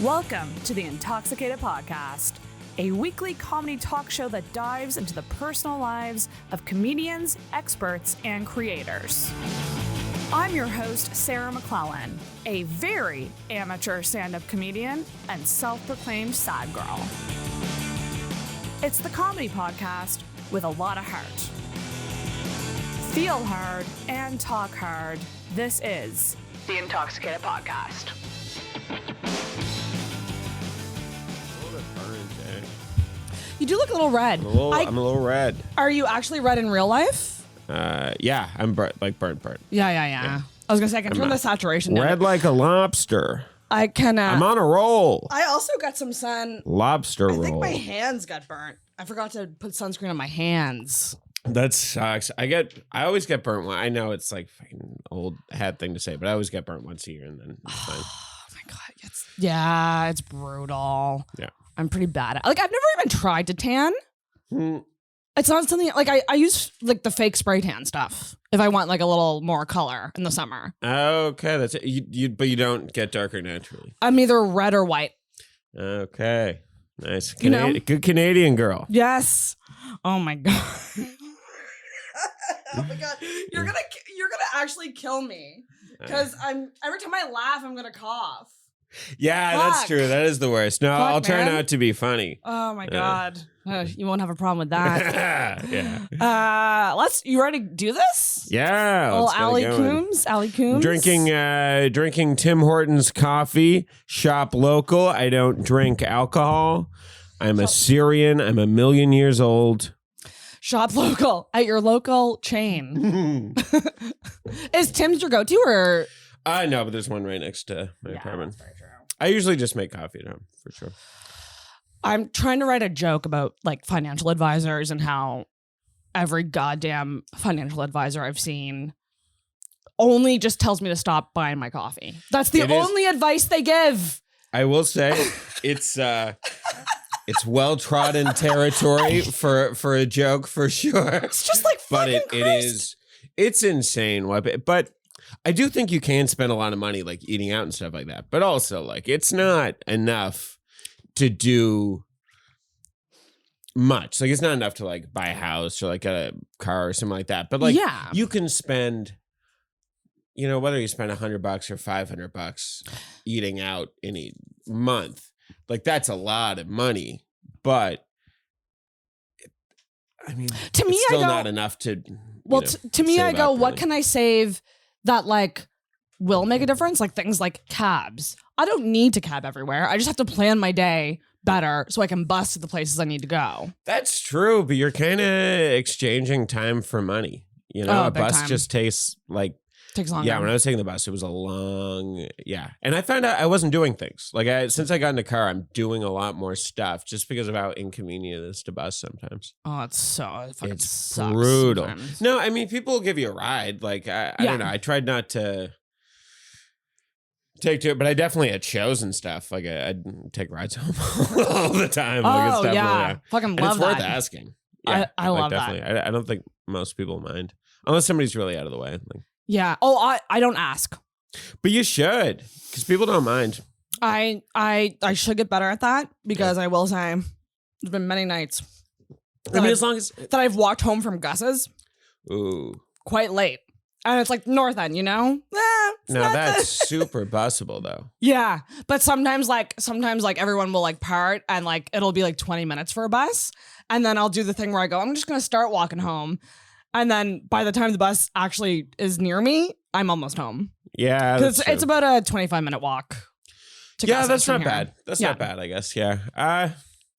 Welcome to the Intoxicated Podcast, a weekly comedy talk show that dives into the personal lives of comedians, experts, and creators. I'm your host, Sarah McClellan, a very amateur stand-up comedian and self-proclaimed sad girl. It's the comedy podcast with a lot of heart. Feel hard and talk hard. This is the Intoxicated Podcast. You do look a little red. I'm a little red. Are you actually red in real life? Yeah, I'm burnt. Yeah. I was gonna say I can turn the saturation down. Red like a lobster. I can. I'm on a roll. I also got some sun. Lobster roll. I think my hands got burnt. I forgot to put sunscreen on my hands. That sucks. I always get burnt. I know it's like fucking old hat thing to say, but I always get burnt once a year and then it's fine. Oh my god, it's brutal. Yeah. I'm pretty bad at. Like, I've never even tried to tan. Mm. It's not something like I use like the fake spray tan stuff if I want like a little more color in the summer. Okay, that's it. But you don't get darker naturally. I'm either red or white. Okay, nice. Good Canadian girl. Yes. Oh my god. Oh my god, you're gonna actually kill me because every time I laugh I'm gonna cough. Yeah, that's true. That is the worst. No, I'll try not to be funny. Oh my god, you won't have a problem with that. Yeah. You ready to do this? Yeah. Little Allie Coombes. Drinking Tim Hortons coffee. Shop local. I don't drink alcohol. I'm a Syrian. I'm a million years old. Shop local at your local chain. Is Tim's your go-to or? No, but there's one right next to my apartment. That's very true. I usually just make coffee at home, for sure. I'm trying to write a joke about like financial advisors and how every goddamn financial advisor I've seen only just tells me to stop buying my coffee. That's the only advice they give. I will say it's well-trodden territory for a joke, for sure. It's just like fucking Christ. It's insane. But I do think you can spend a lot of money like eating out and stuff like that. But also like it's not enough to do much. Like it's not enough to like buy a house or like get a car or something like that. But like you can spend, whether you spend $100 or $500 eating out in a month, like that's a lot of money. But I mean, to me, it's still not enough to. Well, to me, I go, what can I save that like will make a difference? Like things like cabs. I don't need to cab everywhere. I just have to plan my day better so I can bus to the places I need to go. That's true, but you're kind of exchanging time for money. A bus just takes longer. Yeah, when I was taking the bus, it was a long, And I found out I wasn't doing things. Like since I got in the car, I'm doing a lot more stuff just because of how inconvenient it is to bus sometimes. Oh, it fucking sucks. Brutal. Sometimes. No, I mean, people will give you a ride. Like, I don't know. I tried not to take to it, but I definitely had shows and stuff. Like, I'd take rides home all the time. Oh, yeah. Fucking love that. It's worth asking. Yeah, I love definitely. that. I don't think most people mind. Unless somebody's really out of the way. Like, yeah. Oh, I don't ask. But you should, because people don't mind. I should get better at that because I will say there's been many nights. As long as that I've walked home from Gus's. Ooh. Quite late. And it's like North End, No, that's super busable though. Yeah. But sometimes everyone will like part and like it'll be like 20 minutes for a bus. And then I'll do the thing where I go, I'm just gonna start walking home. And then by the time the bus actually is near me, I'm almost home. Yeah, because it's about a 25-minute walk. That's not bad. That's not bad, I guess. Yeah, I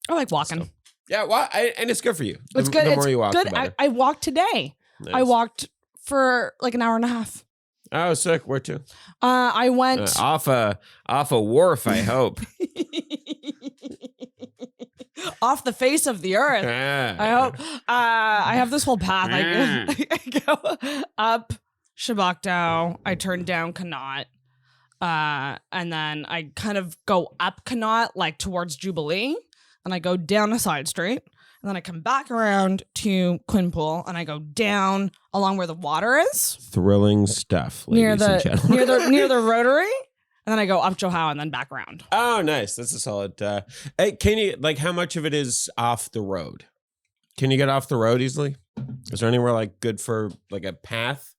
like walking. So, and it's good for you. It's good. The more you walk, good. the better. I walked today. Nice. I walked for like an hour and a half. Oh, sick. Where to? I went off a wharf. I hope. Off the face of the earth. I hope. I have this whole path. I go up Shabakdo. I turn down Connaught. And then I kind of go up Connaught, like towards Jubilee. And I go down a side street. And then I come back around to Quinpool. And I go down along where the water is. Thrilling stuff, ladies and gentlemen. Near the Rotary. And then I go up Joe and then back around. Oh, nice. That's a solid. Hey, can you, like, how much of it is off the road? Can you get off the road easily? Is there anywhere like good for like a path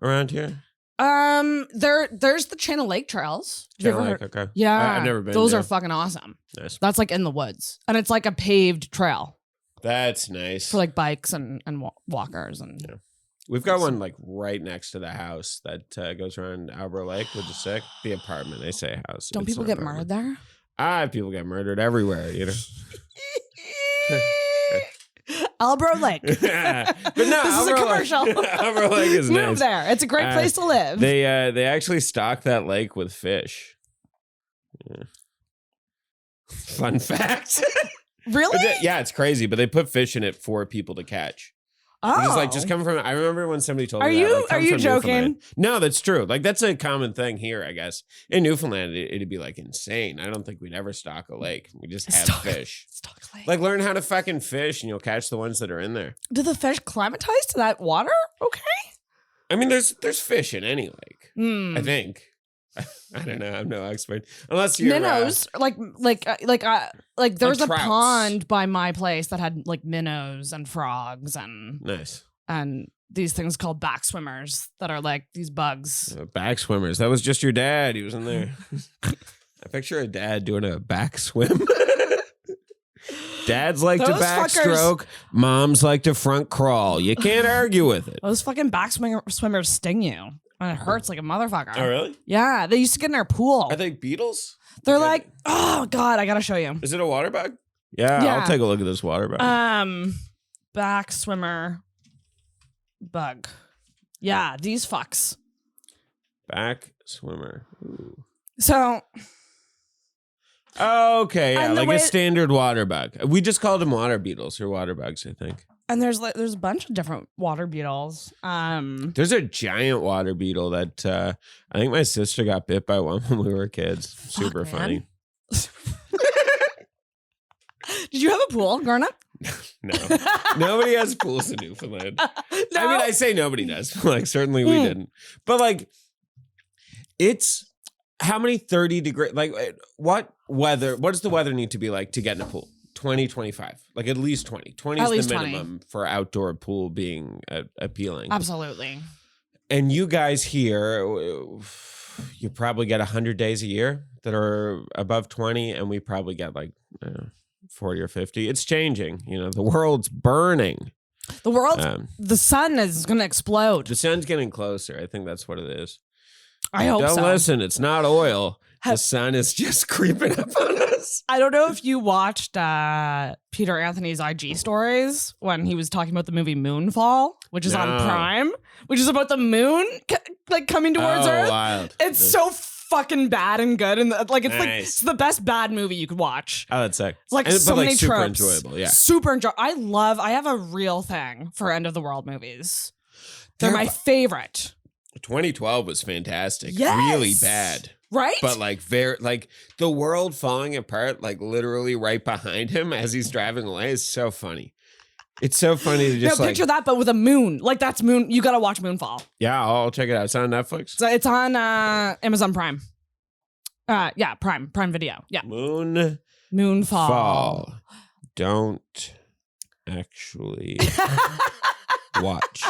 around here? There's the Channel Lake trails. Channel Lake, okay. Yeah, I've never been. Those are fucking awesome. Nice. That's like in the woods, and it's like a paved trail. That's nice for like bikes and walkers and. Yeah. We've got one like right next to the house that goes around Albro Lake, which is sick. The apartment, they say house. Don't people get murdered there? People get murdered everywhere, you know. Albro Lake. But no, this is a commercial. Albro Lake is nice. Move there. It's a great place to live. They actually stock that lake with fish. Yeah. Fun fact. Really? Yeah, it's crazy, but they put fish in it for people to catch. Oh. It's like just coming from. I remember when somebody told me that. Are you joking? No, that's true. Like that's a common thing here, I guess. In Newfoundland, it'd be like insane. I don't think we'd ever stock a lake. We just have fish. Stock a lake. Like learn how to fucking fish, and you'll catch the ones that are in there. Do the fish climatize to that water? Okay. I mean, there's fish in any lake. I think. I don't know. I'm no expert. Unless you're minnows, like there's like a pond by my place that had like minnows and frogs and nice and these things called back swimmers that are like these bugs. Back swimmers. That was just your dad. He was in there. I picture a dad doing a back swim. Dads like to backstroke. Moms like to front crawl. You can't argue with it. Those fucking back swimmers sting you. And it hurts like a motherfucker. Oh, really? Yeah. They used to get in our pool. Are they beetles? They're like, oh, God, I got to show you. Is it a water bug? Yeah, I'll take a look at this water bug. Back swimmer bug. Yeah, these fucks. Back swimmer. Ooh. So. Okay, yeah, like a standard water bug. We just called them water beetles or water bugs, I think. And there's a bunch of different water beetles. There's a giant water beetle that I think my sister got bit by one when we were kids. Super funny. Did you have a pool growing up? No. Nobody has pools in Newfoundland. No? I mean, I say nobody does. Like, certainly we didn't. But like, it's how many 30 degree, like what does the weather need to be like to get in a pool? 20, 25, like at least 20. 20 is the minimum for outdoor pool being appealing. Absolutely. And you guys here, you probably get 100 days a year that are above 20, and we probably get like 40 or 50. It's changing. You know, the world's burning. The world, the sun is going to explode. The sun's getting closer. I think that's what it is. I hope so. Don't listen. It's not oil. The sun is just creeping up on us. I don't know if you watched Peter Anthony's IG stories when he was talking about the movie Moonfall, which is on Prime, which is about the moon like coming towards Earth. Wild. It's so fucking bad and good, and like it's the best bad movie you could watch. Oh, that's sick. It's like so many super tropes. Enjoyable. Yeah, super enjoyable. I have a real thing for end of the world movies. They're my favorite. 2012 was fantastic. Yes. Really bad. Right? But like the world falling apart, like literally right behind him as he's driving away is so funny. It's so funny to just picture that, but with a moon. Like that's moon. You got to watch Moonfall. Yeah, I'll check it out. It's on Netflix. So it's on Amazon Prime. Yeah, Prime Video. Yeah. Moonfall. Don't actually watch.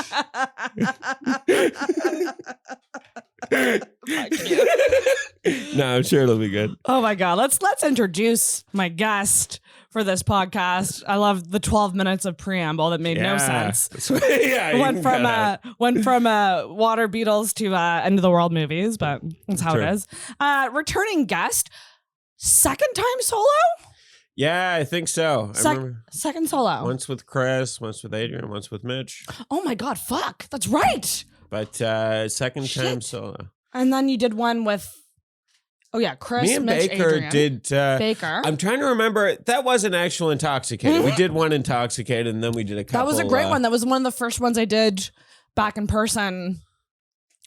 No, I'm sure it'll be good. Oh my God. Let's introduce my guest for this podcast. I love the 12 minutes of preamble that made no sense. Went from water beetles to end of the world movies, but that's how it is. Returning guest, second time solo? Yeah, I think so. I remember second solo. Once with Chris, once with Adrian, once with Mitch. Oh my God, fuck. That's right. But second time solo. And then you did one with, Chris, me and Mitch, Baker Adrian. did. Baker. I'm trying to remember. That was an actual Intoxicated. We did one Intoxicated, and then we did a couple. That was a great one. That was one of the first ones I did back in person.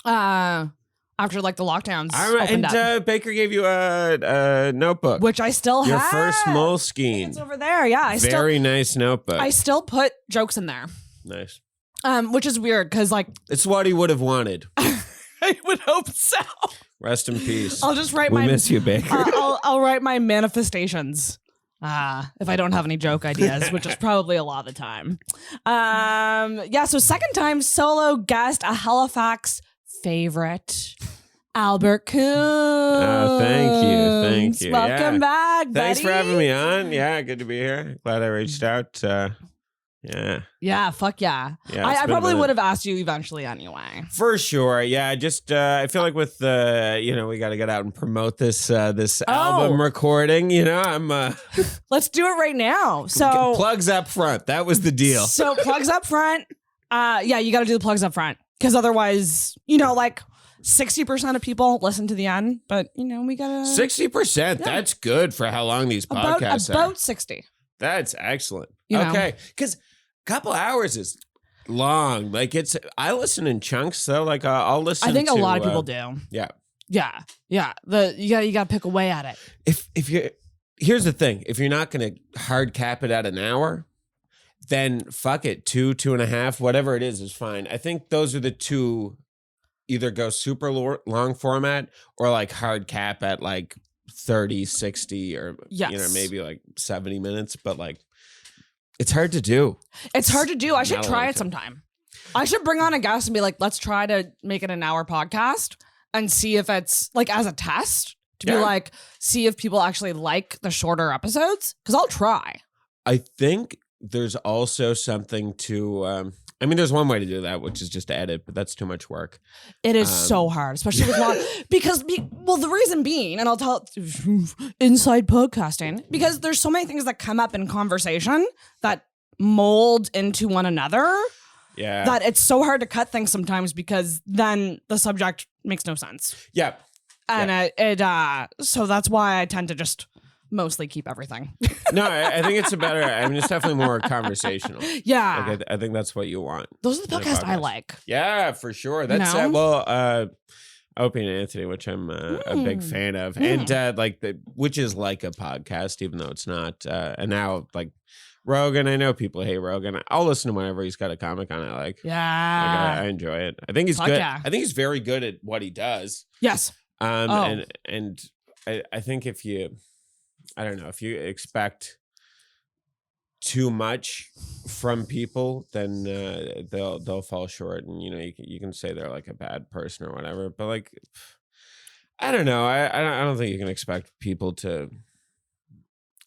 After like the lockdowns opened up. Baker gave you a notebook, which I still have. Your first Moleskine. It's over there. Yeah, very nice notebook. I still put jokes in there. Nice. Which is weird because like it's what he would have wanted. I would hope so. Rest in peace. I'll just write we miss you, Baker. I'll write my manifestations. If I don't have any joke ideas, which is probably a lot of the time. So second time solo guest, a Halifax favorite, Albert Coombes. Oh, thank you. Welcome back, buddy. Thanks for having me on. Yeah, good to be here. Glad I reached out. Yeah, fuck yeah. I probably would have asked you eventually anyway. For sure. Yeah, just I feel like with we got to get out and promote this album recording, I'm Let's do it right now. So plugs up front. That was the deal. So plugs up front. You got to do the plugs up front cuz otherwise, like 60% of people listen to the end, but we got to 60%. Yeah. That's good for how long these podcasts are. About 60. That's excellent. Okay, cuz couple hours is long. Like I listen in chunks, so like I'll listen. I think a lot of people do. Yeah. You got to pick away at it. Here's the thing: if you're not going to hard cap it at an hour, then fuck it, 2.5, whatever it is fine. I think those are the two. Either go super long format or like hard cap at like 30, 60, or maybe like 70 minutes, but like. It's hard to do. I should try it sometime. I should bring on a guest and be like, let's try to make it an hour podcast and see if it's like as a test to be like, see if people actually like the shorter episodes. Cause I'll try. I think there's also something to, there's one way to do that, which is just to edit, but that's too much work. It is so hard, especially with long, because the reason being, and I'll tell inside podcasting, because there's so many things that come up in conversation that mold into one another. Yeah. That it's so hard to cut things sometimes because then the subject makes no sense. Yeah. And so that's why I tend to just mostly keep everything. No, I think it's it's definitely more conversational. Yeah. Like I think that's what you want. Those are the podcasts I like. Yeah, for sure. That's Opie and Anthony, which I'm a big fan of. And which is like a podcast, even though it's not. And now like Rogan, I know people hate Rogan. I'll listen to whenever he's got a comic on I like. Yeah. I enjoy it. I think he's good. Yeah. I think he's very good at what he does. Yes. And I think if you expect too much from people, then they'll fall short, and you can say they're like a bad person or whatever. But like, I don't know. I don't think you can expect people to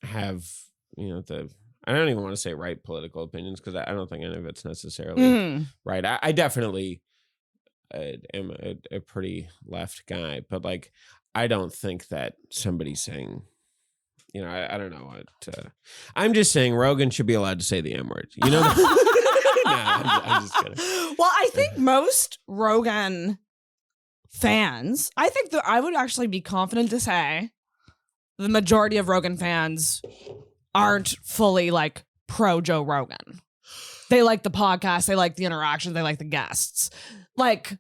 have I don't even want to say right political opinions because I don't think any of it's necessarily right. I definitely am a pretty left guy, but like I don't think that somebody's saying. I don't know what. I'm just saying Rogan should be allowed to say the M word. No, I'm just kidding. Well, I think most Rogan fans, I think that I would actually be confident to say the majority of Rogan fans aren't fully like pro Joe Rogan. They like the podcast. They like the interactions. They like the guests. Like,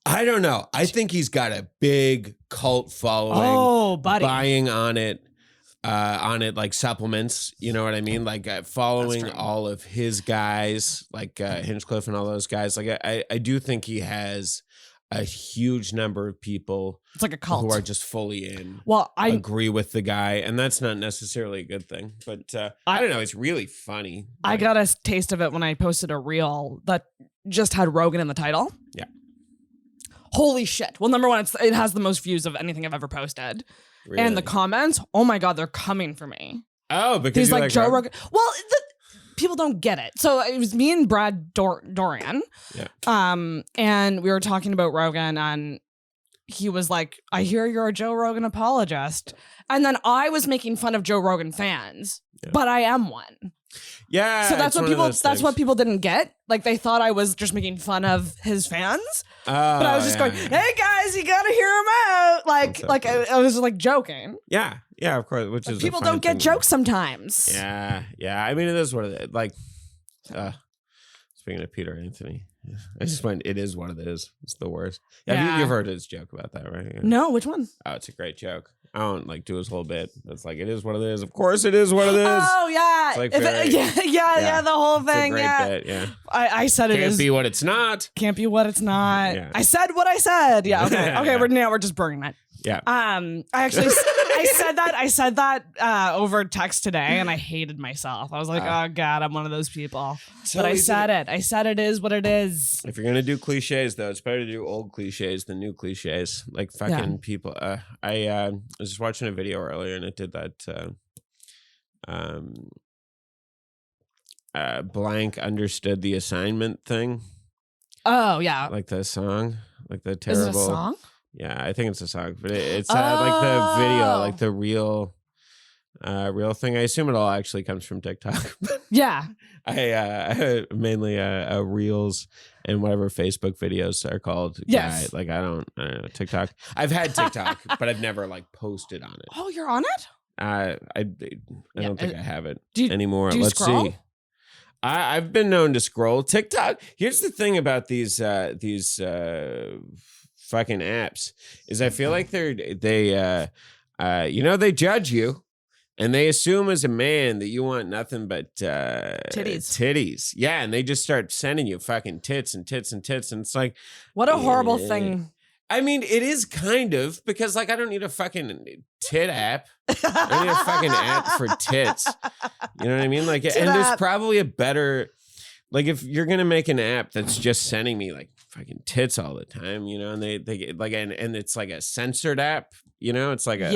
I don't know. I think he's got a big cult following. Oh, buddy. Buying on it like supplements, you know what I mean? Like following all of his guys, like Hinchcliffe and all those guys. Like I do think he has a huge number of people. It's like a cult who are just fully in. Well, I agree with the guy, and that's not necessarily a good thing. But I don't know. It's really funny. I got a taste of it when I posted a reel that just had Rogan in the title. Yeah. Holy shit! Well, number one, it has the most views of anything I've ever posted. Really? And the comments, oh my God, they're coming for me. Oh, because he's like Joe Rogan. Well, people don't get it. So it was me and Brad Dorian. Yeah. And we were talking about Rogan, and he was like, "I hear you're a Joe Rogan apologist," and then I was making fun of Joe Rogan fans, but I am one. Yeah. So that's what people didn't get. Like they thought I was just making fun of his fans. But I was just going, "Hey guys, you gotta hear him out." Like I was just like joking. Yeah, of course. Which is people don't get jokes sometimes. Yeah. I mean, it is what it is. Like, speaking of Peter Anthony, I just find it is what it is. It's the worst. Yeah. You've heard his joke about that, right? No, which one? Oh, it's a great joke. I don't like do his whole bit. It's like, it is what it is. Of course it is what it is. Oh, yeah. It's like the whole thing. It's a great bit, yeah. I said it Can't be what it's not. Can't be what it's not. Yeah. I said what I said. Yeah, okay. Okay, we're just burning it. Yeah. I said that over text today, and I hated myself. I was like, oh God, I'm one of those people. But I said it. I said it is what it is. If you're gonna do cliches, though, it's better to do old cliches than new cliches. Like fucking people. I was just watching a video earlier, and it did that. Blank understood the assignment thing. Oh yeah, like the song, like the terrible. Is it a song? Yeah, I think it's a song, but it's like the video, like the real thing. I assume it all actually comes from TikTok. Yeah, I mainly Reels and whatever Facebook videos are called. Yes, like I don't know TikTok. I've had TikTok, but I've never like posted on it. Oh, you're on it? I don't think I have it anymore. Let's see. I've been known to scroll TikTok. Here's the thing about these fucking apps is I feel like they judge you and they assume as a man that you want nothing but titties. Yeah, and they just start sending you fucking tits and tits and tits, and it's like, what a horrible thing. I mean, it is kind of, because like I don't need a fucking tit app. I need a fucking app for tits. You know what I mean? Like, and there's probably a better, like, if you're gonna make an app that's just sending me like fucking tits all the time, you know, and they get like, and it's like a censored app, you know, it's like a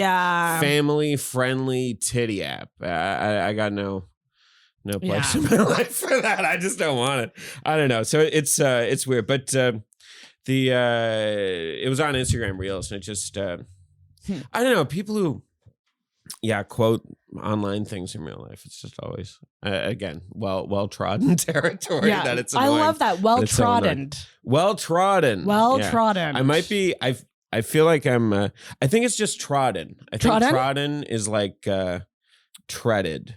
family friendly titty app. I got no place in my life for that. I just don't want it. I don't know. So it's weird, but it was on Instagram Reels, and it just I don't know, people who quote online things in real life, it's just always again well trodden territory. Yeah, that it's annoying. I love that, well trodden. I might be I feel like I'm I think it's just trodden. I think trodden is like treaded.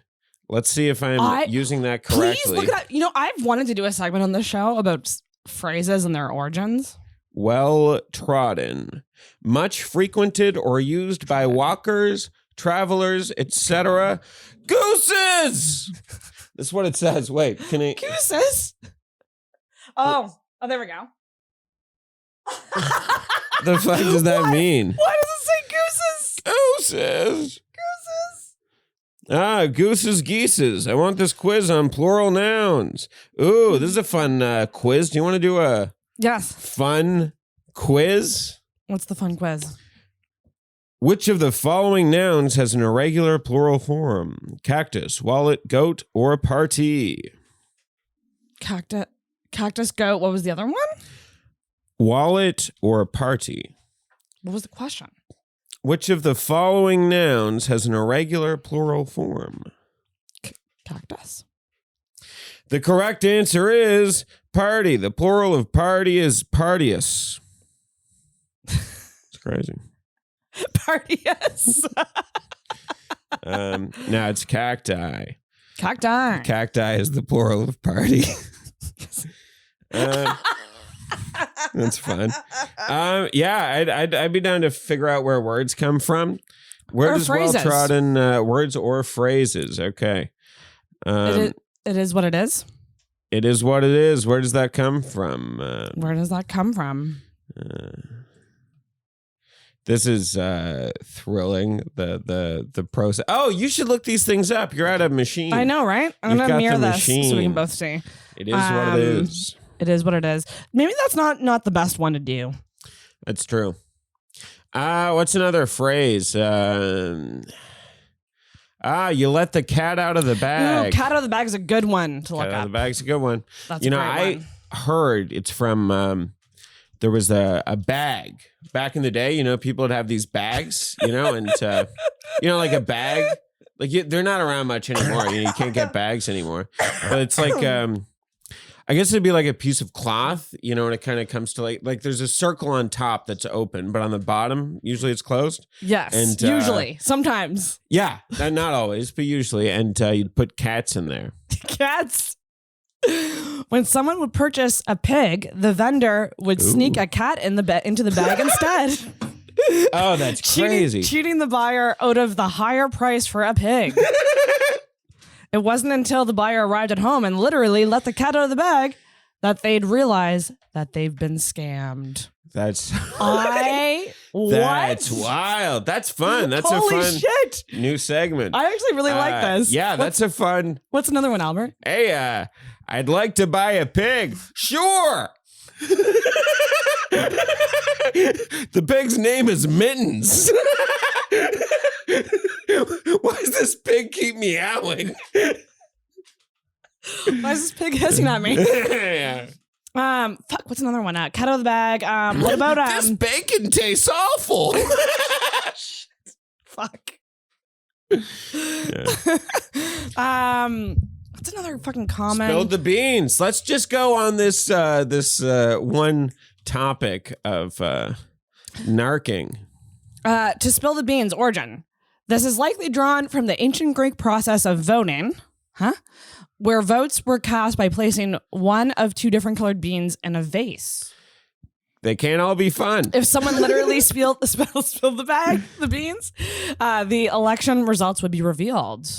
Let's see if I'm using that correctly. Please look at that. You know, I've wanted to do a segment on the show about phrases and their origins. Well trodden, much frequented or used by walkers, travelers, etc. Gooses! That's what it says. Wait, can it? Gooses? Oh, there we go. The fuck does that mean? Why does it say gooses? Gooses. Gooses, geeses. I want this quiz on plural nouns. Ooh, this is a fun quiz. Do you want to do a fun quiz? What's the fun quiz? Which of the following nouns has an irregular plural form? Cactus, wallet, goat, or party? Cactus, goat. What was the other one? Wallet or party. What was the question? Which of the following nouns has an irregular plural form? Cactus. The correct answer is party. The plural of party is partius. It's crazy. Partius. Now it's cacti. Cacti is the plural of party. That's fun. I'd be down to figure out where words come from. Where does well-trodden words or phrases? Okay. It is what it is. It is what it is. Where does that come from? Where does that come from? This is thrilling. The process. Oh, you should look these things up. You're at a machine. I know, right? I'm gonna mirror this so we can both see. It is what it is. It is what it is. Maybe that's not the best one to do. That's true. What's another phrase? You let the cat out of the bag. No, cat out of the bag is a good one to look up. Cat out of the bag's a good one. That's a great one. I heard it's from there was a bag back in the day. You know, people would have these bags, you know, and like a bag. Like they're not around much anymore. You can't get bags anymore. But it's like I guess it'd be like a piece of cloth, you know, and it kind of comes to like there's a circle on top that's open, but on the bottom, usually it's closed. Yes, and, usually. Sometimes. Yeah, not always, but usually. And you'd put cats in there. Cats. When someone would purchase a pig, the vendor would sneak a cat into the bag instead. Oh, that's crazy. Cheating the buyer out of the higher price for a pig. It wasn't until the buyer arrived at home and literally let the cat out of the bag that they'd realize that they've been scammed. That's That's wild. That's fun. That's Holy a fun shit. new segment. I actually really like this. Yeah, that's a fun. What's another one, Albert? Hey, I'd like to buy a pig. Sure. The pig's name is Mittens. Why does this pig keep meowing? Why is this pig hissing at me? Yeah. Fuck, what's another one? Cat out of the bag. What about this bacon tastes awful. Fuck. Yeah. What's another fucking comment? Spill the beans. Let's just go on this one topic of narking. To spill the beans, origin. This is likely drawn from the ancient Greek process of voting, where votes were cast by placing one of two different colored beans in a vase. They can't all be fun. If someone literally spilled the beans, the election results would be revealed.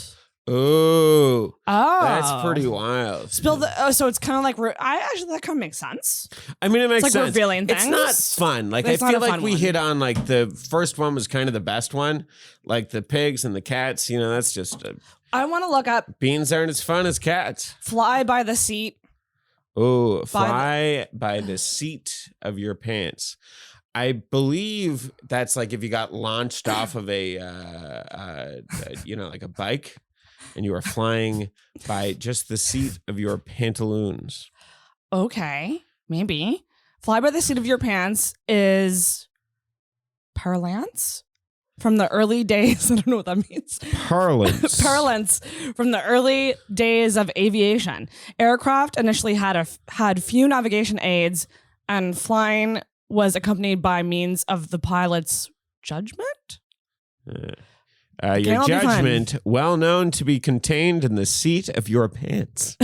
Ooh, that's pretty wild. So it's kind of like that kind of makes sense. I mean, it makes sense. Revealing things. It's not fun. Like I feel like we hit on like the first one was kind of the best one, like the pigs and the cats. You know, that's just. I want to look up. Beans aren't as fun as cats. Fly by the seat. Oh, fly by the seat of your pants. I believe that's like if you got launched off of a like a bike. And you are flying by just the seat of your pantaloons. Okay, maybe. Fly by the seat of your pants is parlance from the early days. I don't know what that means. Parlance. Parlance from the early days of aviation. Aircraft initially had few navigation aids, and flying was accompanied by means of the pilot's judgment. Your judgment, well known to be contained in the seat of your pants.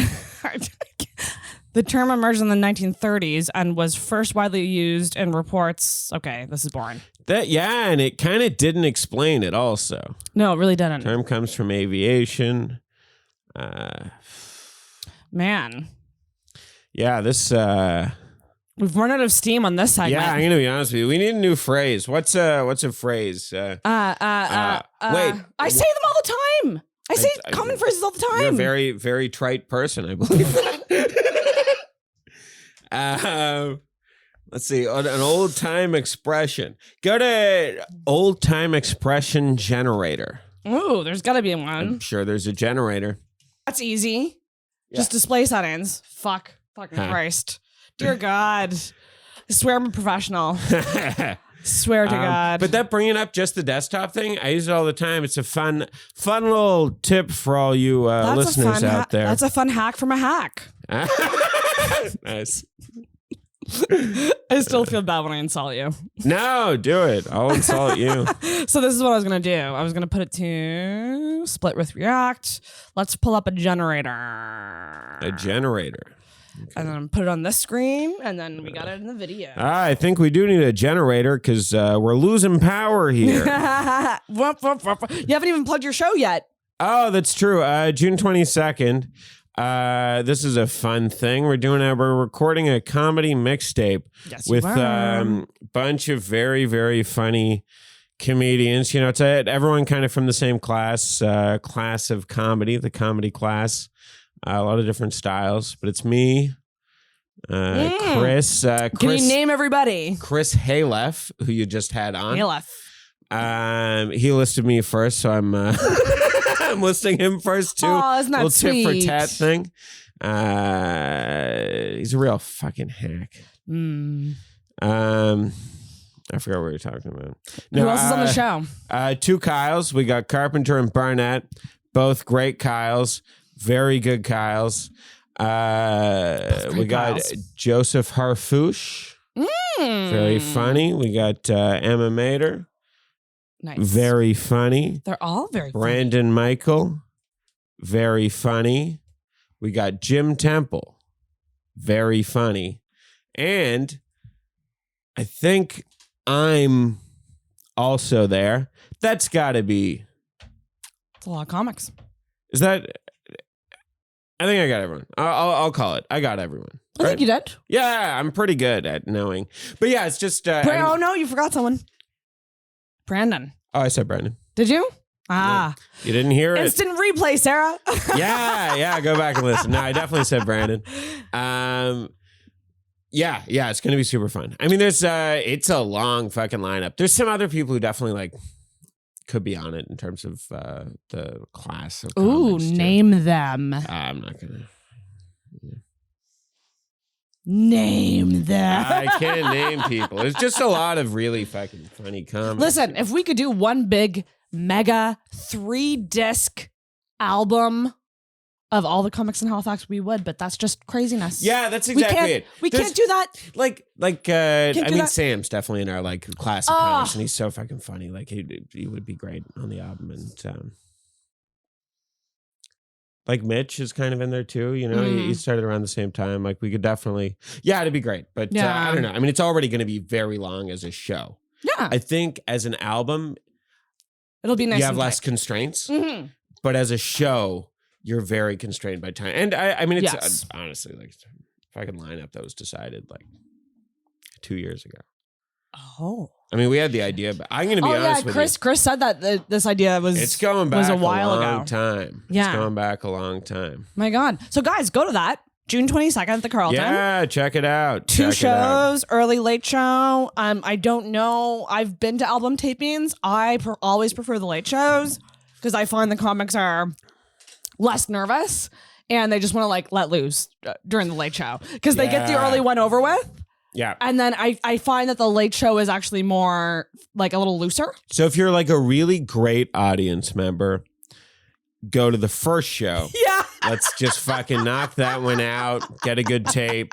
The term emerged in the 1930s and was first widely used in reports. Okay, this is boring. And it kind of didn't explain it also. No, it really didn't. The term comes from aviation. Man. Yeah, this... We've run out of steam on this segment. Yeah, I'm gonna be honest with you. We need a new phrase. What's a phrase? Wait. I say them all the time. I say common phrases all the time. You're a very, very trite person, I believe. Let's see. An old time expression. Go to old time expression generator. Ooh, there's got to be one. I'm sure there's a generator. That's easy. Yeah. Just display settings. Fucking Christ. Dear God. I swear I'm a professional. Swear to God. But that bringing up just the desktop thing, I use it all the time. It's a fun little tip for all you listeners out there. That's a fun hack from a hack. Nice. I still feel bad when I insult you. No, do it. I'll insult you. So this is what I was going to do. I was going to put it to split with React. Let's pull up a generator. A generator. Okay. And then put it on this screen, and then we got it in the video. I think we do need a generator because we're losing power here. You haven't even plugged your show yet. Oh, that's true. June 22nd. This is a fun thing. We're recording a comedy mixtape with a bunch of very, very funny comedians. You know, it's everyone kind of from the same class of comedy, the comedy class. A lot of different styles, but it's me, Chris. Can you name everybody? Chris Halef, who you just had on. Halef. He listed me first, so I'm I'm listing him first too. Oh, isn't that little sweet? Tit for tat thing. He's a real fucking hack. I forgot what we were talking about. No, who else is on the show? Two Kyles. We got Carpenter and Barnett, both great Kyles. Very good Kyles. We got Joseph Harfouche. Very funny. We got Emma Mater. Nice. Very funny. They're all very funny. Brandon Michael. Very funny. We got Jim Temple. Very funny. And I think I'm also there. That's got to be. It's a lot of comics. Is that? I think I got everyone. I'll call it. I got everyone. I think you did. Yeah, I'm pretty good at knowing. But yeah, it's just. Oh no, you forgot someone. Brandon. Oh, I said Brandon. Did you? Ah. Yeah. You didn't hear it. Instant replay, Sarah. yeah. Go back and listen. No, I definitely said Brandon. Yeah, it's going to be super fun. I mean, it's a long fucking lineup. There's some other people who definitely like could be on it in terms of the class of Ooh, name them. I'm not going to. Name them. I can't name people. It's just a lot of really fucking funny comics. Listen, if we could do one big, mega 3-disc album of all the comics in Halifax, we would, but that's just craziness. Yeah, that's exactly it. We can't do that. I mean, Sam's definitely in our like class of comics, and he's so fucking funny. Like he would be great on the album, and like Mitch is kind of in there too. You know, he started around the same time. Like we could definitely, it'd be great. But I don't know. I mean, it's already going to be very long as a show. Yeah, I think as an album, it'll be nice. You have less constraints, but as a show, you're very constrained by time. And I mean, it's honestly like if I could line up that was decided like 2 years ago. Oh. I mean, we had the idea, but I'm going to be honest with you. Chris said that this idea was going back a while long ago. Time. Yeah. It's going back a long time. My God. So guys, go to that. June 22nd at the Carlton. Yeah, check it out. Two shows, early, late show. I don't know. I've been to album tapings. I always prefer the late shows because I find the comics are less nervous and they just want to like let loose during the late show because they get the early one over with. Yeah. And then I find that the late show is actually more like a little looser. So if you're like a really great audience member, go to the first show. Yeah. Let's just fucking knock that one out. Get a good tape.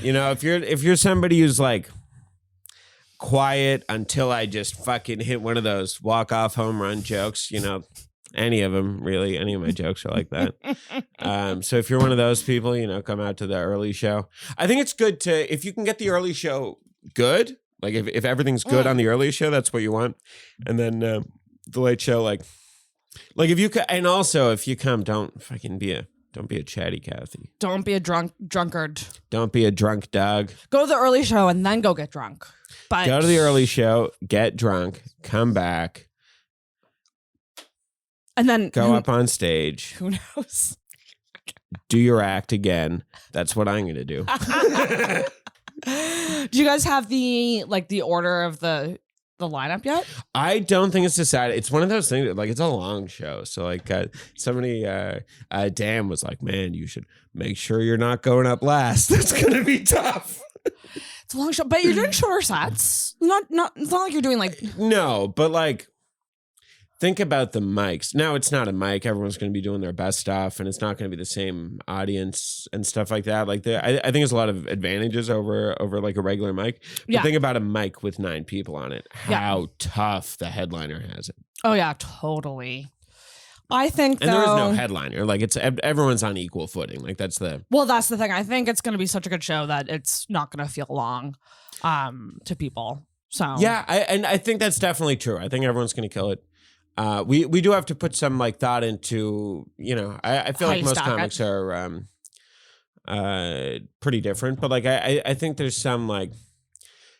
You know, if you're somebody who's like quiet until I just fucking hit one of those walk-off home run jokes, you know, any of them, really. Any of my jokes are like that. So if you're one of those people, you know, come out to the early show. I think it's good to, if you can get the early show good, like if everything's good on the early show, that's what you want. And then the late show, like if you could, and also if you come, don't be a chatty Cathy. Don't be a drunkard. Don't be a drunk dog. Go to the early show and then go get drunk. But go to the early show, get drunk, come back. And then go up on stage. Who knows? Do your act again. That's what I'm going to do. Do you guys have the order of the lineup yet? I don't think it's decided. It's one of those things that, like, it's a long show. So like somebody, Dan was like, man, you should make sure you're not going up last. That's going to be tough. It's a long show, but you're doing shorter sets. It's not like you're doing like. No, but like, think about the mics. Now it's not a mic. Everyone's going to be doing their best stuff, and it's not going to be the same audience and stuff like that. Like I think there's a lot of advantages over like a regular mic. But think about a mic with 9 people on it. How tough the headliner has it. Oh yeah, totally. I think and there is no headliner. Like it's everyone's on equal footing. Like that's the thing. I think it's going to be such a good show that it's not going to feel long to people. So yeah, I think that's definitely true. I think everyone's going to kill it. We do have to put some like thought into, you know, I feel like most comics are pretty different, but like I think there's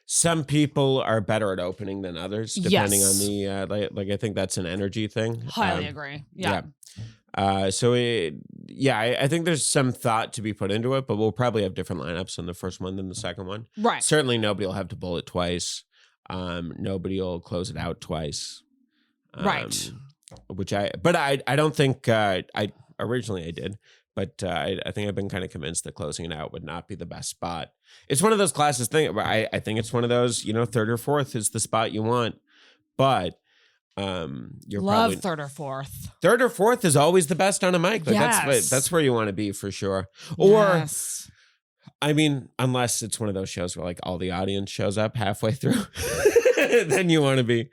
some people are better at opening than others depending on the like I think that's an energy thing. Highly agree. Yeah. So I think there's some thought to be put into it, but we'll probably have different lineups on the first one than the second one. Right. Certainly nobody will have to bullet twice. Nobody will close it out twice. Right. But I don't think I originally I did, but I think I've been kind of convinced that closing it out would not be the best spot. It's one of those classes thing. I think it's one of those, you know, 3rd or 4th is the spot you want, but you're love probably 3rd or 4th. 3rd or 4th is always the best on a mic. Like that's where you want to be for sure. Or I mean, unless it's one of those shows where like all the audience shows up halfway through. Then you want to be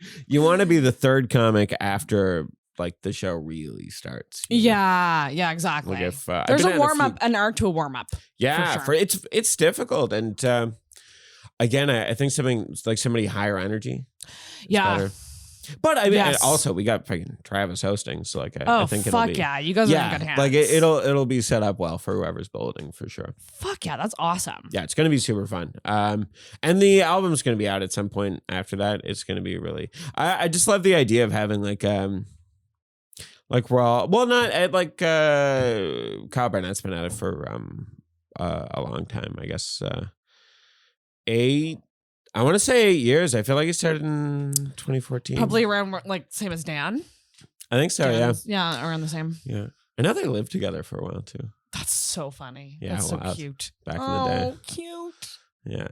the 3rd comic after like the show really starts. Yeah, exactly. Like if, there's a warm up, an arc to a warm up. Yeah, for sure. it's difficult, and again, I think something like somebody higher energy. Yeah, But I mean, also we got fucking Travis hosting, so like I think it'll be, you guys are in good hands. Like it'll be set up well for whoever's bulleting for sure. Fuck yeah, that's awesome. Yeah, it's gonna be super fun. And the album's gonna be out at some point after that. It's gonna be really. I just love the idea of having like raw. Well, not at like Kyle Barnett's been at it for a long time. I guess 8. I want to say 8 years. I feel like he started in 2014. Probably around like same as Dan. I think so. Yeah. Yeah, around the same. Yeah. I know they lived together for a while too. That's so funny. Yeah, that's so cute. Back in the day. Oh, cute. Yeah.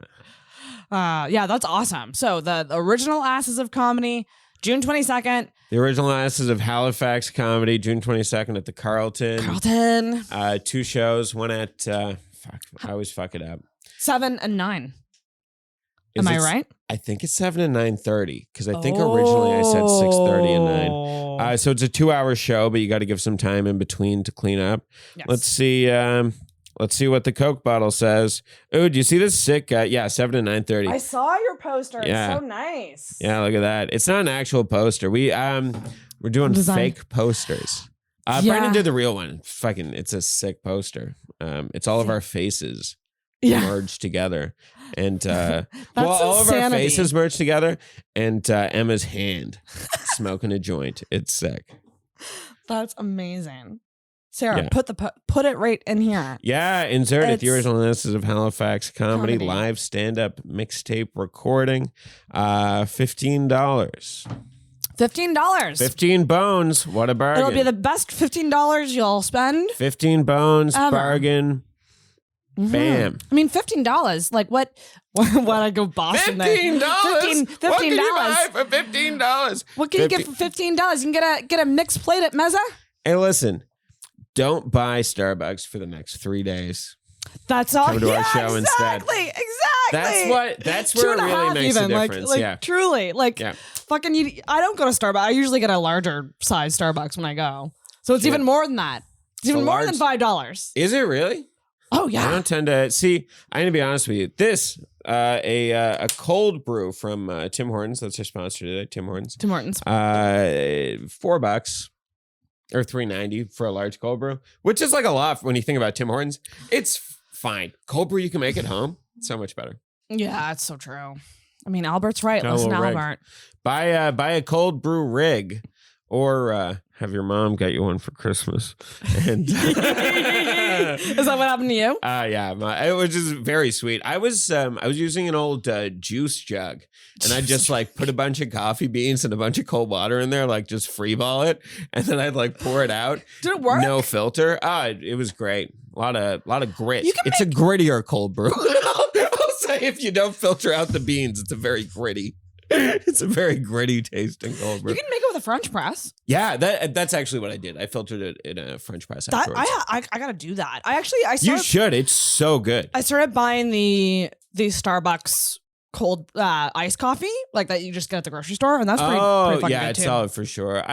Yeah, that's awesome. So the original Asses of Comedy, June 22nd. The original Asses of Halifax Comedy, June 22nd at the Carlton. 2 shows. One at I always fuck it up. 7 and 9. Am I right? I think it's 7 and 9:30 because I think originally I said 6:30 and 9. So it's a 2-hour show, but you got to give some time in between to clean up. Yes. Let's see what the Coke bottle says. Oh, do you see this sick guy? Yeah, 7 and 9:30. I saw your poster. Yeah. It's so nice. Yeah, look at that. It's not an actual poster. We're doing fake posters. Brandon did the real one. Fucking, it's a sick poster. It's all of our faces merged together. And all of our faces merged together, and Emma's hand smoking a joint. It's sick. That's amazing. Sarah, put it right in here. Yeah, insert it. The original Asses of Halifax Comedy live stand-up mixtape recording. $15. 15 bones. What a bargain. It'll be the best $15 you'll spend. 15 bones, ever. Bargain. Mm-hmm. Bam. I mean, $15. Like what I go Boston $15. $15. What can you buy for $15? What can you get for $15? You can get a mixed plate at Meza. Hey, listen. Don't buy Starbucks for the next 3 days. That's all. Come to our show instead. Exactly. That's where it really makes a difference. Like truly. Fucking I don't go to Starbucks. I usually get a larger size Starbucks when I go. So it's even more than that. It's even more than $5. Is it really? Oh yeah. I don't tend to see. I'm gonna be honest with you. This a cold brew from Tim Hortons. That's our sponsor today. Tim Hortons. $4 or $3.90 for a large cold brew, which is like a lot when you think about Tim Hortons. It's fine. Cold brew you can make at home. It's so much better. Yeah, that's so true. I mean, Albert's right. Listen, Albert. Buy a cold brew rig, or have your mom get you one for Christmas. And is that what happened to you? Yeah, it was just very sweet. I was using an old juice jug, and I just like put a bunch of coffee beans and a bunch of cold water in there, like just freeball it, and then I'd like pour it out. Did it work? No filter. It was great. A lot of grit. It's a grittier cold brew. I'll say if you don't filter out the beans, it's a very gritty tasting cold brew. You can make it with a French press. Yeah, that's actually what I did. I filtered it in a French press afterwards. I gotta do that. You should. It's so good. I started buying the Starbucks cold iced coffee, like that you just get at the grocery store, and that's pretty fucking good it's solid for sure.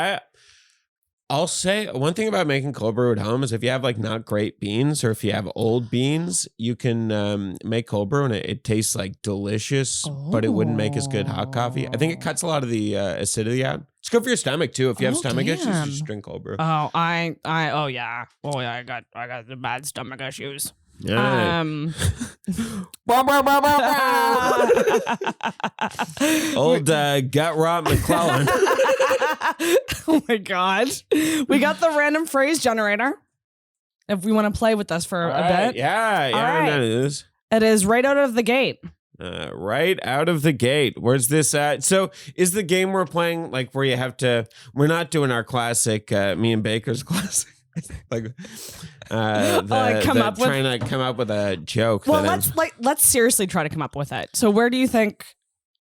I'll say one thing about making cold brew at home is if you have like not great beans or if you have old beans, you can make cold brew and it tastes like delicious, but it wouldn't make as good hot coffee. I think it cuts a lot of the acidity out. It's good for your stomach too. If you have stomach issues, you just drink cold brew. I got the bad stomach issues. Yeah. Old gut rot McClellan. Oh my god. We got the random phrase generator. If we want to play with this for a bit. Yeah, right. It is. It is right out of the gate. Right out of the gate. Where's this at? So is the game we're playing like where you have to, we're not doing our classic, me and Baker's classic. Like trying to come up with a joke. Well, let's seriously try to come up with it. So where do you think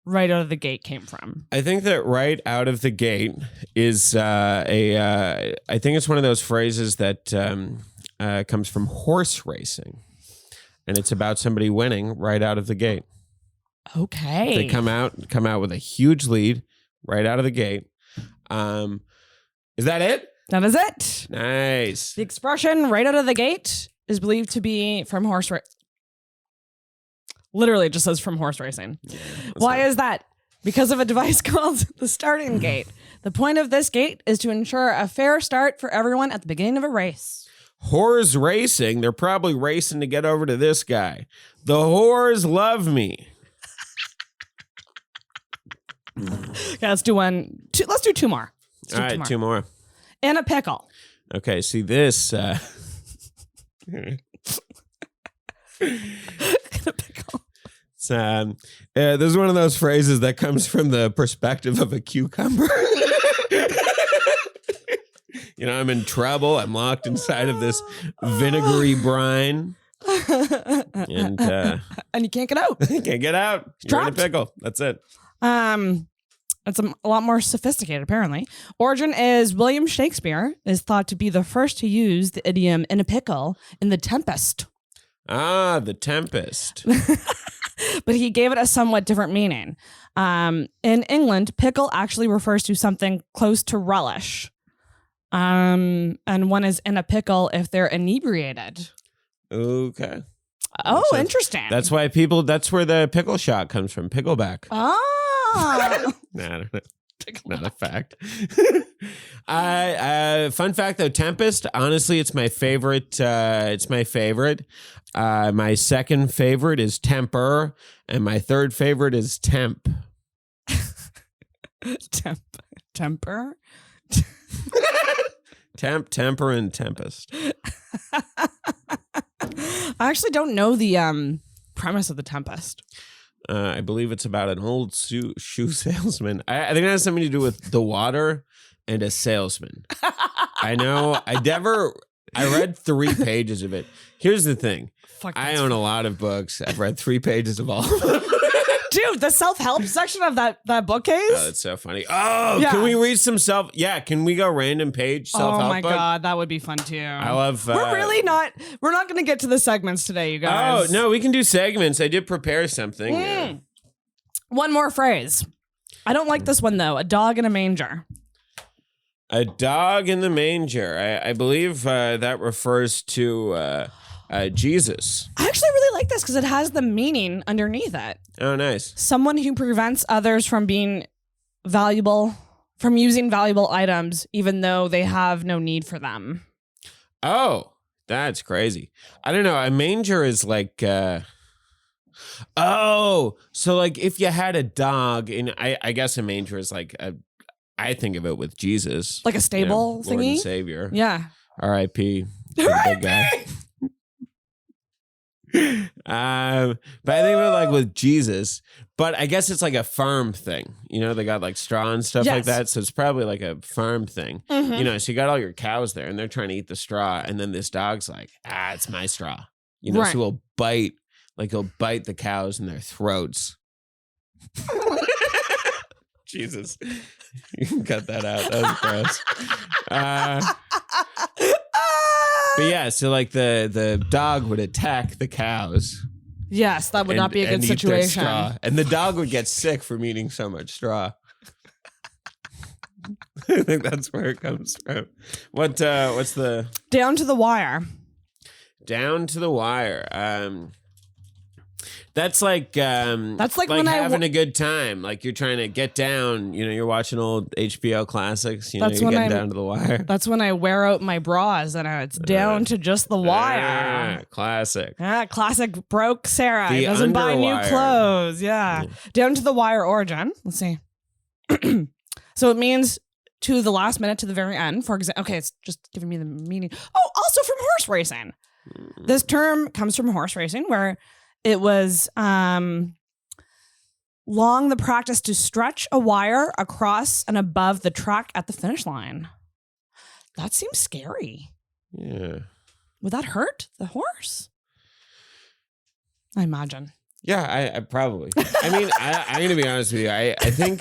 right out of the gate came from? I think that right out of the gate is I think it's one of those phrases that comes from horse racing, and it's about somebody winning right out of the gate. Okay, they come out with a huge lead right out of the gate. Is that it? That is it. Nice. The expression right out of the gate is believed to be from horse racing. Literally, it just says from horse racing. Yeah, why is that? because of a device called the starting gate. The point of this gate is to ensure a fair start for everyone at the beginning of a race. Whores racing. They're probably racing to get over to this guy. The whores love me. Okay, let's do two more. All right, two more. In a pickle. Okay, see this. In a pickle. This is one of those phrases that comes from the perspective of a cucumber. You know, I'm in trouble. I'm locked inside of this vinegary brine. And you can't get out. You can't get out. You're in a pickle. That's it. It's a lot more sophisticated, apparently. Origin is William Shakespeare is thought to be the first to use the idiom in a pickle in The Tempest. Ah, The Tempest. But he gave it a somewhat different meaning. In England, pickle actually refers to something close to relish. And one is in a pickle if they're inebriated. Okay. Oh, interesting. That's why that's where the pickle shot comes from. Pickleback. Oh. Nah, I don't know. Not a fact. Fun fact though, Tempest, honestly, it's my favorite. My second favorite is Temper, and my third favorite is Temp. Temper? Temper, and Tempest. I actually don't know the premise of The Tempest. I believe it's about an old shoe salesman. I think it has something to do with the water and a salesman. I know. I read 3 pages of it. Here's the thing. I own a lot of books. I've read 3 pages of all of them. Dude, the self-help section of that bookcase? Oh, that's so funny. Oh, yeah. Can we read some can we go random page self-help book? Oh my God, that would be fun too. I love... we're not going to get to the segments today, you guys. Oh, no, we can do segments. I did prepare something. Yeah. One more phrase. I don't like this one though. A dog in a manger. A dog in the manger. I believe that refers to... Jesus. I actually really like this because it has the meaning underneath it. Oh, nice. Someone who prevents others from using valuable items, even though they have no need for them. Oh, that's crazy. I don't know. A manger is like, so like if you had a dog, and I guess a manger is like I think of it with Jesus. Like a stable thingy? Lord and Savior. Yeah. R.I.P. Big guy. But I think of it like with Jesus, but I guess it's like a farm thing. You know, they got like straw and stuff like that. So it's probably like a farm thing. Mm-hmm. You know, so you got all your cows there and they're trying to eat the straw. And then this dog's like, it's my straw. You know, so he'll bite the cows in their throats. Jesus. You can cut that out. That was gross. But yeah, so like the dog would attack the cows. Yes, that would not be a good situation. And the dog would get sick from eating so much straw. I think that's where it comes from. What's the down to the wire? Down to the wire. That's like when having a good time. Like you're trying to get down, you know, you're watching old HBO classics, you know, you're getting down to the wire. That's when I wear out my bras and it's down to just the wire. Classic. Classic broke Sarah. He doesn't buy new clothes. Yeah. Down to the wire origin. Let's see. So it means to the last minute to the very end. For example, okay, it's just giving me the meaning. Oh, also from horse racing. This term comes from horse racing where it was long the practice to stretch a wire across and above the track at the finish line. That seems scary. Yeah. Would that hurt the horse? I imagine. Yeah, I probably. I mean, I'm going to be honest with you. I think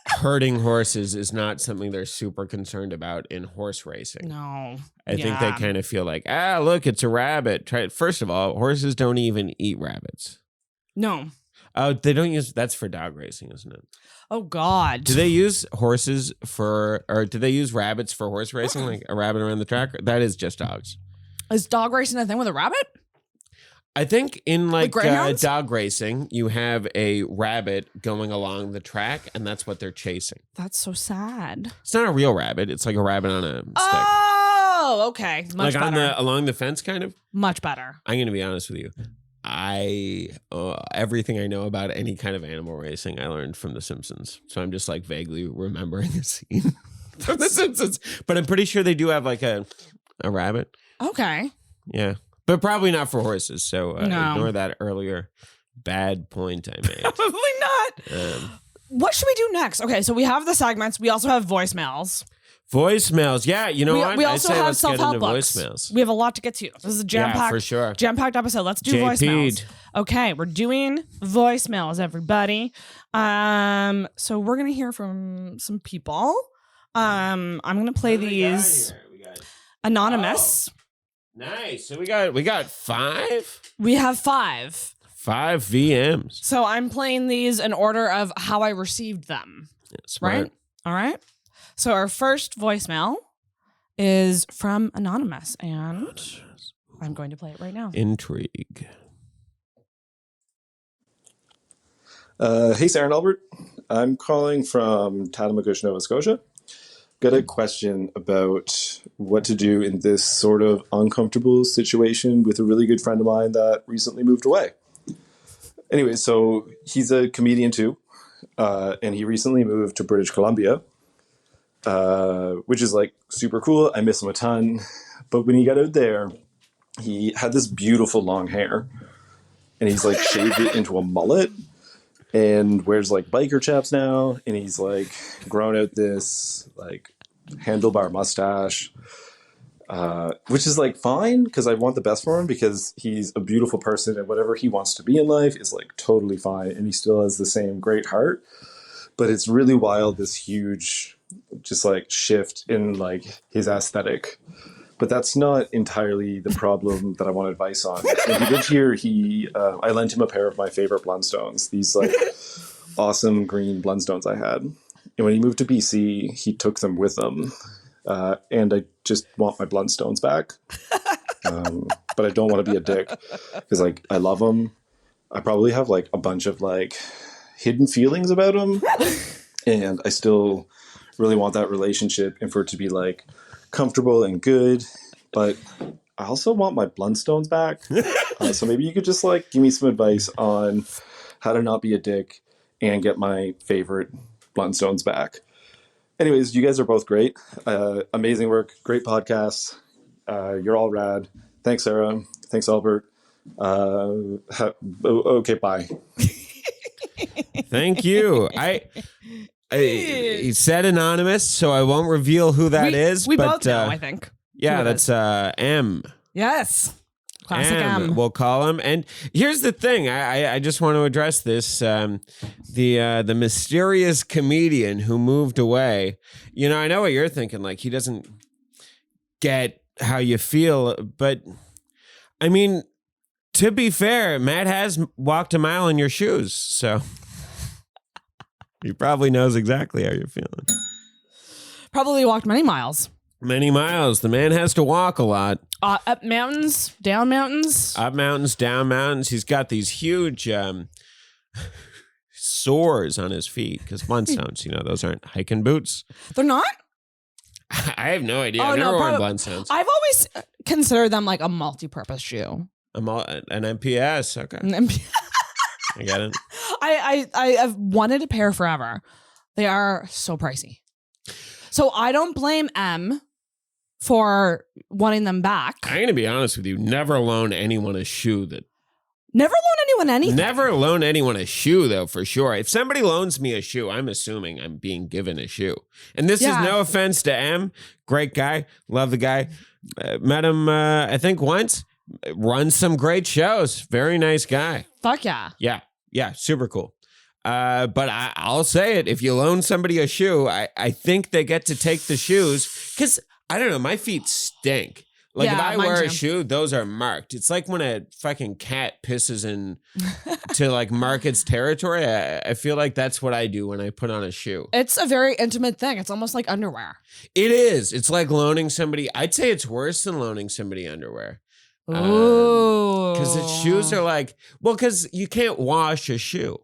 hurting horses is not something they're super concerned about in horse racing. No. I think they kind of feel like, look, it's a rabbit. First of all, horses don't even eat rabbits. No. Oh, they don't that's for dog racing, isn't it? Oh, God. Do they use rabbits for horse racing? Like a rabbit around the track? That is just dogs. Is dog racing a thing with a rabbit? I think in like dog racing, you have a rabbit going along the track, and that's what they're chasing. That's so sad. It's not a real rabbit. It's like a rabbit on a stick. Oh, okay. Much like better. Along the fence, kind of. Much better. I'm going to be honest with you. Everything I know about any kind of animal racing, I learned from The Simpsons. So I'm just like vaguely remembering a scene from The Simpsons. But I'm pretty sure they do have like a rabbit. Okay. Yeah. But probably not for horses. So ignore that earlier bad point I made. Probably not. What should we do next? Okay, so we have the segments. We also have voicemails. Voicemails. Yeah, you know what? We also have self-help books. Voicemails. We have a lot to get to. This is a jam-packed, for sure. Jam-packed episode. Let's do voicemails. Okay, we're doing voicemails, everybody. So we're going to hear from some people. I'm going to play these anonymous. Oh, nice. So we got 5? We have 5. 5 VMs. So I'm playing these in order of how I received them. Right? All right. So our first voicemail is from Anonymous, and I'm going to play it right now. Intrigue. Hey, Sarah and Albert. I'm calling from Tattamagush, Nova Scotia. Got a question about what to do in this sort of uncomfortable situation with a really good friend of mine that recently moved away. Anyway, so he's a comedian too, and he recently moved to British Columbia. Which is like super cool. I miss him a ton. But when he got out there, he had this beautiful long hair and he's like shaved it into a mullet and wears like biker chaps now. And he's like grown out this like handlebar mustache, which is like fine because I want the best for him because he's a beautiful person and whatever he wants to be in life is like totally fine. And he still has the same great heart. But it's really wild, this huge just like shift in like his aesthetic. But that's not entirely the problem that I want advice on. When he lived here, I lent him a pair of my favorite Blundstones, these like awesome green Blundstones I had. And when he moved to BC, he took them with him. And I just want my Blundstones back. But I don't want to be a dick because like I love them. I probably have like a bunch of like hidden feelings about them. And I still really want that relationship and for it to be like comfortable and good, but I also want my Blundstones back. So maybe you could just like give me some advice on how to not be a dick and get my favorite Blundstones back. Anyways, you guys are both great. Amazing work. Great podcasts. You're all rad. Thanks, Sarah. Thanks, Albert. Okay, bye. Thank you. He said anonymous, so I won't reveal who that is. We both know, I think. Yeah, that's M. Yes. Classic M. We'll call him. And here's the thing. I just want to address this. The mysterious comedian who moved away. You know, I know what you're thinking. Like, he doesn't get how you feel. But, I mean, to be fair, Matt has walked a mile in your shoes, so... He probably knows exactly how you're feeling. Probably walked many miles. Many miles. The man has to walk a lot. Up mountains, down mountains. Up mountains, down mountains. He's got these huge sores on his feet because Blundstones, you know, those aren't hiking boots. They're not? I have no idea. I've never worn Blundstones. I've always considered them like a multi-purpose shoe. An MPS. Okay. An MPS. I get it. I've wanted a pair forever. They are so pricey. So I don't blame M for wanting them back. I'm going to be honest with you. Never loan anyone a shoe that... Never loan anyone anything. Never loan anyone a shoe, though, for sure. If somebody loans me a shoe, I'm assuming I'm being given a shoe. And this is no offense to M. Great guy. Love the guy. Met him, I think, once. Runs some great shows. Very nice guy. Fuck yeah. Yeah, super cool. But I'll say it. If you loan somebody a shoe, I think they get to take the shoes. Because, I don't know, my feet stink. Like, if I wear a shoe, those are marked. It's like when a fucking cat pisses in to, like, mark its territory. I feel like that's what I do when I put on a shoe. It's a very intimate thing. It's almost like underwear. It is. It's like loaning somebody. I'd say it's worse than loaning somebody underwear. Ooh. Because its shoes are like, well, because you can't wash a shoe.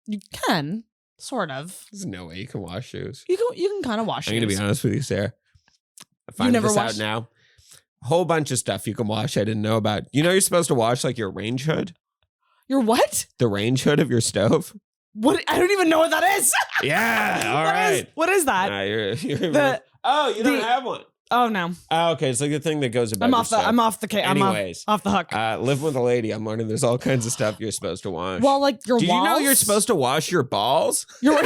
You can, sort of. There's no way you can wash shoes. You can kind of wash shoes. I'm going to be honest with you, Sarah. I find this out now. A whole bunch of stuff you can wash I didn't know about. You know you're supposed to wash like your range hood? Your what? The range hood of your stove. What? I don't even know what that is. Yeah, all right. What is that? You don't have one. Oh no. Oh, okay. It's like the thing that goes above. I'm off the hook. Living with a lady, I'm learning there's all kinds of stuff you're supposed to wash. Well, like your walls. Did you know you're supposed to wash your balls? Did you know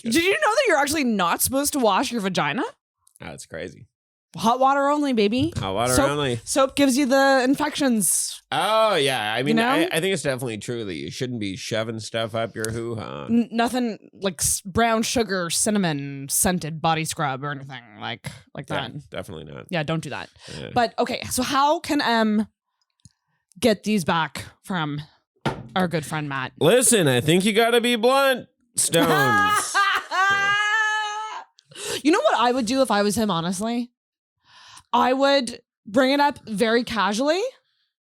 that you're actually not supposed to wash your vagina? Oh, that's crazy. Hot water only, baby. Hot water only. Soap gives you the infections. Oh, yeah. I mean, you know? I think it's definitely true that you shouldn't be shoving stuff up your hoo-ha. Nothing like brown sugar, cinnamon scented body scrub or anything like that. Definitely not. Yeah, don't do that. Yeah. But okay, so how can get these back from our good friend Matt? Listen, I think you gotta be blunt, Stones. You know what I would do if I was him, honestly? I would bring it up very casually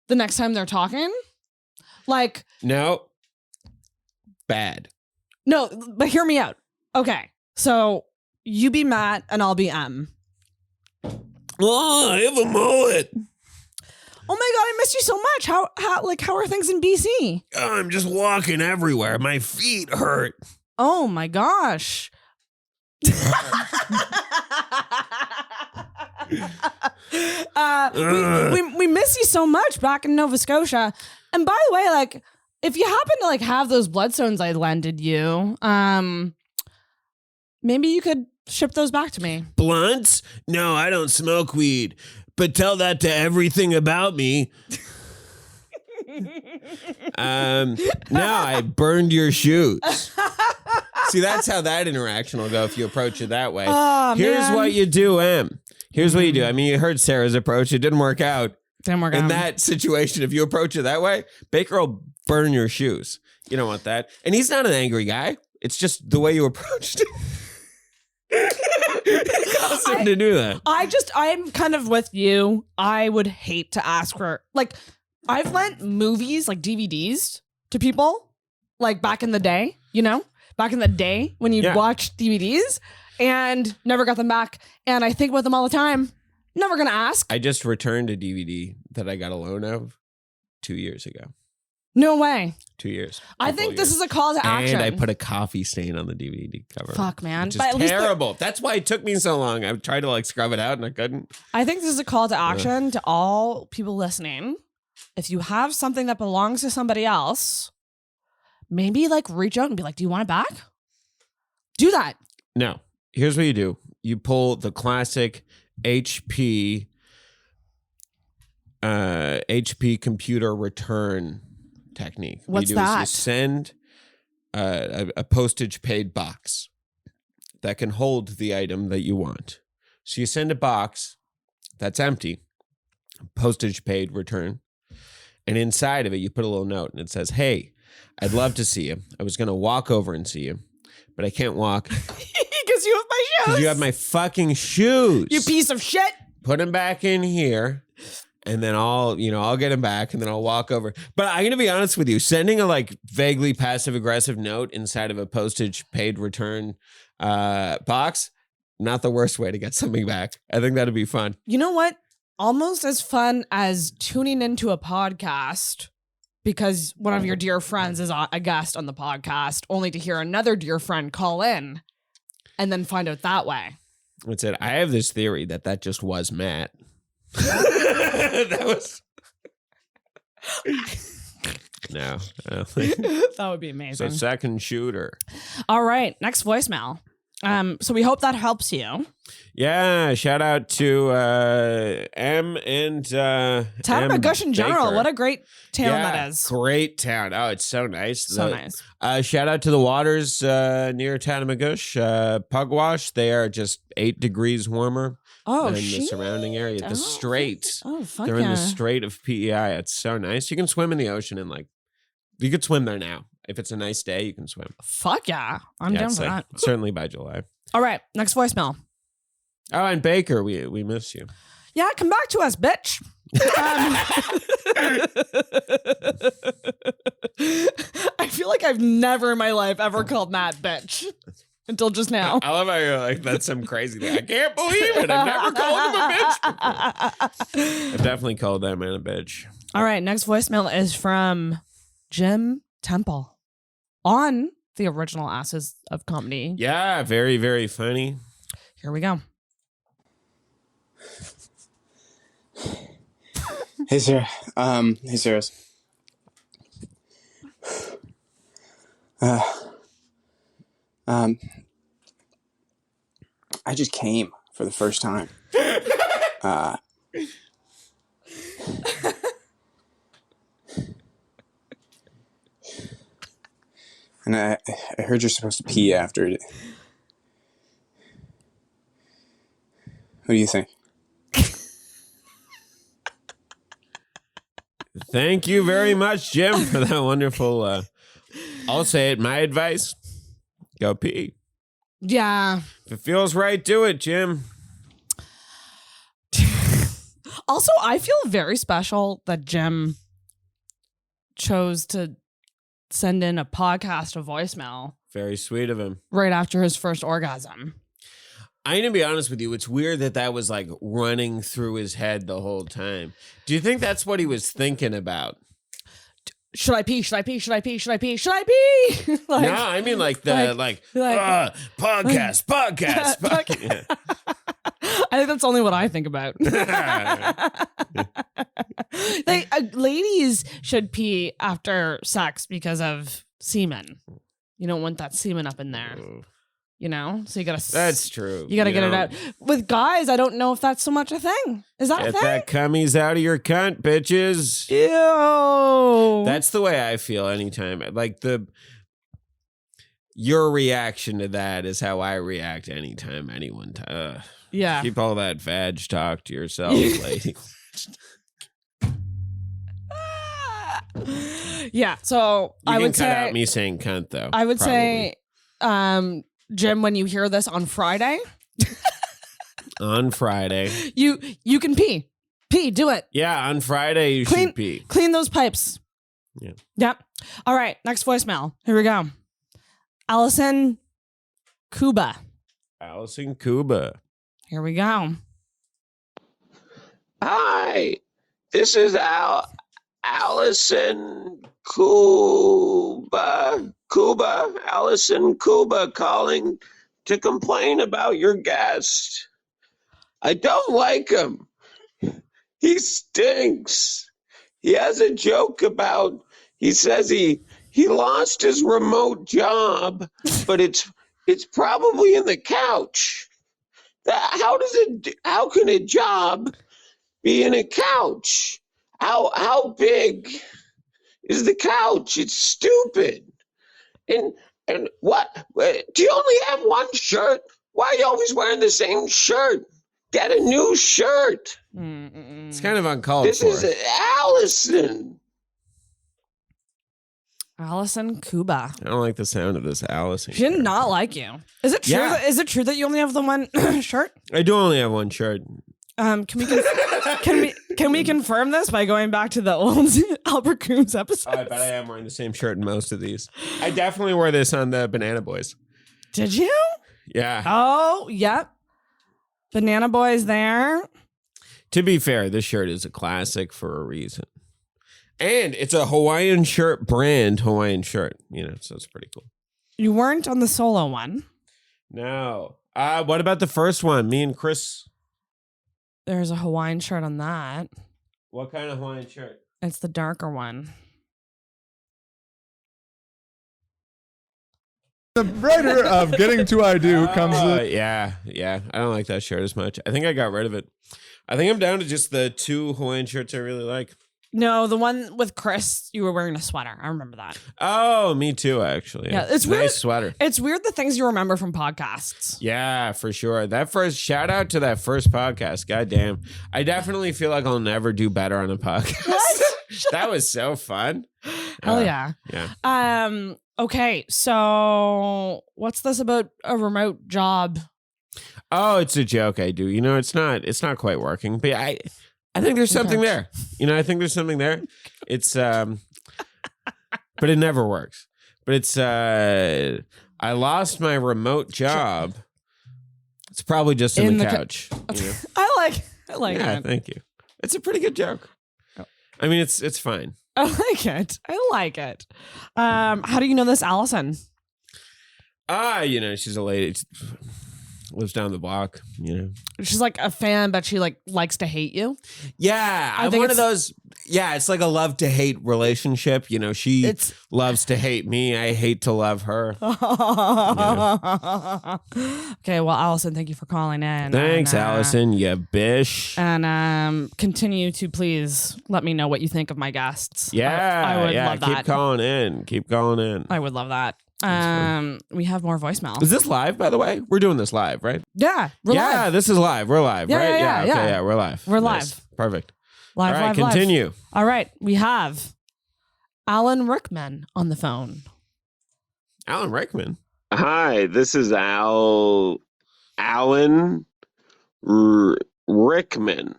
the next time they're talking. Like, no. Bad. No, but hear me out. Okay. So you be Matt and I'll be M. Oh, I have a mullet. Oh my God, I missed you so much. How are things in BC? Oh, I'm just walking everywhere. My feet hurt. Oh my gosh. We miss you so much back in Nova Scotia. And by the way, like, if you happen to like have those bloodstones I lended you, maybe you could ship those back to me. Blunts? No, I don't smoke weed. But tell that to everything about me. No, I burned your shoes. See, that's how that interaction will go if you approach it that way. Oh, Here's what you do, Em. Here's what you do. I mean, you heard Sarah's approach. It didn't work out. In that situation, if you approach it that way, Baker will burn your shoes. You don't want that. And he's not an angry guy. It's just the way you approached it. It caused him to do that. I'm kind of with you. I would hate to ask for, like, I've lent movies, like DVDs, to people, like back in the day, you know? Back in the day when you'd watch DVDs and never got them back. And I think about them all the time. Never gonna ask. I just returned a DVD that I got a loan of 2 years ago. No way. 2 years. I think this is a call to action. And I put a coffee stain on the DVD cover. Fuck, man. Which is terrible. That's why it took me so long. I tried to like scrub it out and I couldn't. I think this is a call to action to all people listening. If you have something that belongs to somebody else, maybe like reach out and be like, do you want it back? Do that. No. Here's what you do. You pull the classic HP computer return technique. What's that? You send a postage paid box that can hold the item that you want. So you send a box that's empty, postage paid return, and inside of it you put a little note and it says, hey, I'd love to see you. I was going to walk over and see you, but I can't walk. Because you have my shoes. Because you have my fucking shoes. You piece of shit. Put them back in here. And then I'll get them back and then I'll walk over. But I'm going to be honest with you. Sending a like vaguely passive aggressive note inside of a postage paid return box, not the worst way to get something back. I think that'd be fun. You know what? Almost as fun as tuning into a podcast because one of your dear friends is a guest on the podcast, only to hear another dear friend call in and then find out that way. That's it. I have this theory that just was Matt. That was no. I don't think. That would be amazing. It's a second shooter. All right, next voicemail. So we hope that helps you. Yeah, shout out to M and Tattamagush in general. What a great town that is. Great town. Oh, it's so nice. So nice. Shout out to the waters near Tattamagush, Pugwash. They are just 8 degrees warmer than the surrounding area. The Strait. Oh, fuck They're in the Strait of PEI. It's so nice. You can swim in the ocean and you could swim there now. If it's a nice day, you can swim. Fuck yeah. I'm down for that. Certainly by July. All right. Next voicemail. Oh, and Baker, we miss you. Yeah, come back to us, bitch. I feel like I've never in my life ever called Matt bitch until just now. I love how you're like, that's some crazy thing. I can't believe it. I've never called him a bitch before. I've definitely called that man a bitch. All right, next voicemail is from Jim Temple on the original Asses of Comedy. Yeah, very, very funny. Here we go. Hey, Sarah. Hey, Sarah. I just came for the first time. And I heard you're supposed to pee after it. What do you think? Thank you very much, Jim, for that wonderful, I'll say it, my advice, go pee. Yeah. If it feels right, do it, Jim. Also, I feel very special that Jim chose to send in a podcast, a voicemail. Very sweet of him. Right after his first orgasm. I'm going to be honest with you. It's weird that was like running through his head the whole time. Do you think that's what he was thinking about? Should I pee? Should I pee? Should I pee? Should I pee? Should I pee? No, I mean like podcast. Yeah. I think that's only what I think about. Ladies should pee after sex because of semen. You don't want that semen up in there. You know, so you gotta. That's true. You gotta get it out. With guys, I don't know if that's so much a thing. Is that a thing? Get that cummies out of your cunt, bitches. Ew. That's the way I feel anytime. Like your reaction to that is how I react anytime anyone. Yeah. Keep all that vag talk to yourself, lady. Yeah. So I would say cut out me saying cunt though. I would say, Jim, when you hear this on Friday, on Friday, you can pee. Do it. Yeah, on Friday you should pee. Clean those pipes. Yeah. Yep. All right, next voicemail. Here we go. Allison Cuba. Here we go. Hi, this is Allison Cuba. Allison Cuba calling to complain about your guest. I don't like him. He stinks. He has a joke about, he says he lost his remote job, but it's probably in the couch. How can a job be in a couch? How big is the couch? It's stupid. And what? Do you only have one shirt? Why are you always wearing the same shirt? Get a new shirt. It's kind of uncalled for. This is Allison. Allison Cuba. I don't like the sound of this Allison. She did not like you. Is it true? Yeah. Is it true that you only have the one shirt? I do only have one shirt. Can we confirm this by going back to the old Albert Coombes episode? Oh, I bet I am wearing the same shirt in most of these. I definitely wore this on the Banana Boys. Did you? Yeah. Oh, yep. Banana Boys there. To be fair, this shirt is a classic for a reason. And it's a Hawaiian shirt brand Hawaiian shirt, so it's pretty cool. You weren't on the solo one. No. What about the first one? Me and Chris. There's a Hawaiian shirt on that. What kind of Hawaiian shirt? It's the darker one. The writer of Getting to I Do comes in. Yeah. I don't like that shirt as much. I think I got rid of it. I think I'm down to just the two Hawaiian shirts I really like. No, the one with Chris, you were wearing a sweater. I remember that. Oh, me too, actually. Yeah, it's nice weird. Sweater. It's weird the things you remember from podcasts. Yeah, for sure. Shout out to that first podcast. God damn. I definitely feel like I'll never do better on a podcast. What? That was so fun. Hell yeah. Yeah. Okay, so what's this about a remote job? Oh, it's a joke I do. It's not quite working. But I think there's something there. I think there's something there. It's but it never works. But it's I lost my remote job. It's probably just in the couch. I like yeah, it. Thank you. It's a pretty good joke. I mean, it's fine. I like it. How do you know this Allison? She's a lady. Lives down the block, She's like a fan, but she like likes to hate you. Yeah, I'm one of those. Yeah, it's like a love to hate relationship. She loves to hate me. I hate to love her. Okay, well, Allison, thank you for calling in. Thanks, Allison, you bish. And continue to please let me know what you think of my guests. Yeah, I would love that. Keep calling in. I would love that. We have more voicemails. Is this live, by the way? We're doing this live, right? Yeah, we're live. This is live. We're live, right? Yeah, we're live. We're nice. live. Perfect. Live, all right, live, continue. Live. All right, we have Alan Rickman on the phone. Alan Rickman? Hi, this is Alan Rickman.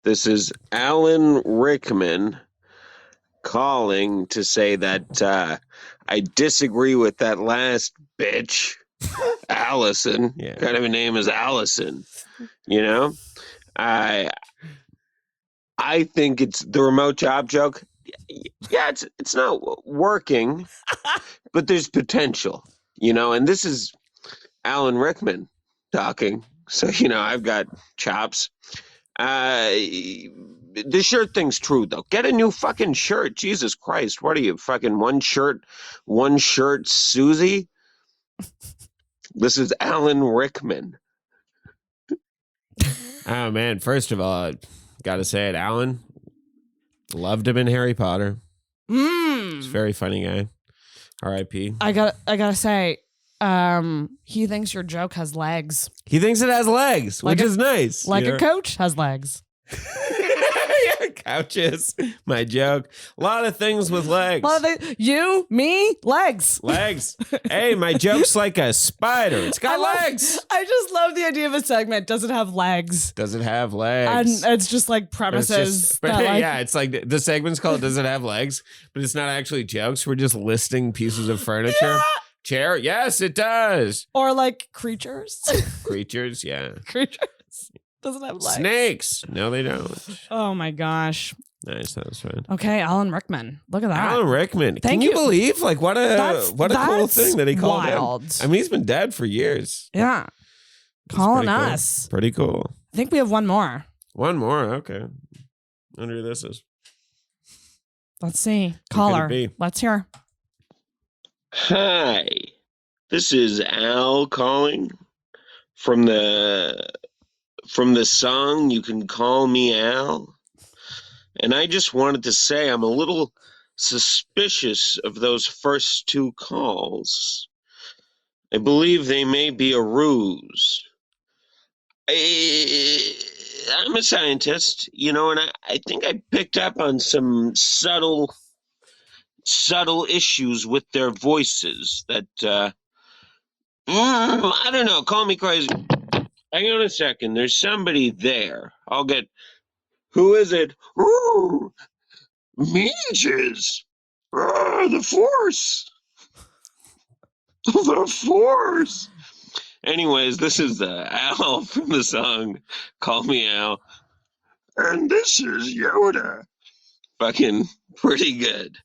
This is Alan Rickman calling to say that I disagree with that last bitch, Allison. Yeah. Kind of a name is Allison. I think it's the remote job joke. Yeah, it's not working, but there's potential, and this is Alan Rickman talking. So, I've got chops. The shirt thing's true, though. Get a new fucking shirt. Jesus Christ. What are you, fucking one shirt, Susie? This is Alan Rickman. Oh, man. First of all, gotta say it, Alan. Loved him in Harry Potter. He's a very funny guy. R.I.P. I gotta say, he thinks your joke has legs. He thinks it has legs, which is nice. Like a coach has legs. Yeah, couches. My joke. A lot of things with legs. You, me, legs. Legs. Hey, my joke's like a spider. It's got legs. I just love the idea of a segment. Does it have legs? Does it have legs? And it's just like premises. It's like the segment's called Does It Have Legs? But it's not actually jokes. We're just listing pieces of furniture. Yeah. Chair. Yes, it does. Or like creatures. Creatures, yeah. Creatures. Doesn't have legs. Snakes. No, they don't. Oh my gosh. Nice, that was fun. Okay, Alan Rickman. Look at that. Alan Rickman. Can you believe? Like, what a cool thing that he called him. I mean, he's been dead for years. Yeah. Calling us. Cool. Pretty cool. I think we have one more. One more. Okay. I wonder who this is. Let's see. Caller. Let's hear. Hi. This is Al calling from the song You Can Call Me Al. And I just wanted to say I'm a little suspicious of those first two calls. I believe they may be a ruse. I'm a scientist, and I think I picked up on some subtle issues with their voices that, I don't know, call me crazy. Hang on a second. There's somebody there. Who is it? Ooh, mages. The Force. The Force. Anyways, this is Al from the song Call Me Al. And this is Yoda. Fucking pretty good.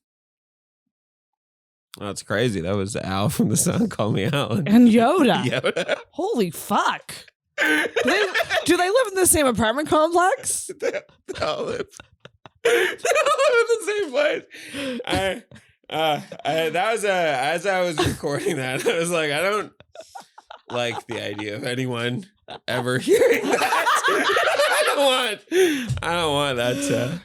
Oh, that's crazy. That was Al from the song Call Me Al. And Yoda. Yoda. Holy fuck. Do they live in the same apartment complex? They all live in the same place. As I was recording that, I was like, I don't like the idea of anyone ever hearing that. I don't want that to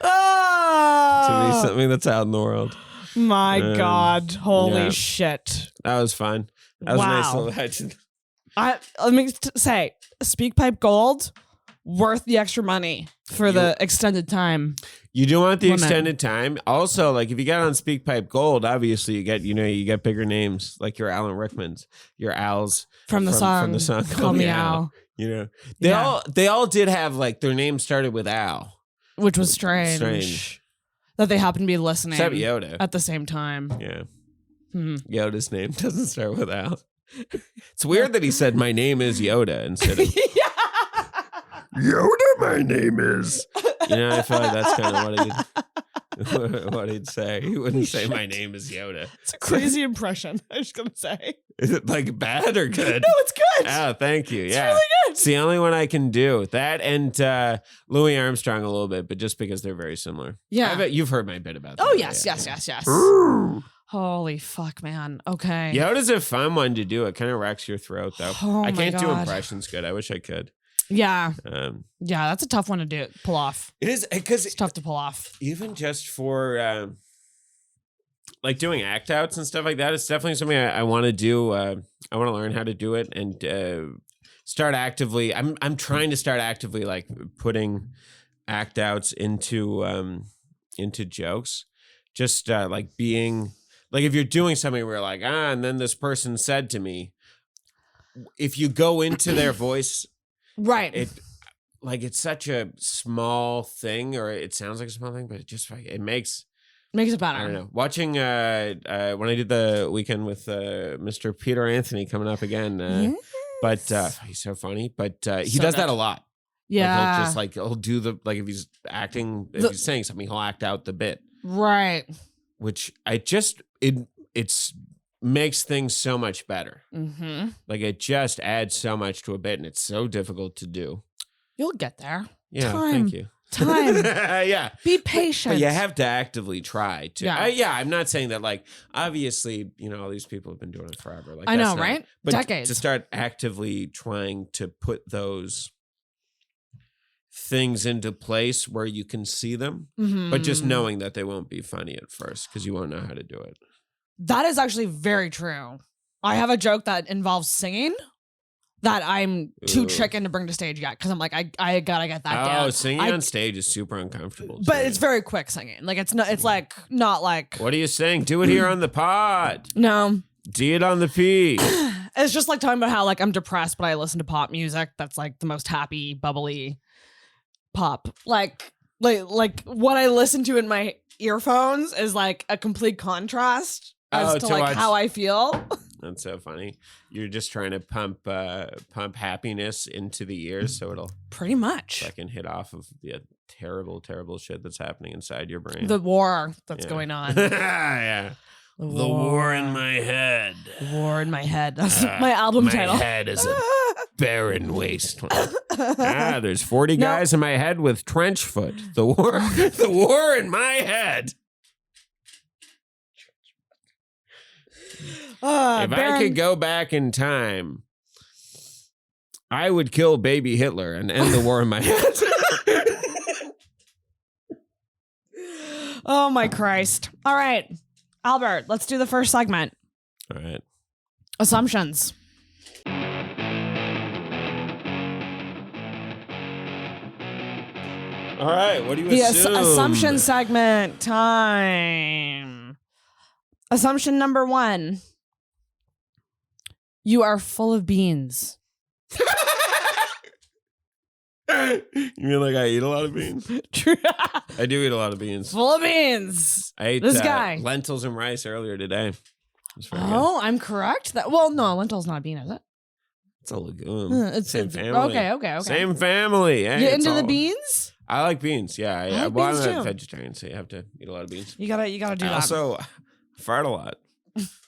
be something that's out in the world. My God. Holy shit. That was fun. That was a nice little legend. Let me say, SpeakPipe Gold, worth the extra money for the extended time. You do want the extended time. Also, like if you get on SpeakPipe Gold, obviously you get bigger names like your Alan Rickmans, your Al's from the song Call Me Al. They all did have like their names started with Al. which was strange. That they happened to be listening. Except Yoda. At the same time. Yeah. Yoda's name doesn't start with Al. It's weird that he said, my name is Yoda instead of Yoda, my name is. You know, I feel like that's kind of what he'd say. He wouldn't say, my name is Yoda. It's a crazy impression, I was going to say. Is it like bad or good? No, it's good. Oh, thank you. It's yeah. really good. It's the only one I can do. That and Louis Armstrong a little bit, but just because they're very similar. Yeah. I bet you've heard my bit about that. Oh, yes. Holy fuck, man. Okay. Yoda's a fun one to do. It kind of racks your throat, though. Oh, I can't do God. impressions good. I wish I could. Yeah. Yeah, that's a tough one to pull off. It is, because it's tough to pull off. Even just for like doing act outs and stuff like that, it's definitely something I want to do. I want to learn how to do it and start actively. I'm trying to start actively like putting act outs into jokes. Just like being like, if you're doing something where you're like, and then this person said to me, if you go into their voice, right? It's such a small thing, or it sounds like a small thing, but it makes it better. I don't know. Watching when I did the weekend with Mr. Peter Anthony coming up again, but he's so funny. But he does that a lot. Yeah, He'll do if he's acting, if he's saying something, he'll act out the bit. Right. Which it's makes things so much better. Mm-hmm. Like it just adds so much to a bit, and it's so difficult to do. You'll get there. Yeah, thank you. Time. Yeah. Be patient. But you have to actively try to. Yeah. I'm not saying that, like, obviously, all these people have been doing it forever. Like, I know, right? But decades. To start actively trying to put those things into place where you can see them, but just knowing that they won't be funny at first because you won't know how to do it. That is actually very true. I have a joke that involves singing that I'm too chicken to bring to stage yet because I'm like, I gotta get that down. Oh, singing on stage is super uncomfortable. But it's very quick singing. Like it's not like. What are you saying? Do it here on the pod. No. Do it on the P. It's just like talking about how like I'm depressed, but I listen to pop music. That's like the most happy, bubbly pop. Like what I listen to in my earphones is like a complete contrast as to like how I feel. That's so funny. You're just trying to pump happiness into the ears so it'll pretty much fucking hit off of the terrible, terrible shit that's happening inside your brain. The war that's going on. Yeah. The war in my head. The war in my head. That's my album title. My head is a barren wasteland. There's 40 guys in my head with trench foot. The war in my head. If I could go back in time, I would kill baby Hitler and end the war in my head. Oh my Christ. All right, Albert, let's do the first segment. All right. Assumptions. All right, what do you assume? Assumption segment time. Assumption number 1. You are full of beans. You mean like I eat a lot of beans? True. I do eat a lot of beans. Full of beans. I ate this guy. Lentils and rice earlier today. Oh, I'm correct. No, lentil's not a bean, is it? It's a legume. It's same family. Okay. Same family. Hey, you into the beans? I like beans. Yeah, I like beans I'm too. a vegetarian, so you have to eat a lot of beans. You gotta do that. Also, fart a lot.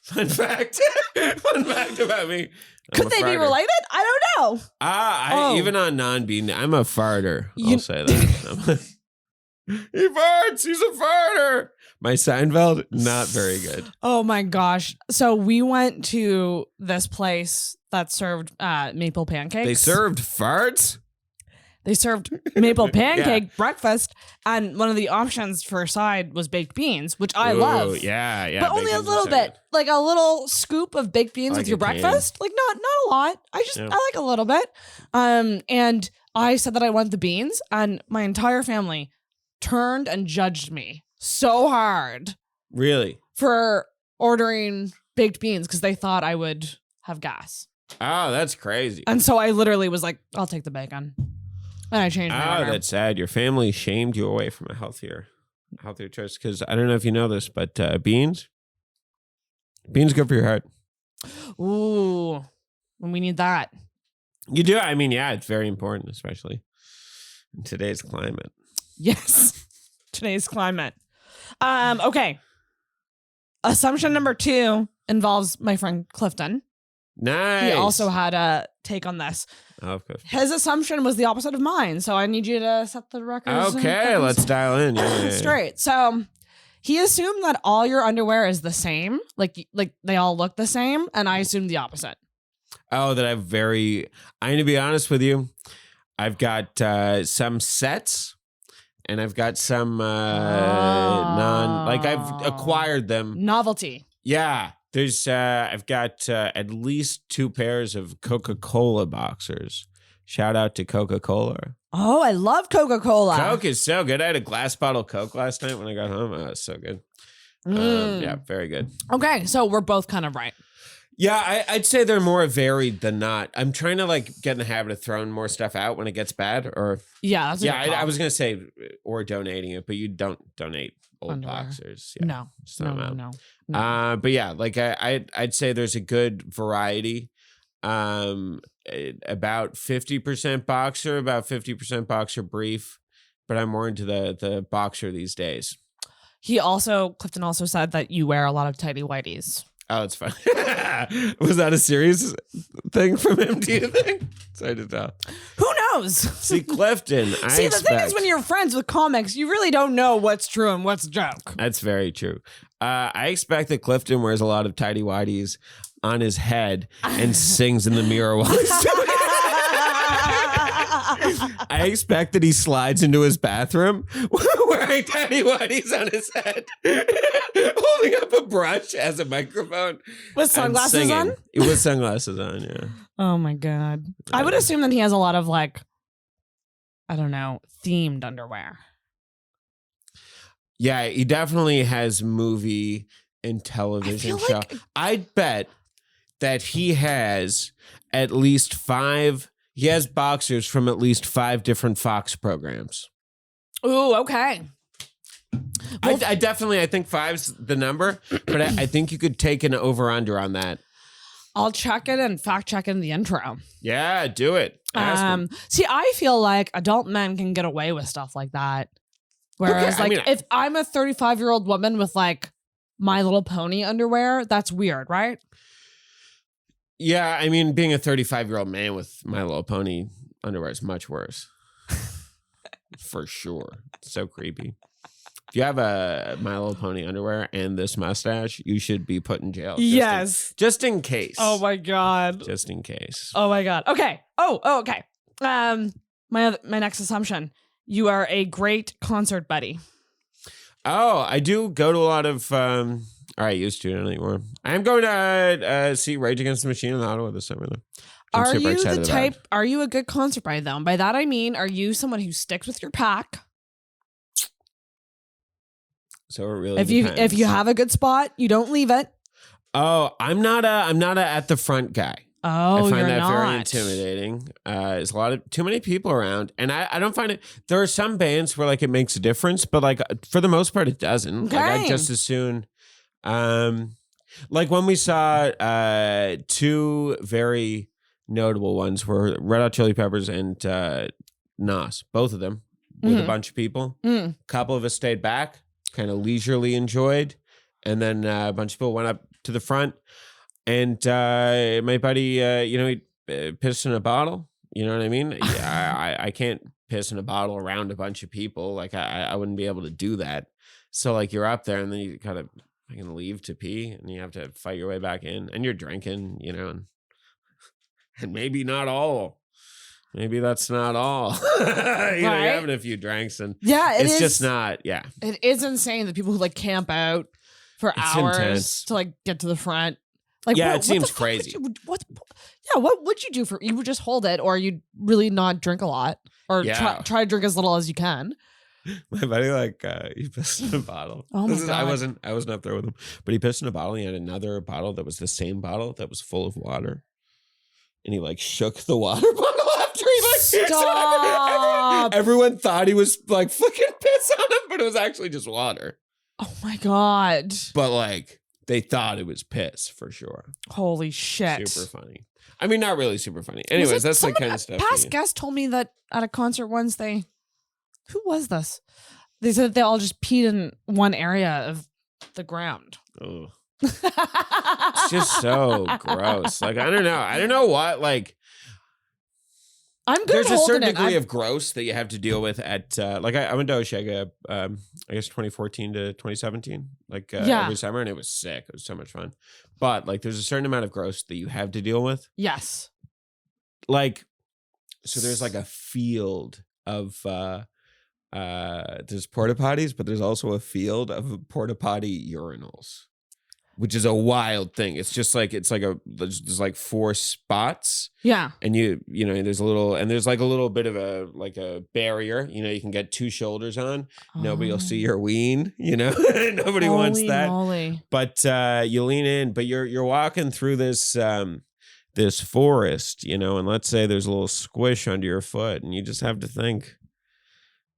Fun fact. Fun fact about me. Could they be related? I don't know. Even on non-bean, I'm a farter. I'll say that. He farts. He's a farter. My Seinfeld, not very good. Oh my gosh. So we went to this place that served maple pancakes. They served farts? They served maple pancake breakfast, and one of the options for a side was baked beans, which I love. Yeah. But only a little bit. Like a little scoop of baked beans with your breakfast. Like not a lot. I like a little bit. And I said that I wanted the beans, and my entire family turned and judged me so hard. Really? For ordering baked beans because they thought I would have gas. Oh, that's crazy. And so I literally was like, I'll take the bacon. And I changed my order. That's sad. Your family shamed you away from a healthier choice. Because I don't know if you know this, but beans good for your heart. Ooh, we need that. You do. I mean, yeah, it's very important, especially in today's climate. Yes, today's climate. Okay. Assumption number 2 involves my friend Clifton. Nice. He also had a take on this. Oh, of course. His assumption was the opposite of mine, so I need you to set the record. Okay, let's dial in. Yeah. Straight. So he assumed that all your underwear is the same, like they all look the same, and I assumed the opposite. Oh, that I'm going to be honest with you. I've got some sets, and I've got some I've acquired them. Novelty. Yeah. There's I've got at least 2 pairs of Coca-Cola boxers. Shout out to Coca-Cola. Oh, I love Coca-Cola. Coke is so good. I had a glass bottle of Coke last night when I got home. Oh, it was so good. Yeah, very good. Okay, so we're both kind of right. Yeah, I'd say they're more varied than not. I'm trying to get in the habit of throwing more stuff out when it gets bad. Or yeah, that's I was gonna say or donating it, but you don't donate old underwear. Boxers. Yeah, No. But yeah, I'd say there's a good variety. About 50% boxer, about 50% boxer brief, but I'm more into the boxer these days. Clifton also said that you wear a lot of tighty whities. Oh, it's fun. Was that a serious thing from him, do you think? Sorry to tell. Who knows? See, Clifton, the thing is, when you're friends with comics, you really don't know what's true and what's a joke. That's very true. I expect that Clifton wears a lot of tighty whities on his head and sings in the mirror while he's doing it. I expect that he slides into his bathroom wearing tighty whities on his head, holding up a brush as a microphone. With sunglasses on? With sunglasses on, yeah. Oh my God. I would assume that he has a lot of I don't know, themed underwear. Yeah, he definitely has movie and television show. I'd bet that he has at least 5. He has boxers from at least 5 different Fox programs. Ooh, okay. Well, I think 5's the number, but I think you could take an over-under on that. I'll check it and fact check in the intro. Yeah, do it. See, I feel like adult men can get away with stuff like that. Whereas, if I'm a 35-year-old woman with My Little Pony underwear, that's weird, right? Yeah, I mean, being a 35-year-old man with My Little Pony underwear is much worse. For sure. It's so creepy. If you have a My Little Pony underwear and this mustache, you should be put in jail. Just in case. Oh my God. Just in case. Oh my God. Okay. Okay. My next assumption. You are a great concert buddy. Oh, I do go to a lot of... I used to, not anymore. I'm going to see Rage Against the Machine in Ottawa this summer. Are you the type? Are you a good concert buddy though? And by that I mean, are you someone who sticks with your pack? So it really if you have a good spot, you don't leave it. Oh, I'm not a at the front guy. Oh, I find that not. very intimidating. There's too many people around, and I don't find it. There are some bands where it makes a difference, but for the most part, it doesn't. Okay. I just as soon. When we saw 2 very notable ones were Red Hot Chili Peppers and Nas, both of them with a bunch of people. A couple of us stayed back, kind of leisurely enjoyed, and then a bunch of people went up to the front. And my buddy, he pissed in a bottle. You know what I mean? I can't piss in a bottle around a bunch of people. I wouldn't be able to do that. So you're up there, and then you kind of leave to pee, and you have to fight your way back in, and you're drinking, and maybe not all. Maybe that's not all. You're having a few drinks, and it's just not. Yeah, it is insane that people who camp out for hours intense. To get to the front. It seems crazy. What would you do you would just hold it, or you'd really not drink a lot, or try to drink as little as you can. My buddy, he pissed in a bottle. Oh my God. I wasn't up there with him, but he pissed in a bottle. He had another bottle that was the same bottle that was full of water, and he shook the water bottle after he Stop. Everyone thought he was like fucking piss on him, but it was actually just water. Oh my God. But like they thought it was piss for sure. Holy shit. Super funny. I mean, not really super funny. Anyways, that's like kind of stuff. Past guest told me that at a concert once who was this? They said they all just peed in one area of the ground. Oh. It's just so gross. Like, I don't know what, like, I'm good. There's a certain degree of gross that you have to deal with at, like, I went to Osheaga, I guess 2014 to 2017, like, every summer, and it was sick. It was so much fun. But, like, there's a certain amount of gross that you have to deal with. Yes. Like, so there's, like, a field of, there's porta potties, but there's also a field of porta potty urinals, which is a wild thing. It's just like, there's like 4 spots. Yeah. And you know, there's like a little bit of a barrier, you know, you can get 2 shoulders on. Nobody will see your ween, you know, nobody wants that. Moly. But you lean in, but you're walking through this forest, you know, and let's say there's a little squish under your foot and you just have to think,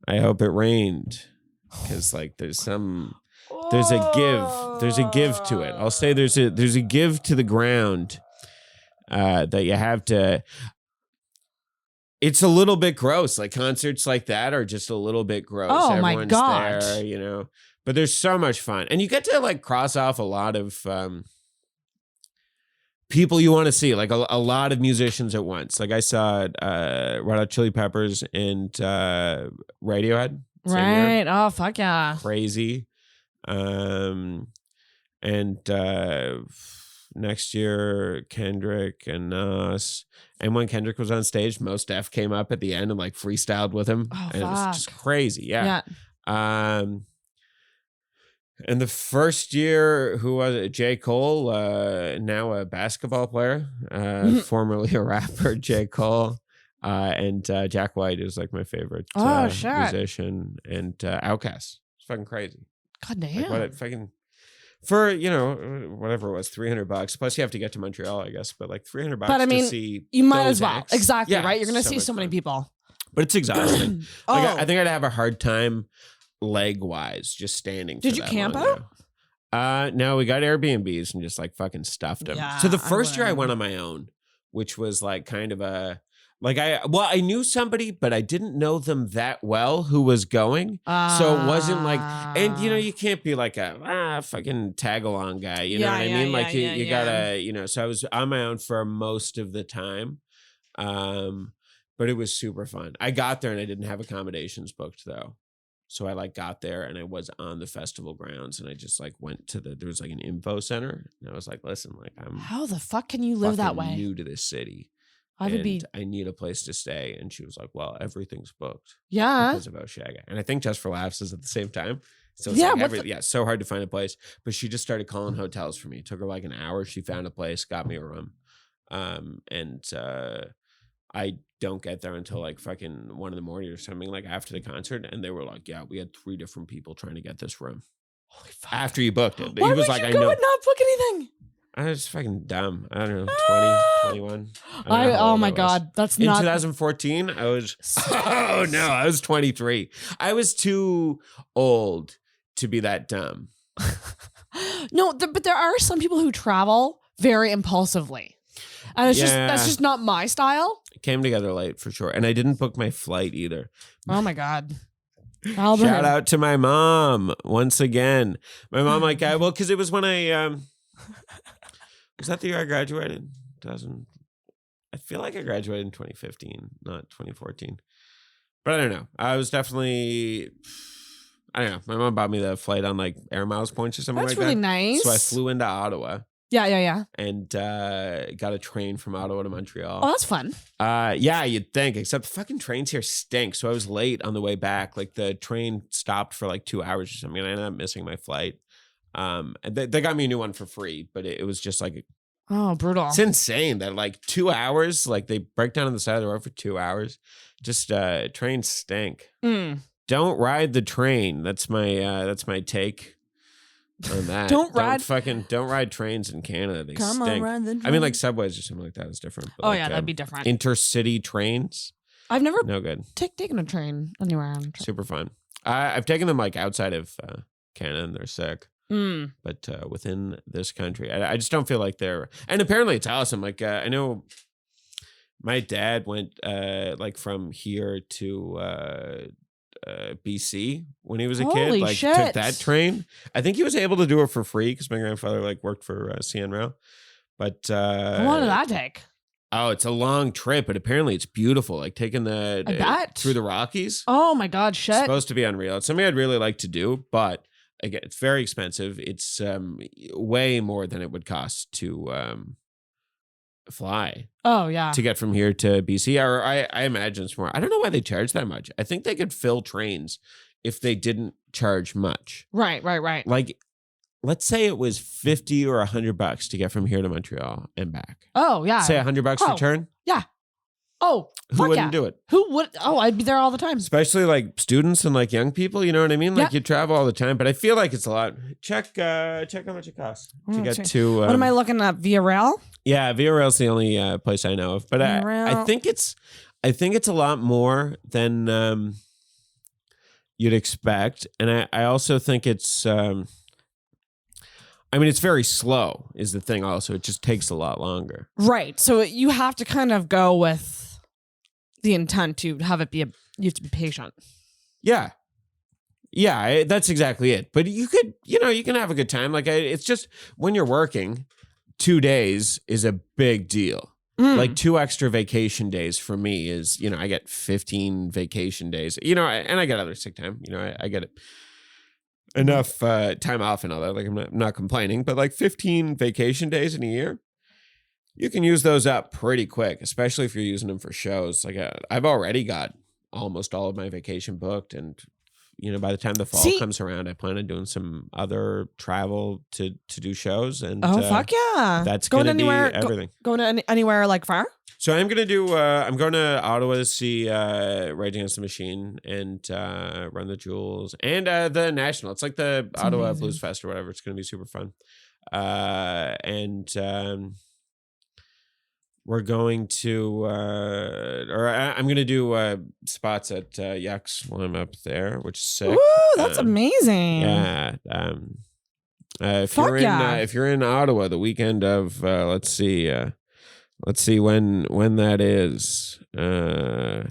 I hope it rained, because like there's a give to it. I'll say there's a give to the ground that you have to. It's a little bit gross. Like concerts like that are just a little bit gross. Oh, Everyone's my God. there, you know, but there's so much fun, and you get to like cross off a lot of people you want to see, like a lot of musicians at once. Like I saw Red Hot Chili Peppers and Radiohead. Right. Oh, fuck yeah. Crazy. And next year, Kendrick and us. And when Kendrick was on stage, Mos Def came up at the end and like freestyled with him. Oh, and fuck. It was just crazy. Yeah. And the first year, who was it? J. Cole, now a basketball player, formerly a rapper, J. Cole, and Jack White is like my favorite musician, and Outkast. It's fucking crazy. God damn. Like, what it fucking, for, you know, whatever it was, $300. Plus you have to get to Montreal, I guess, but like $300 but I mean, to see you might those as well. acts. Exactly, Yeah, right? You're going to see much so many fun. people. But it's exhausting. Like, I think I'd have a hard time leg wise just standing. Did you camp out? No, we got Airbnbs and just like fucking stuffed them. Yeah, So the first year I went on my own, which was like kind of a, like I knew somebody, but I didn't know them that well who was going. So it wasn't like, and you know, you can't be like a fucking tag along guy. You know what I mean? Like you gotta, you know, so I was on my own for most of the time. But it was super fun. I got there and I didn't have accommodations booked though. So I like got there and I was on the festival grounds and I just like went to there was like an info center and I was like, listen, like how the fuck can you live that way? New to this city. I need a place to stay. And she was like, well, everything's booked. Yeah. Because of Osheaga. And I think Just for Laughs is at the same time. So it's it's so hard to find a place. But she just started calling hotels for me. It took her like an hour. She found a place, got me a room. I don't get there until like fucking 1 a.m. or something, like after the concert. And they were like, yeah, we had 3 different people trying to get this room. Holy fuck. After you booked it. Why he was would like, you I go know. and not book anything? I was fucking dumb. I don't know, 20, 21. Oh my God. That's in not. In 2014, I was, I was 23. I was too old to be that dumb. No, but there are some people who travel very impulsively. And it's that's just not my style. It came together late for sure. And I didn't book my flight either. Oh my God. Shout out to my mom once again. My mom, like, because it was when I, was that the year I graduated? I feel like I graduated in 2015, not 2014. But I don't know. I was definitely, I don't know. My mom bought me the flight on like Air Miles points or something like that. That's really nice. So I flew into Ottawa. Yeah. And got a train from Ottawa to Montreal. Oh, that's fun. Yeah, you'd think, except the fucking trains here stink. So I was late on the way back. Like the train stopped for like 2 hours or something. And I ended up missing my flight. And they got me a new one for free, but it was just like, oh, brutal. It's insane that like 2 hours, like they break down on the side of the road for 2 hours. Just trains stink. Don't ride the train. That's my take on that. Don't ride trains in Canada. They stink. I mean, like subways or something like that is different. But yeah, that'd be different. Intercity trains. I've never no good. Taken a train anywhere. Super fun. I've taken them like outside of Canada and they're sick. But within this country, I just don't feel like they're. And apparently it's awesome. Like I know my dad went like from here to BC when he was a kid. Like took that train. I think he was able to do it for free because my grandfather like worked for CN Rail. But how long did that take? Oh, it's a long trip, but apparently it's beautiful. Like taking the through the Rockies. Oh my God, shit! It's supposed to be unreal. It's something I'd really like to do, but again, it's very expensive. It's way more than it would cost to fly. Oh yeah, to get from here to BC, or I imagine it's more. I don't know why they charge that much. I think they could fill trains if they didn't charge much. Right. Like, let's say it was $50 or $100 to get from here to Montreal and back. Oh yeah. Say $100 return. Yeah. Oh, who wouldn't do it? Who would? Oh, I'd be there all the time. Especially like students and like young people. You know what I mean? Like you travel all the time, but I feel like it's a lot. Check how much it costs to get to. What am I looking at? Via Rail? Yeah, Via Rail's the only place I know of. But I think it's a lot more than you'd expect, and I also think it's. I mean, it's very slow is the thing also. It just takes a lot longer. Right. So you have to kind of go with the intent to have it be you have to be patient. Yeah. Yeah, that's exactly it. But you could, you can have a good time. Like it's just when you're working, 2 days is a big deal. Like 2 extra vacation days for me is, I get 15 vacation days, and I get other sick time, I get it. Enough time off and all that. Like I'm not complaining, but like 15 vacation days in a year, you can use those up pretty quick, especially if you're using them for shows. Like I've already got almost all of my vacation booked, and by the time the fall comes around, I plan on doing some other travel to do shows. And fuck yeah, that's going to be everything. Going to anywhere like far. So I'm going to do, I'm going to Ottawa to see Rage Against the Machine and Run the Jewels and the National. It's like the Ottawa amazing. Blues Fest or whatever. It's going to be super fun. And we're going to, I'm going to do spots at Yucks while I'm up there, which is sick. Ooh, that's amazing. Yeah. If you're in Ottawa the weekend of, let's see when that is. I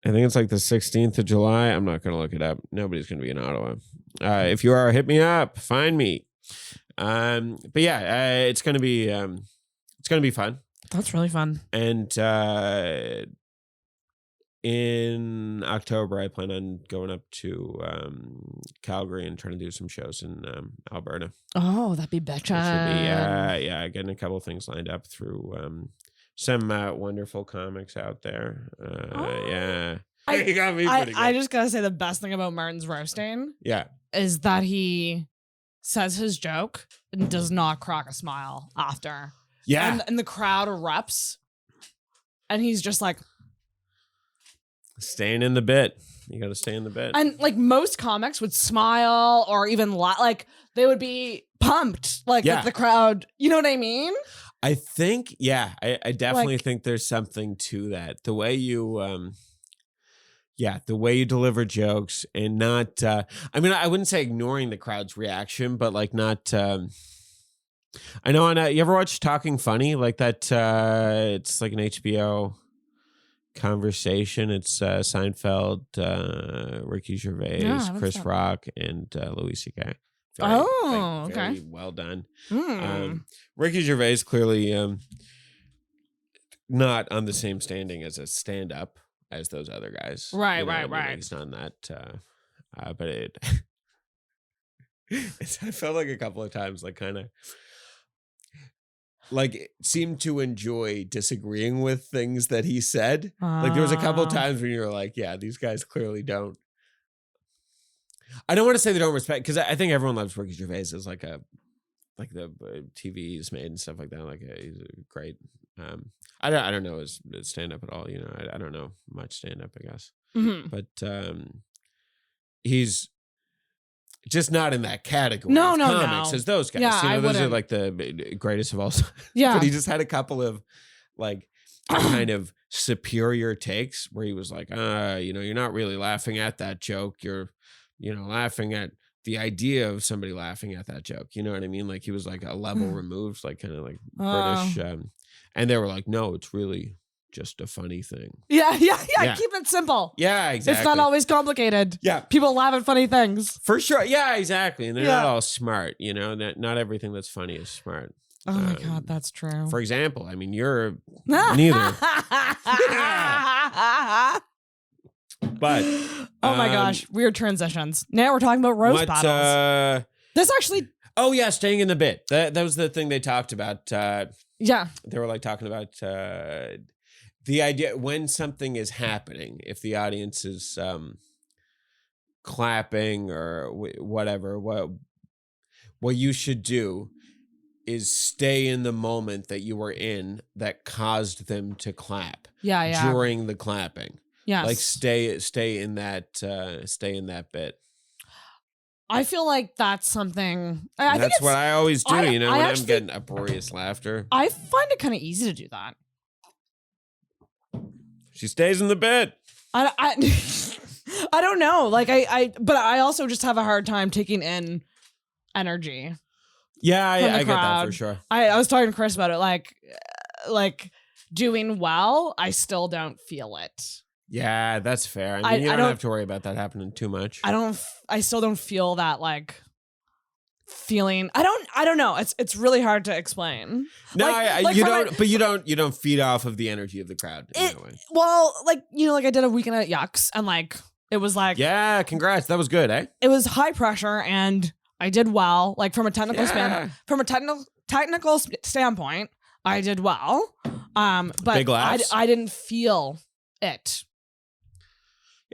think it's like the 16th of July. I'm not going to look it up. Nobody's going to be in Ottawa. If you are, hit me up. Find me. But yeah, it's going to be fun. That's really fun. And in October, I plan on going up to Calgary and trying to do some shows in Alberta. Oh, that'd be better. Getting a couple of things lined up through some wonderful comics out there. Yeah. You got me pretty good. I just gotta say the best thing about Martin's roasting is that he says his joke and does not crack a smile after. Yeah. And the crowd erupts and he's just like, staying in the bit. You got to stay in the bit. And like most comics would smile or even like they would be pumped with the crowd. You know what I mean? I think, I definitely think there's something to that. The way you, the way you deliver jokes and not, I mean, I wouldn't say ignoring the crowd's reaction, but like not, I know you ever watch Talking Funny? Like that, it's like an HBO conversation. It's Seinfeld, Ricky Gervais, Chris Rock, and Louis C.K. Very well done. Ricky Gervais clearly not on the same standing as a stand-up as those other guys. Right. He's not on that. But it, I felt like a couple of times, like kind of. Like seemed to enjoy disagreeing with things that he said. Like there was a couple of times when you were like, yeah, these guys clearly don't. I don't want to say they don't respect, because I think everyone loves Ricky Gervais as like the TV he's made and stuff like that. Like he's great. I don't know his stand up at all. I don't know much stand up, I guess. Mm-hmm. But he's just not in that category of comics as those guys. Yeah, those are like the greatest of all time. Yeah. But he just had a couple of like kind of superior takes where he was like, you're not really laughing at that joke. You're, laughing at the idea of somebody laughing at that joke. You know what I mean? Like he was like a level removed, like kind of like British. And they were like, no, it's really just a funny thing. Yeah. Keep it simple. Yeah, exactly. It's not always complicated. Yeah. People laugh at funny things. For sure. Yeah, exactly. And they're not all smart, not everything that's funny is smart. Oh my God, that's true. For example, I mean, you're neither. But oh my gosh, weird transitions. Now we're talking about roast battles. This actually. Oh yeah, staying in the bit. That was the thing they talked about. Yeah, they were like talking about the idea when something is happening, if the audience is clapping or whatever, what you should do is stay in the moment that you were in that caused them to clap. Yeah. During the clapping. Yes. Like stay in that bit. I feel like that's something. That's what I always do, when I'm getting uproarious laughter. I find it kind of easy to do that. She stays in the bit. I don't know. Like but I also just have a hard time taking in energy. Yeah, I get that for sure. I was talking to Chris about it. Like doing well, I still don't feel it. Yeah, that's fair. I mean, you don't have to worry about that happening too much. I still don't feel that like feeling. I don't know. It's really hard to explain. No, you don't feed off of the energy of the crowd in that way. Well, like I did a weekend at Yucks and like it was like, yeah, congrats. That was good, eh? It was high pressure and I did well. Like from a technical technical standpoint, I did well. But big laughs. I didn't feel it.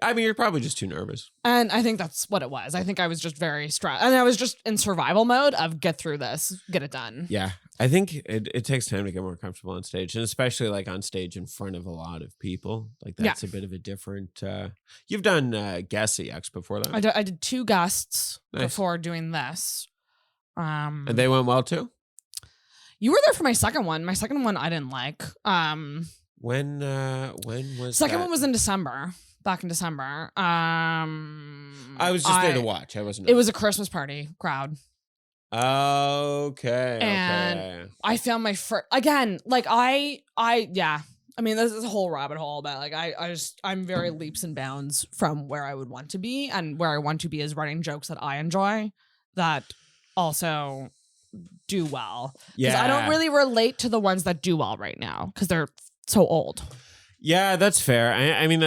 I mean, you're probably just too nervous. And I think that's what it was. I think I was just very stressed. And I was just in survival mode of get through this, get it done. Yeah. I think it takes time to get more comfortable on stage. And especially like on stage in front of a lot of people. Like that's a bit of a different... You've done guests at X before that? I did 2 guests before doing this. And they went well too? You were there for my second one. My second one I didn't like. When was second one was in December. Back in December. I was just there to watch. I wasn't. It was a Christmas party crowd. Okay. And I found my first again. Like I mean, this is a whole rabbit hole, but like I'm very leaps and bounds from where I would want to be, and where I want to be is writing jokes that I enjoy that also do well. Yeah, I don't really relate to the ones that do well right now because they're so old. Yeah, that's fair. I mean,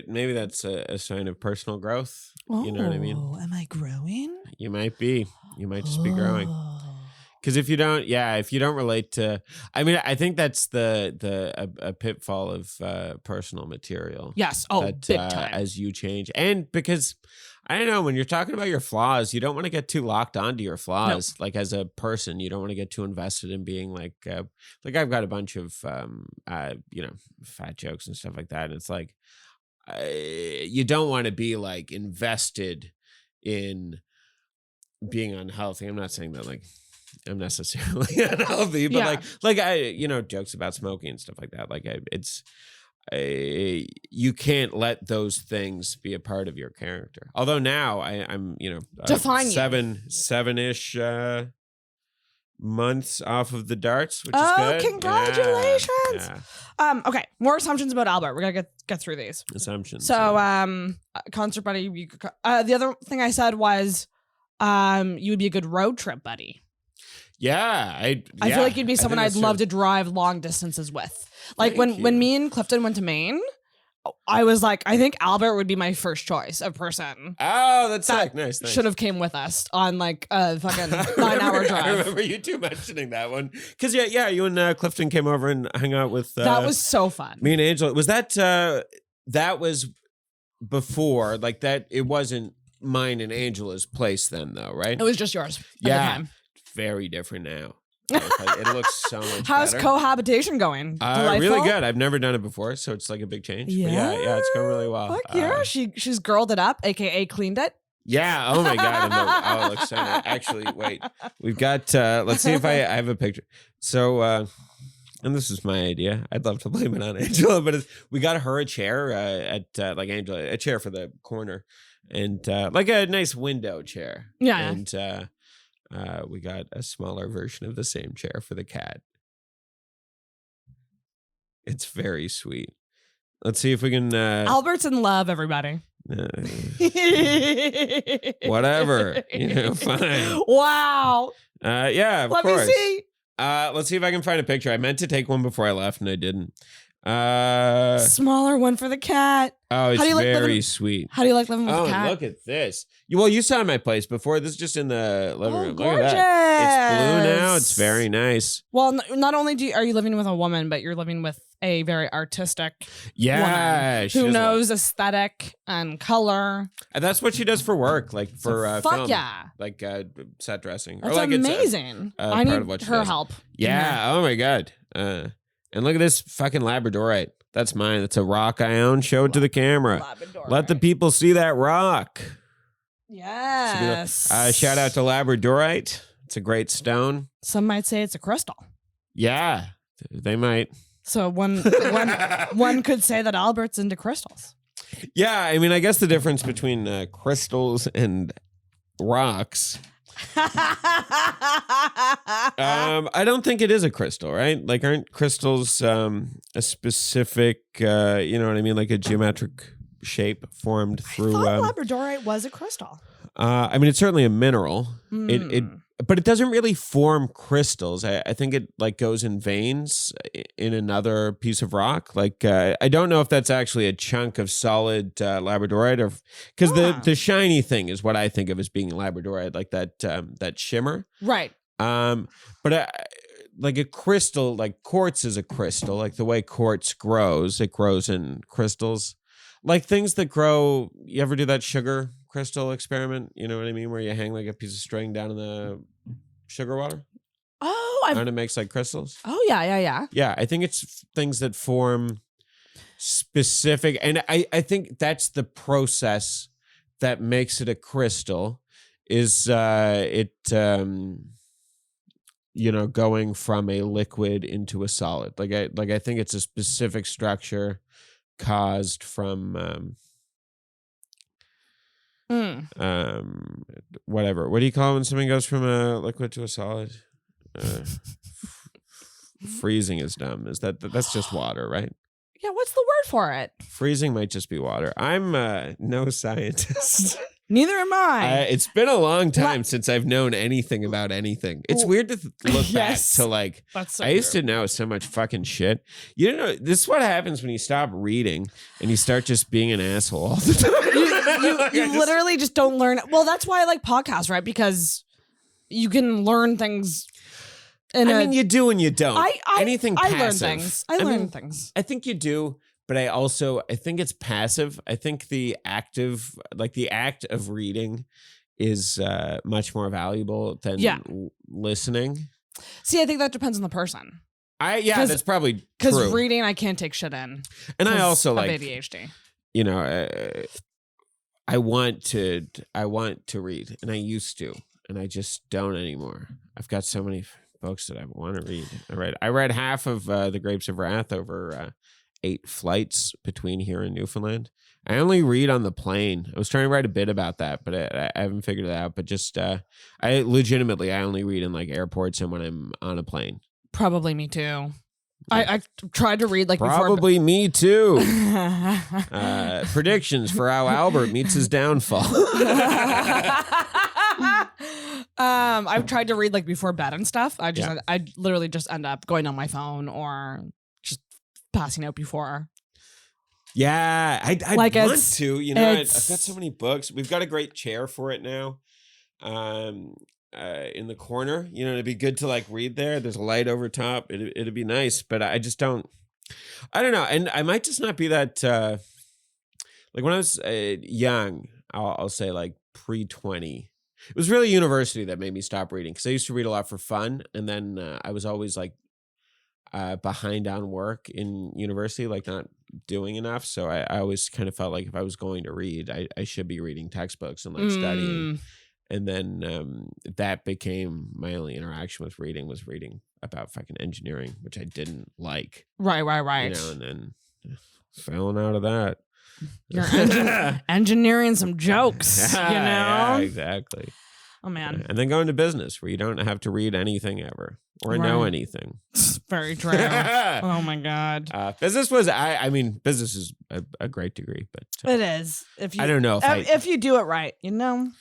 maybe that's a sign of personal growth. You know what I mean? Am I growing? You might be. You might just be growing. Because if you don't relate to, I mean, I think that's a pitfall of personal material. Yes. Oh, big time. As you change, and because I don't know, when you're talking about your flaws, you don't want to get too locked onto your flaws. No. Like as a person, you don't want to get too invested in being like I've got a bunch of fat jokes and stuff like that, and it's like you don't want to be like invested in being unhealthy. I'm not saying that like I'm necessarily unhealthy, but like I jokes about smoking and stuff like that. Like you can't let those things be a part of your character. Although now I'm define seven-ish months off of the darts, which is good. Congratulations. Yeah. Okay, more assumptions about Albert. We're gonna get through these assumptions. So concert buddy, the other thing I said was you would be a good road trip buddy. Yeah, I feel like you'd be someone I'd love to drive long distances with. Like when me and Clifton went to Maine, I was like, I think Albert would be my first choice of person. Oh, that's sick. Nice. Should have came with us on like a fucking 9-hour drive. I remember you two mentioning that one. Because you and Clifton came over and hung out with... that was so fun. Me and Angela. Was that... that was before, like that... It wasn't mine and Angela's place then, though, right? It was just yours at the time. Very different now. It looks so much How's better. cohabitation going? Really good. I've never done it before, so it's like a big change. Yeah, but yeah, it's going really well. Fuck yeah, she's girled it up, aka cleaned it. Yeah. Oh my god. It looks so nice. Actually, wait. We've got. Let's see if I have a picture. So and this is my idea. I'd love to blame it on Angela, but we got her a chair at like Angela, a chair for the corner, and like a nice window chair. Yeah. And we got a smaller version of the same chair for the cat. It's very sweet. Let's see if we can. Albert's in love, everybody. Whatever. Fine. Wow. Yeah, of course. Let me see. Let's see if I can find a picture. I meant to take one before I left and I didn't. Smaller one for the cat. Oh, it's very sweet. How do you like living with a cat? Oh, look at this. You saw my place before. This is just in the living room. Gorgeous. Look at that. It's blue now. It's very nice. Well, not only are you living with a woman, but you're living with a very artistic woman who knows aesthetic and color. And that's what she does for work, like for film. Yeah. Like set dressing. That's like amazing. I need her help. Yeah. Oh my God. And look at this fucking Labradorite. That's mine. It's a rock I own. Show it to the camera. Labradorite. Let the people see that rock. Yes. Shout out to Labradorite. It's a great stone. Some might say it's a crystal. Yeah, they might. So one could say that Albert's into crystals. Yeah, I mean, I guess the difference between crystals and rocks. I don't think it is a crystal, right? Like, aren't crystals a specific, you know what I mean, like a geometric shape formed through? I thought Labradorite was a crystal. I mean, it's certainly a mineral. But it doesn't really form crystals. I think it like goes in veins in another piece of rock. Like I don't know if that's actually a chunk of solid Labradorite, or because the shiny thing is what I think of as being Labradorite, like that shimmer. Right. But like a crystal, like quartz is a crystal. Like the way quartz grows, it grows in crystals. Like things that grow. You ever do that sugar crystal experiment? You know what I mean? Where you hang like a piece of string down in the sugar water. Oh, and it makes like crystals. Oh yeah. Yeah, I think it's things that form specific, and I think that's the process that makes it a crystal. Is going from a liquid into a solid. Like I think it's a specific structure caused from whatever. What do you call it when something goes from a liquid to a solid? Freezing is dumb. That's just water, right? Yeah, what's the word for it? Freezing might just be water. I'm no scientist. Neither am I. It's been a long time since I've known anything about anything. It's weird to look back to like, I used to know so much fucking shit. You know, this is what happens when you stop reading and you start just being an asshole all the time. you literally just don't learn. Well, that's why I like podcasts, right? Because you can learn things. I mean, you do and you don't. Anything passive. I learn things. I think you do. But I think it's passive. I think the act of reading is much more valuable than listening. See, I think that depends on the person. That's probably true. Because reading, I can't take shit in. And I also like ADHD. You know, I want to read, and I used to, and I just don't anymore. I've got so many books that I want to read. I read half of The Grapes of Wrath over 8 flights between here and Newfoundland. I only read on the plane. I was trying to write a bit about that, but I haven't figured it out. But just I only read in like airports and when I'm on a plane. Probably me too. I tried to read like probably me too. Predictions for how Albert meets his downfall. I've tried to read like before bed and stuff. I literally just end up going on my phone or just passing out before. Yeah, I like want to. You know, I've got so many books. We've got a great chair for it now. In the corner, you know, it'd be good to like read there. There's a light over top. It'd be nice, but I just don't. I don't know, and I might just not be that. Like when I was young, I'll say like pre-20. It was really university that made me stop reading because I used to read a lot for fun, and then I was always like behind on work in university, like not doing enough. So I always kind of felt like if I was going to read, I should be reading textbooks and like studying. And then that became my only interaction with reading was reading about fucking engineering, which I didn't like. Right. You know, and then failing out of that. You're engineering some jokes, you know? Yeah, exactly. Oh, man. And then going to business where you don't have to read anything ever or know anything. Very true. Oh, my God. Business was, I mean, business is a great degree, but it is. I don't know if you do it right, you know?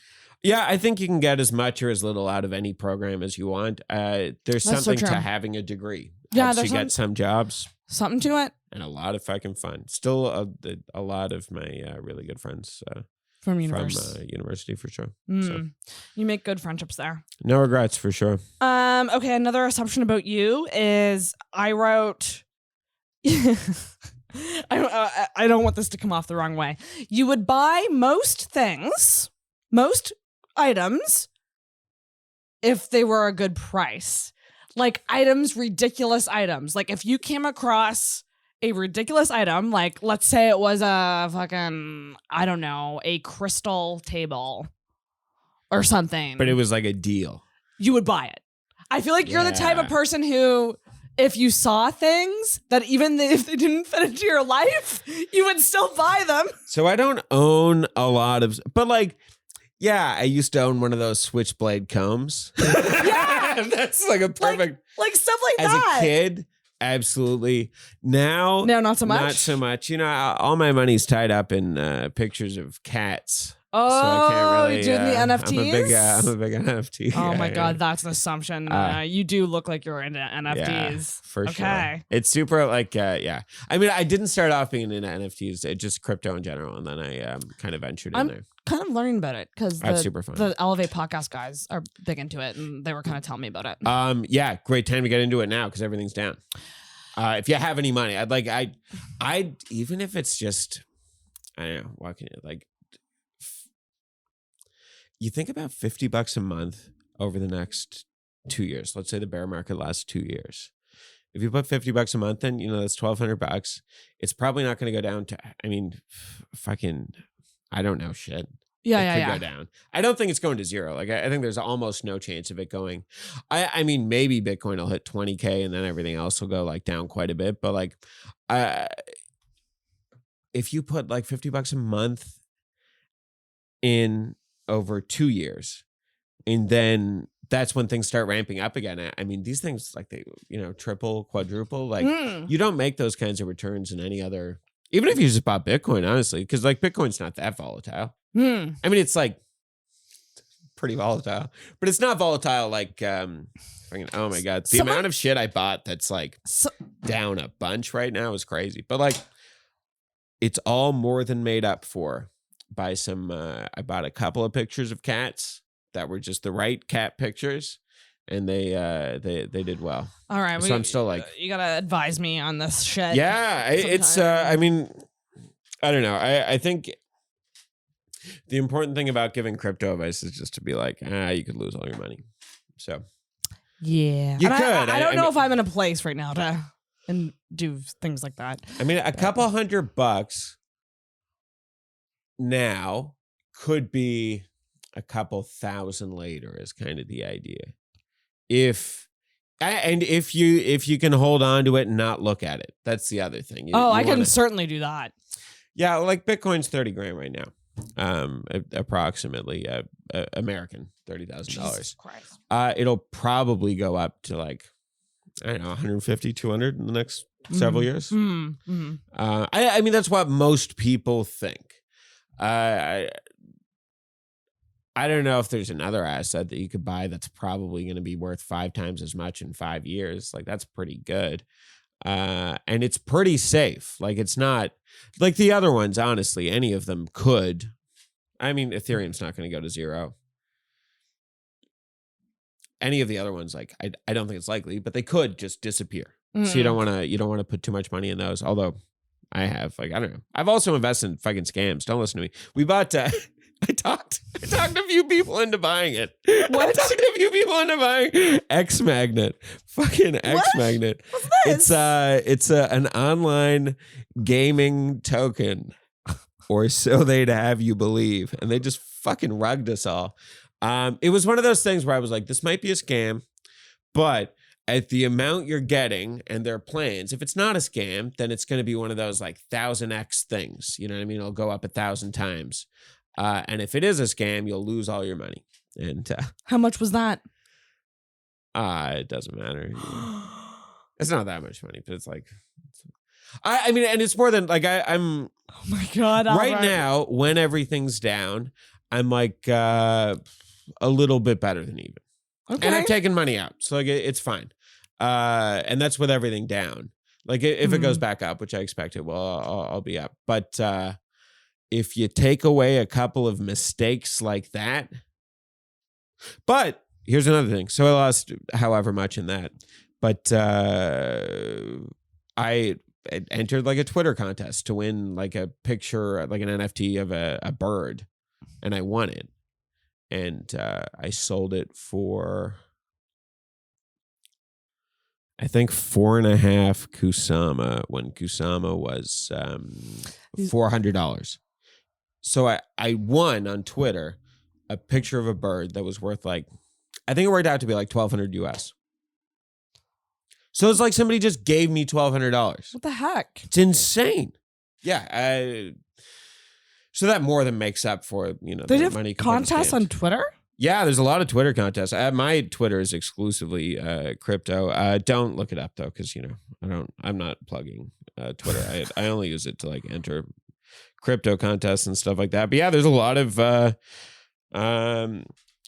Yeah, I think you can get as much or as little out of any program as you want. There's something to having a degree. Yeah, there's you get some jobs. Something to it. And a lot of fucking fun. Still a lot of my really good friends from university. University for sure. So. You make good friendships there. No regrets for sure. Okay, another assumption about you is I wrote... I don't want this to come off the wrong way. You would buy most items if they were a good price. Like ridiculous items. Like if you came across a ridiculous item, like let's say it was a fucking, I don't know, a crystal table or something. But it was like a deal. You would buy it. I feel like you're the type of person who, if you saw things that even if they didn't fit into your life, you would still buy them. So I don't own a lot of, but like, yeah, I used to own one of those switchblade combs. Yeah. That's like a perfect. Like stuff like as that. As a kid, absolutely. Now, no, not so much. Not so much. You know, all my money's tied up in pictures of cats. Oh, so I can't really, you're doing the NFTs? I'm a big NFT. Oh my God, that's an assumption. You do look like you're into NFTs. Yeah, for sure. Okay. It's super like, yeah. I mean, I didn't start off being into NFTs, just crypto in general. And then I kind of ventured in there. Kind of learning about it because super fun. The Elevate podcast guys are big into it and they were kind of telling me about it. Yeah, great time to get into it now because everything's down. If you have any money, I'd even if it's just, I don't know, what can you like? You think about $50 a month over the next 2 years. Let's say the bear market lasts 2 years. If you put $50 a month in, you know, that's $1,200. It's probably not going to go down to, I mean, fucking, I don't know shit. Yeah, it could go down. I don't think it's going to zero. Like, I think there's almost no chance of it going. I mean, maybe Bitcoin will hit 20K and then everything else will go like down quite a bit. But like, if you put like $50 a month in over 2 years, and then that's when things start ramping up again. I mean, these things like they, you know, triple, quadruple, like you don't make those kinds of returns in any other, even if you just bought Bitcoin, honestly, because like Bitcoin's not that volatile. I mean, it's like pretty volatile, but it's not volatile like, oh my God, the amount of shit I bought that's like down a bunch right now is crazy. But like, it's all more than made up for by some, I bought a couple of pictures of cats that were just the right cat pictures, and they did well. All right, so I'm still like, you gotta advise me on this shit. Yeah, it's I mean, I don't know. I think the important thing about giving crypto advice is just to be like, you could lose all your money. So yeah, you could. I don't know if I'm in a place right now to and do things like that. I mean, a couple $100 now could be a couple thousand later is kind of the idea. If you can hold on to it and not look at it, that's the other thing. I can certainly do that. Yeah, like Bitcoin's $30,000 right now, approximately American $30,000. It'll probably go up to like, I don't know, 150, 200 in the next several years. I mean, that's what most people think. I don't know if there's another asset that you could buy that's probably going to be worth 5 times as much in 5 years. Like, that's pretty good. And it's pretty safe. Like, it's not like the other ones, honestly, any of them could. I mean, Ethereum's not going to go to zero. Any of the other ones, like, I don't think it's likely, but they could just disappear. So you don't want to put too much money in those. Although I have, like, I don't know. I've also invested in fucking scams. Don't listen to me. We bought, I talked a few people into buying it. What? I talked a few people into buying X Magnet. Fucking X Magnet. What's this? It's an online gaming token, or so they'd have you believe, and they just fucking rugged us all. It was one of those things where I was like, this might be a scam, but at the amount you're getting and their plans, if it's not a scam, then it's going to be one of those like 1000x things. You know what I mean? It'll go up 1,000 times. And if it is a scam, you'll lose all your money. And how much was that? It doesn't matter. It's not that much money, but it's like, I mean, and it's more than like I'm. Oh my God! Right now, when everything's down, I'm like a little bit better than even. Okay. And I've taken money out, so like it's fine. And that's with everything down. Like if it goes back up, which I expect it will, I'll be up. But if you take away a couple of mistakes like that, but here's another thing. So I lost however much in that, but I entered like a Twitter contest to win like a picture, like an NFT of a bird, and I won it. And I sold it for, I think, 4.5 Kusama when Kusama was $400. So I won on Twitter a picture of a bird that was worth like, I think it worked out to be like $1,200 US. So it's like somebody just gave me $1,200. What the heck? It's insane. Yeah. So that more than makes up for, you know, they the have money contests on Twitter? Yeah, there's a lot of Twitter contests. My Twitter is exclusively crypto. Don't look it up though, because you know I'm not plugging Twitter. I only use it to like enter crypto contests and stuff like that. But yeah, there's a lot of oh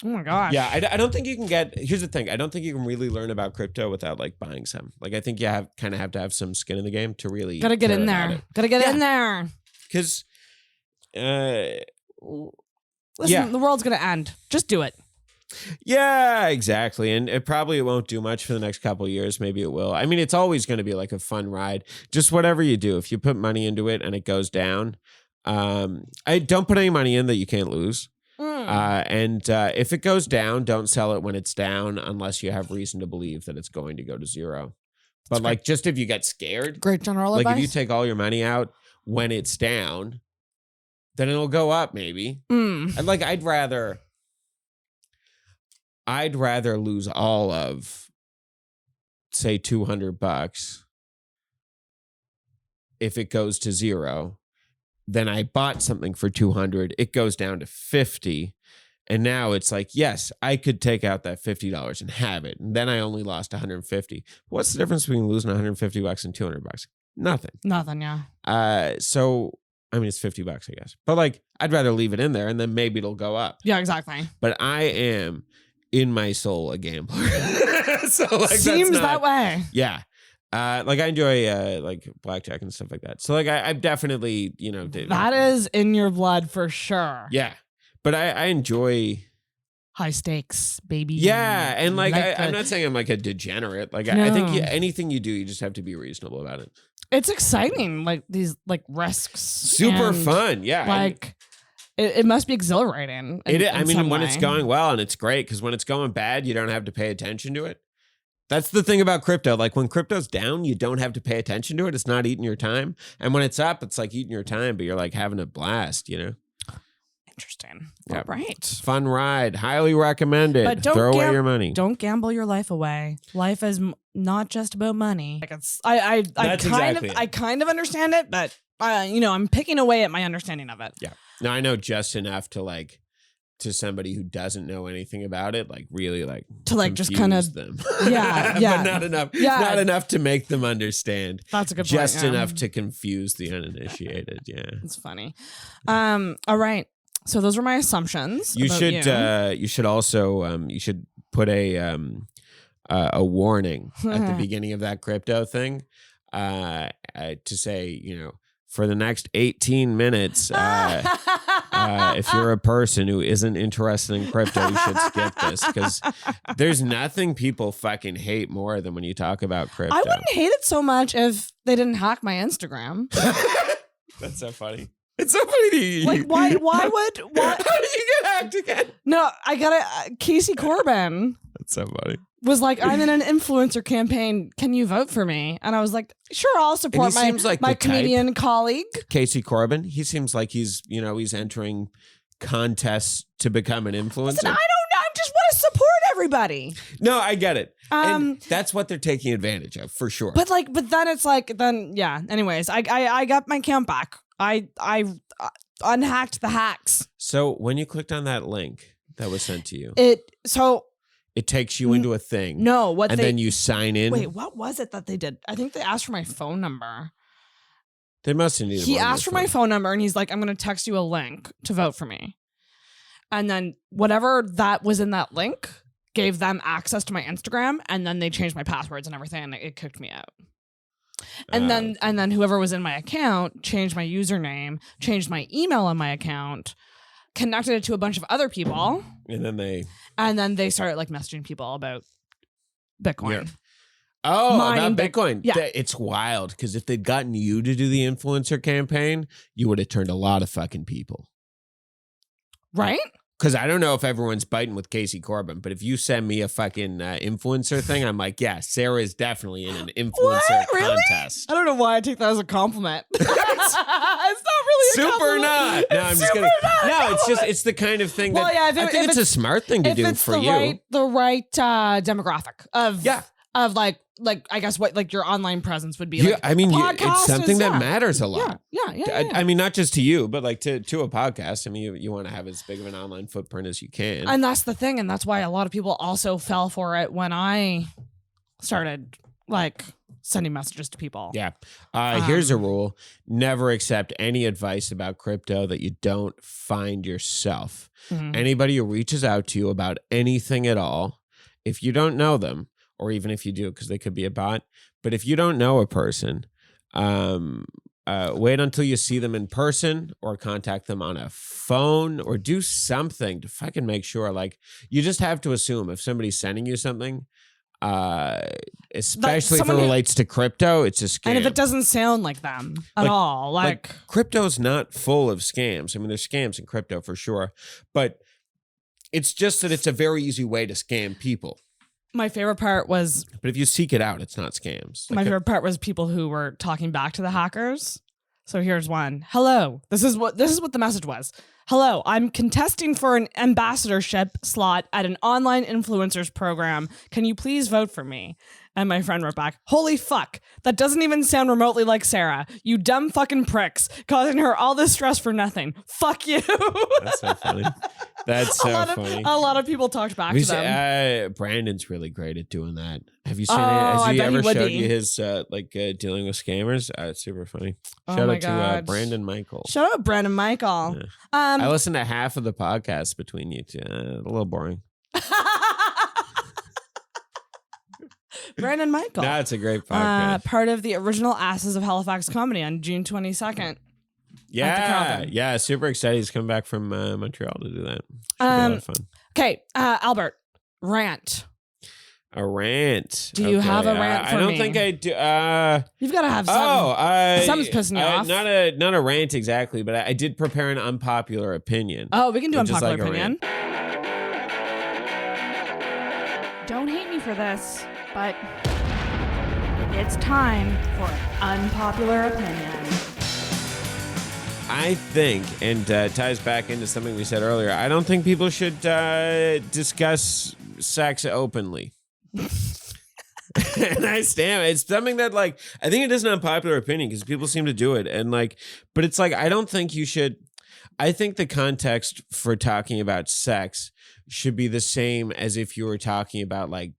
my gosh. Yeah, I don't think you can get. Here's the thing. I don't think you can really learn about crypto without like buying some. Like I think you have to have some skin in the game to really gotta get in there. Gotta get in there. Because listen, the world's gonna end. Just do it. Yeah, exactly. And it probably won't do much for the next couple of years. Maybe it will. I mean, it's always going to be like a fun ride. Just whatever you do, if you put money into it and it goes down, I don't put any money in that you can't lose. And if it goes down, don't sell it when it's down unless you have reason to believe that it's going to go to zero. But like, just if you get scared, great general advice. Like if you take all your money out when it's down, then it'll go up maybe. And like, I'd rather lose all of, say, $200 if it goes to zero. Then I bought something for 200. It goes down to 50. And now it's like, yes, I could take out that $50 and have it. And then I only lost 150. What's the difference between losing $150 and $200? Nothing. Nothing, yeah. So, I mean, it's $50, I guess. But like, I'd rather leave it in there and then maybe it'll go up. Yeah, exactly. But I am, in my soul, a gambler. So like, seems that way. Yeah. Like I enjoy like blackjack and stuff like that. So like I've definitely, you know, that is in your blood for sure. Yeah. But I enjoy high stakes, baby. Yeah. And like I'm not saying I'm like a degenerate. Like no. I think anything you do, you just have to be reasonable about it. It's exciting. Like these like risks. Super fun. Yeah. Like it must be exhilarating. I mean, when it's going well, and it's great because when it's going bad, you don't have to pay attention to it. That's the thing about crypto. Like when crypto's down, you don't have to pay attention to it. It's not eating your time. And when it's up, it's like eating your time, but you're like having a blast, you know? Interesting. Yeah. All right. Fun ride. Highly recommended. But don't throw away your money. Don't gamble your life away. Life is not just about money. Like it's, I kind of understand it, but you know, I'm picking away at my understanding of it. Yeah. Now I know just enough to like, to somebody who doesn't know anything about it, like really like to like just kind of them. Yeah. But not enough. Yeah. Not enough to make them understand. That's a good point. Just enough to confuse the uninitiated. Yeah. It's funny. All right. So those were my assumptions. You should also you should put a warning at the beginning of that crypto thing to say, you know, for the next 18 minutes, if you're a person who isn't interested in crypto, you should skip this because there's nothing people fucking hate more than when you talk about crypto. I wouldn't hate it so much if they didn't hack my Instagram. That's so funny. It's so funny. Like, why How did you get hacked again? No, I got it. Casey Corbin. That's so funny. Was like, I'm in an influencer campaign. Can you vote for me? And I was like, sure, I'll support my comedian colleague. Casey Corbin. He seems like he's entering contests to become an influencer. Listen, I don't everybody. No, I get it. And that's what they're taking advantage of for sure. But then it's like, yeah. Anyways, I got my account back. I unhacked the hacks. So when you clicked on that link that was sent to you, it takes you into a thing. No, then you sign in. Wait, what was it that they did? I think they asked for my phone number. They must have needed. He asked for my phone number, and he's like, "I'm going to text you a link to vote for me." And then whatever that was in that link gave them access to my Instagram, and then they changed my passwords and everything, and it kicked me out. And then whoever was in my account changed my username, changed my email on my account, connected it to a bunch of other people, and then they started like messaging people about Bitcoin. Yeah. Oh, about Bitcoin. Yeah. It's wild because if they'd gotten you to do the influencer campaign, you would have turned a lot of fucking people. Right? Because I don't know if everyone's biting with Casey Corbin, but if you send me a fucking influencer thing, I'm like, yeah, Sarah is definitely in an influencer contest. I don't know why I take that as a compliment. It's not really a compliment. Not. No, I'm just kidding. No, it's the kind of thing that I think it's a smart thing to do for you. The right demographic of like I guess what like your online presence would be. Yeah, I mean, it's something that matters a lot. Yeah. I mean, not just to you, but like to a podcast. I mean, you want to have as big of an online footprint as you can. And that's the thing, and that's why a lot of people also fell for it when I started like sending messages to people. Yeah. Here's a rule: never accept any advice about crypto that you don't find yourself. Mm-hmm. Anybody who reaches out to you about anything at all, if you don't know them, or even if you do, because they could be a bot. But if you don't know a person, wait until you see them in person or contact them on a phone or do something to fucking make sure. Like, you just have to assume if somebody's sending you something, especially if it relates to crypto, it's a scam. And if it doesn't sound like them at all, like crypto's not full of scams. I mean, there's scams in crypto for sure, but it's just that it's a very easy way to scam people. My favorite part was... But if you seek it out, it's not scams. My favorite part was people who were talking back to the hackers. So here's one. Hello. This is what the message was. Hello, I'm contesting for an ambassadorship slot at an online influencers program. Can you please vote for me? And my friend wrote back, holy fuck, that doesn't even sound remotely like Sarah. You dumb fucking pricks, causing her all this stress for nothing. Fuck you. That's so funny. That's so funny. A lot of people talked back to them. Brandon's really great at doing that. Have you seen it? Has he ever showed you his dealing with scammers? It's super funny. Shout out to Brandon Michael. Shout out Brandon Michael. Yeah. I listened to half of the podcast between you two. A little boring. Brandon Michael. No, it's a great podcast. Part of the original Asses of Halifax Comedy on June 22nd. Yeah, super excited. He's come back from Montreal to do that. Should be a lot of fun. Okay, Albert, rant. A rant. Do you have a rant for me? I don't think I do. You've got to have some. Something's pissing you off. Not a rant exactly, but I did prepare an unpopular opinion. Oh, we can do unpopular opinion. Don't hate me for this, but it's time for an unpopular opinion. I think, and ties back into something we said earlier, I don't think people should discuss sex openly. And I stand. It's something that, like, I think it is an unpopular opinion because people seem to do it. And, like, but it's like, I don't think you should. I think the context for talking about sex should be the same as if you were talking about, like,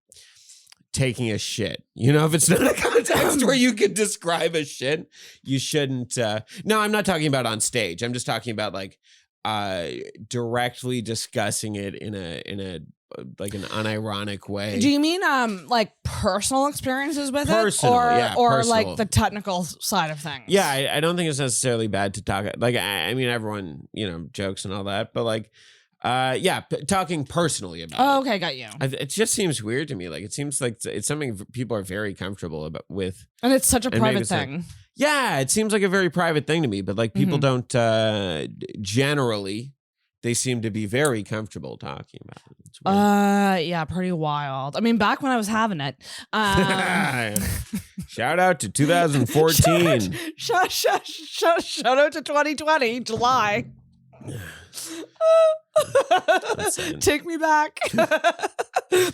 taking a shit. You know, if it's not a context where you could describe a shit, you shouldn't. No, I'm not talking about on stage. I'm just talking about, like, directly discussing it in a like an unironic way. Do you mean like personal experiences with it, or like the technical side of things? Yeah, I don't think it's necessarily bad to talk. Like, I mean, everyone, you know, jokes and all that, but like, talking personally about. Oh, okay, got you. It just seems weird to me. Like, it seems like it's something people are very comfortable with, and it's such a private thing. Like, yeah, it seems like a very private thing to me. But like, people don't generally. They seem to be very comfortable talking about it. It's weird. Yeah, pretty wild. I mean, back when I was having it. Shout out to 2014. Shout out to 2020, July. Take me back.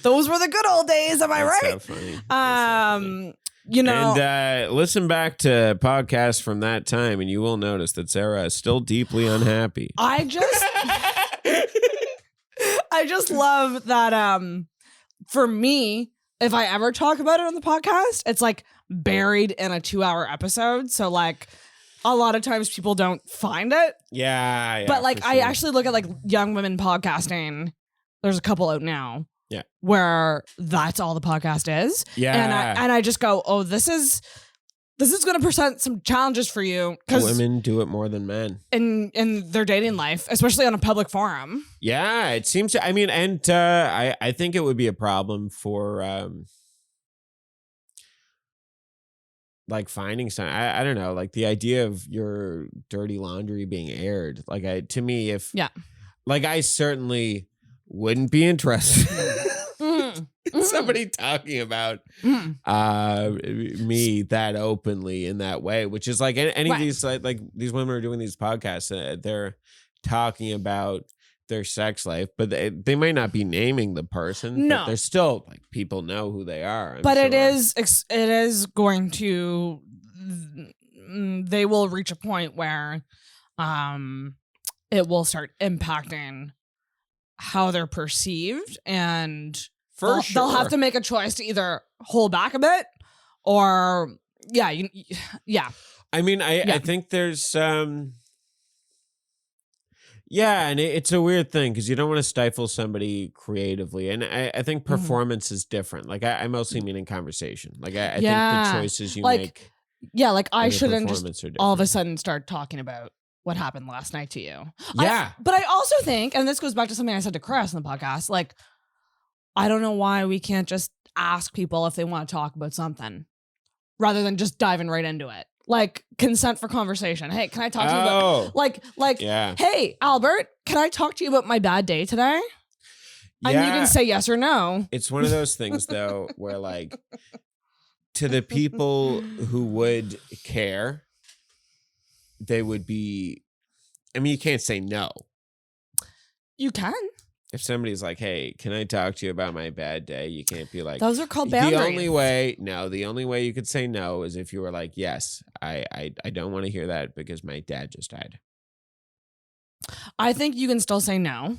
Those were the good old days. Am I right? So funny. You know, and listen back to podcasts from that time, and you will notice that Sarah is still deeply unhappy. I just love that. For me, if I ever talk about it on the podcast, it's like buried in a 2-hour episode. So like, a lot of times people don't find it. Yeah. But like, I actually look at like young women podcasting. There's a couple out now. Yeah. Where that's all the podcast is. Yeah. And I just go, oh, this is going to present some challenges for you, because women do it more than men in their dating life, especially on a public forum. Yeah, it seems to. I mean, and I think it would be a problem for like finding some. I don't know, like the idea of your dirty laundry being aired. Like to me, if like I certainly wouldn't be interested. Somebody talking about me that openly in that way, which is like any of these like these women are doing these podcasts, they're talking about their sex life, but they might not be naming the person. No, but they're still like, people know who they are. But sure. it is going to. They will reach a point where, it will start impacting how they're perceived, and they'll have to make a choice to either hold back a bit or yeah. I mean, I think there's and it's a weird thing because you don't want to stifle somebody creatively, and I think performance is different. Like I mostly mean in conversation. Like I think the choices you make. Yeah, like I shouldn't just all of a sudden start talking about what happened last night to you. Yeah. But I also think, and this goes back to something I said to Chris on the podcast, like, I don't know why we can't just ask people if they want to talk about something rather than just diving right into it. Like consent for conversation. Hey, can I talk to you about hey, Albert, can I talk to you about my bad day today? Yeah. And you can say yes or no. It's one of those things though, where like to the people who would care, they would be, I mean, you can't say no. You can. If somebody's like, hey, can I talk to you about my bad day? You can't be like, those are called boundaries. The only way you could say no is if you were like, yes, I don't want to hear that because my dad just died. I think you can still say no.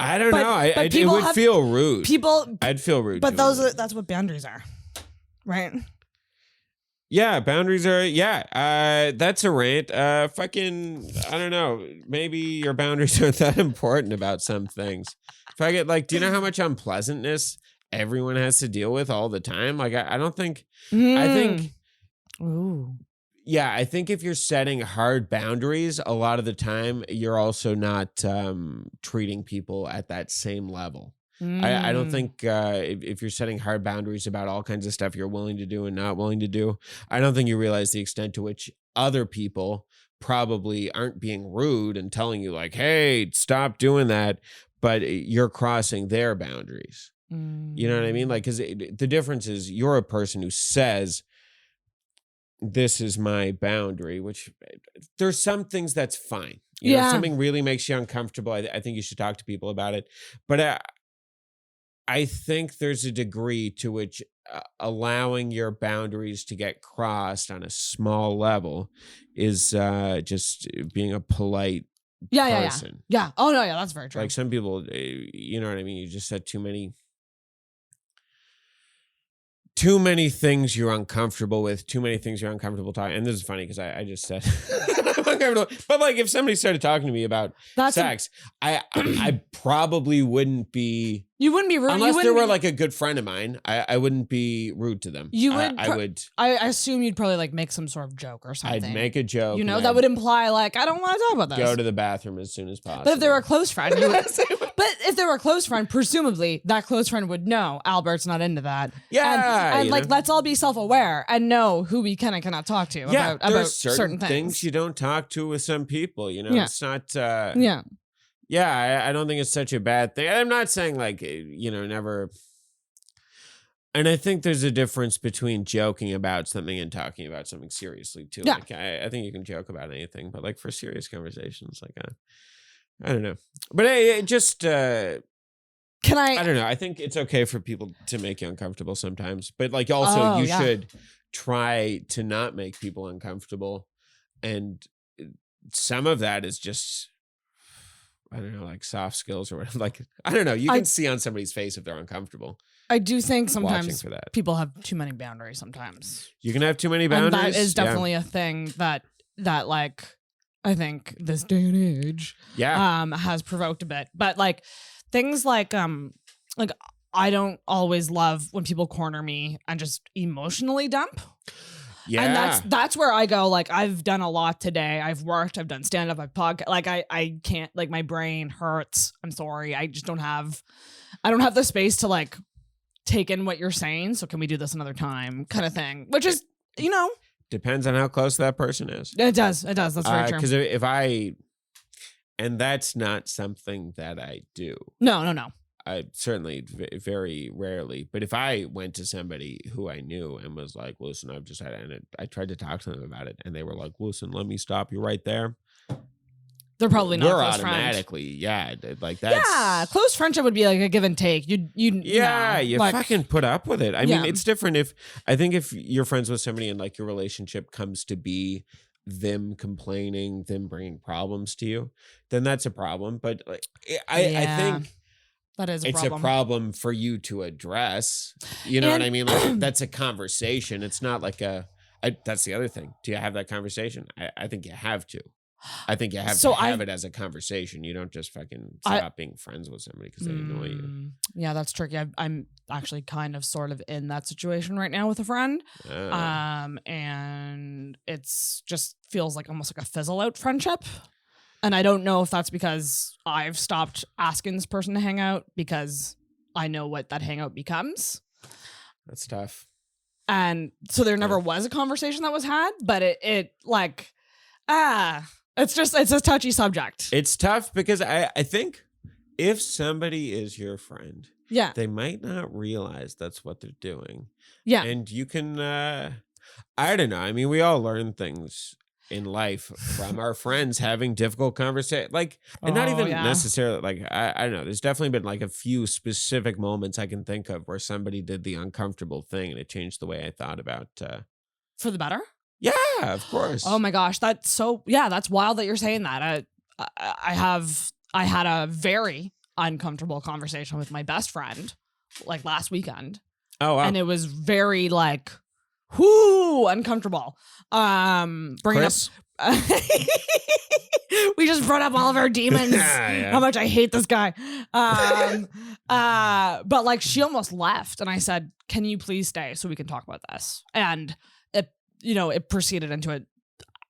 I don't know. It would feel rude. I'd feel rude. But that's what boundaries are. Right? Yeah, boundaries are, that's a rant. I don't know. Maybe your boundaries aren't that important about some things. If I get like, do you know how much unpleasantness everyone has to deal with all the time? Like, I don't think, I think, I think if you're setting hard boundaries, a lot of the time, you're also not treating people at that same level. I don't think if you're setting hard boundaries about all kinds of stuff you're willing to do and not willing to do, I don't think you realize the extent to which other people probably aren't being rude and telling you like, hey, stop doing that, but you're crossing their boundaries. You know what I mean? Like, because the difference is you're a person who says, this is my boundary, which there's some things that's fine. You know, if something really makes you uncomfortable, I think you should talk to people about it. But I think there's a degree to which allowing your boundaries to get crossed on a small level is just being a polite person. Yeah. Oh, no, that's very true. Like some people, you know what I mean? You just said too many things you're uncomfortable with, too many things you're uncomfortable talking. And this is funny because I just said I'm uncomfortable. But like if somebody started talking to me about sex, I probably wouldn't be. You wouldn't be rude. Unless they were like a good friend of mine, I wouldn't be rude to them. You would. I would. I assume you'd probably like make some sort of joke or something. I'd make a joke. You know, that would imply like, I don't want to talk about this. Go to the bathroom as soon as possible. But if they were a close friend, but if they were a close friend, presumably that close friend would know Albert's not into that. Yeah. And like, let's all be self-aware and know who we can and cannot talk to about certain things you don't talk to with some people, you know, it's not, I don't think it's such a bad thing. I'm not saying like, you know, never. And I think there's a difference between joking about something and talking about something seriously too. Yeah. Like I think you can joke about anything, but like for serious conversations, like I don't know. But it just I don't know. I think it's okay for people to make you uncomfortable sometimes. But like also you should try to not make people uncomfortable. And some of that is just, I don't know, like soft skills or whatever. Like, I don't know. You can see on somebody's face if they're uncomfortable. I do think sometimes people have too many boundaries sometimes. You can have too many boundaries. And that is definitely a thing that like, I think this day and age has provoked a bit. But like things like I don't always love when people corner me and just emotionally dump. Yeah. And that's where I go, like, I've done a lot today. I've worked, I've done stand-up, I've podcast. Like I can't, like, my brain hurts. I'm sorry. I don't have the space to like take in what you're saying. So can we do this another time kind of thing, which is, you know. Depends on how close that person is. It does. That's very true. Because and that's not something that I do. No. I certainly very rarely, but if I went to somebody who I knew and was like, listen, I've just had it, and I tried to talk to them about it and they were like, listen, let me stop you right there. They're probably not we're close automatically, friend. Like that's. Yeah, close friendship would be like a give and take. You like, fucking put up with it. I mean, it's different if you're friends with somebody and like your relationship comes to be them complaining, them bringing problems to you, then that's a problem. But like, I think. That is a problem. It's a problem for you to address. You know what I mean? Like, that's a conversation. It's not like that's the other thing. Do you have that conversation? I think you have to. I think you have to have it as a conversation. You don't just fucking stop being friends with somebody because they annoy you. Yeah, that's tricky. I'm actually kind of sort of in that situation right now with a friend. And it's just feels like almost like a fizzle out friendship. And I don't know if that's because I've stopped asking this person to hang out because I know what that hangout becomes. That's tough. And so there never was a conversation that was had, but it's a touchy subject. It's tough because I think if somebody is your friend, they might not realize that's what they're doing. Yeah. And you can, I don't know. I mean, we all learn things in life from our friends having difficult conversations, like, and not even necessarily like, I don't know, there's definitely been like a few specific moments I can think of where somebody did the uncomfortable thing and it changed the way I thought about for the better. Yeah, of course. Oh my gosh, that's wild that you're saying that. I had a very uncomfortable conversation with my best friend like last weekend. Oh wow. And it was very like uncomfortable. Bringing Chris? Up we just brought up all of our demons. How much I hate this guy. But like she almost left and I said, can you please stay so we can talk about this? And it proceeded into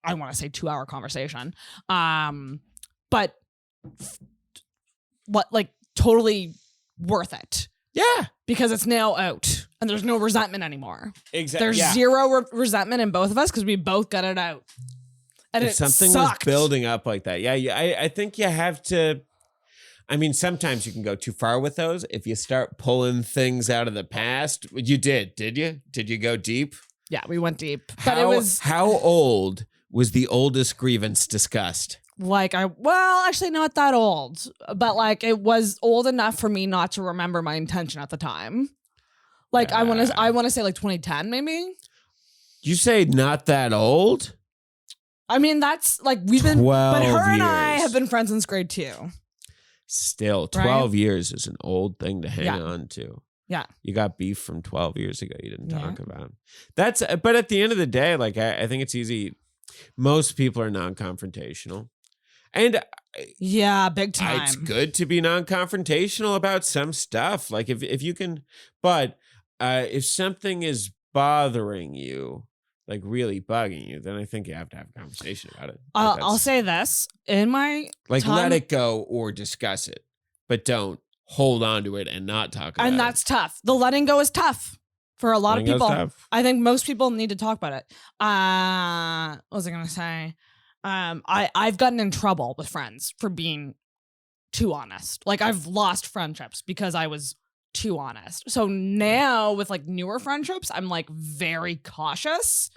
I want to say 2-hour conversation. But what, like, totally worth it. Yeah. Because it's now out and there's no resentment anymore. Exactly. There's zero resentment in both of us because we both got it out. And if something was building up like that. I think you have to. I mean, sometimes you can go too far with those. If you start pulling things out of the past, you did you? Did you go deep? Yeah, we went deep. But how old was the oldest grievance discussed? Like actually not that old, but like it was old enough for me not to remember my intention at the time. Like I want to say like 2010 maybe. You say not that old? I mean that's like we've been, but her and I have been friends since grade 2. Still, 12 years is an old thing to hang on to. Yeah. You got beef from 12 years ago you didn't talk about. But at the end of the day, like I think it's easy. Most people are non-confrontational. And big time. It's good to be non-confrontational about some stuff. Like if you can, but if something is bothering you, like really bugging you, then I think you have to have a conversation about it. I'll say this in my let it go or discuss it, but don't hold on to it and not talk about it. And that's tough. The letting go is tough for a lot of people. I think most people need to talk about it. What was I going to say? I've gotten in trouble with friends for being too honest. Like I've lost friendships because I was too honest. So now with like newer friendships, I'm like very cautious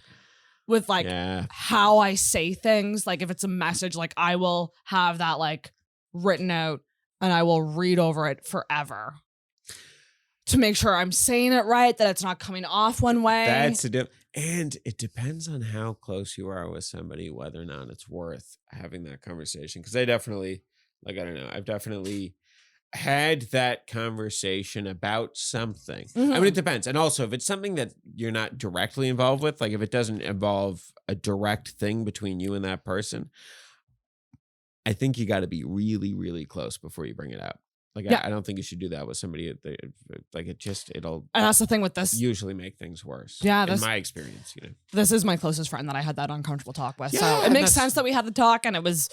with like how I say things. Like if it's a message, like I will have that like written out, and I will read over it forever to make sure I'm saying it right, that it's not coming off one way. That's and it depends on how close you are with somebody, whether or not it's worth having that conversation. Because I definitely, I don't know, I've definitely had that conversation about something. Mm-hmm. I mean, it depends. And also, if it's something that you're not directly involved with, like if it doesn't involve a direct thing between you and that person, I think you got to be really, really close before you bring it up. Like, yeah. I don't think you should do that with somebody. Like, it'll. And that's the thing with this. Usually make things worse. Yeah. In my experience, This is my closest friend that I had that uncomfortable talk with. Yeah, so it makes sense that we had the talk, and it was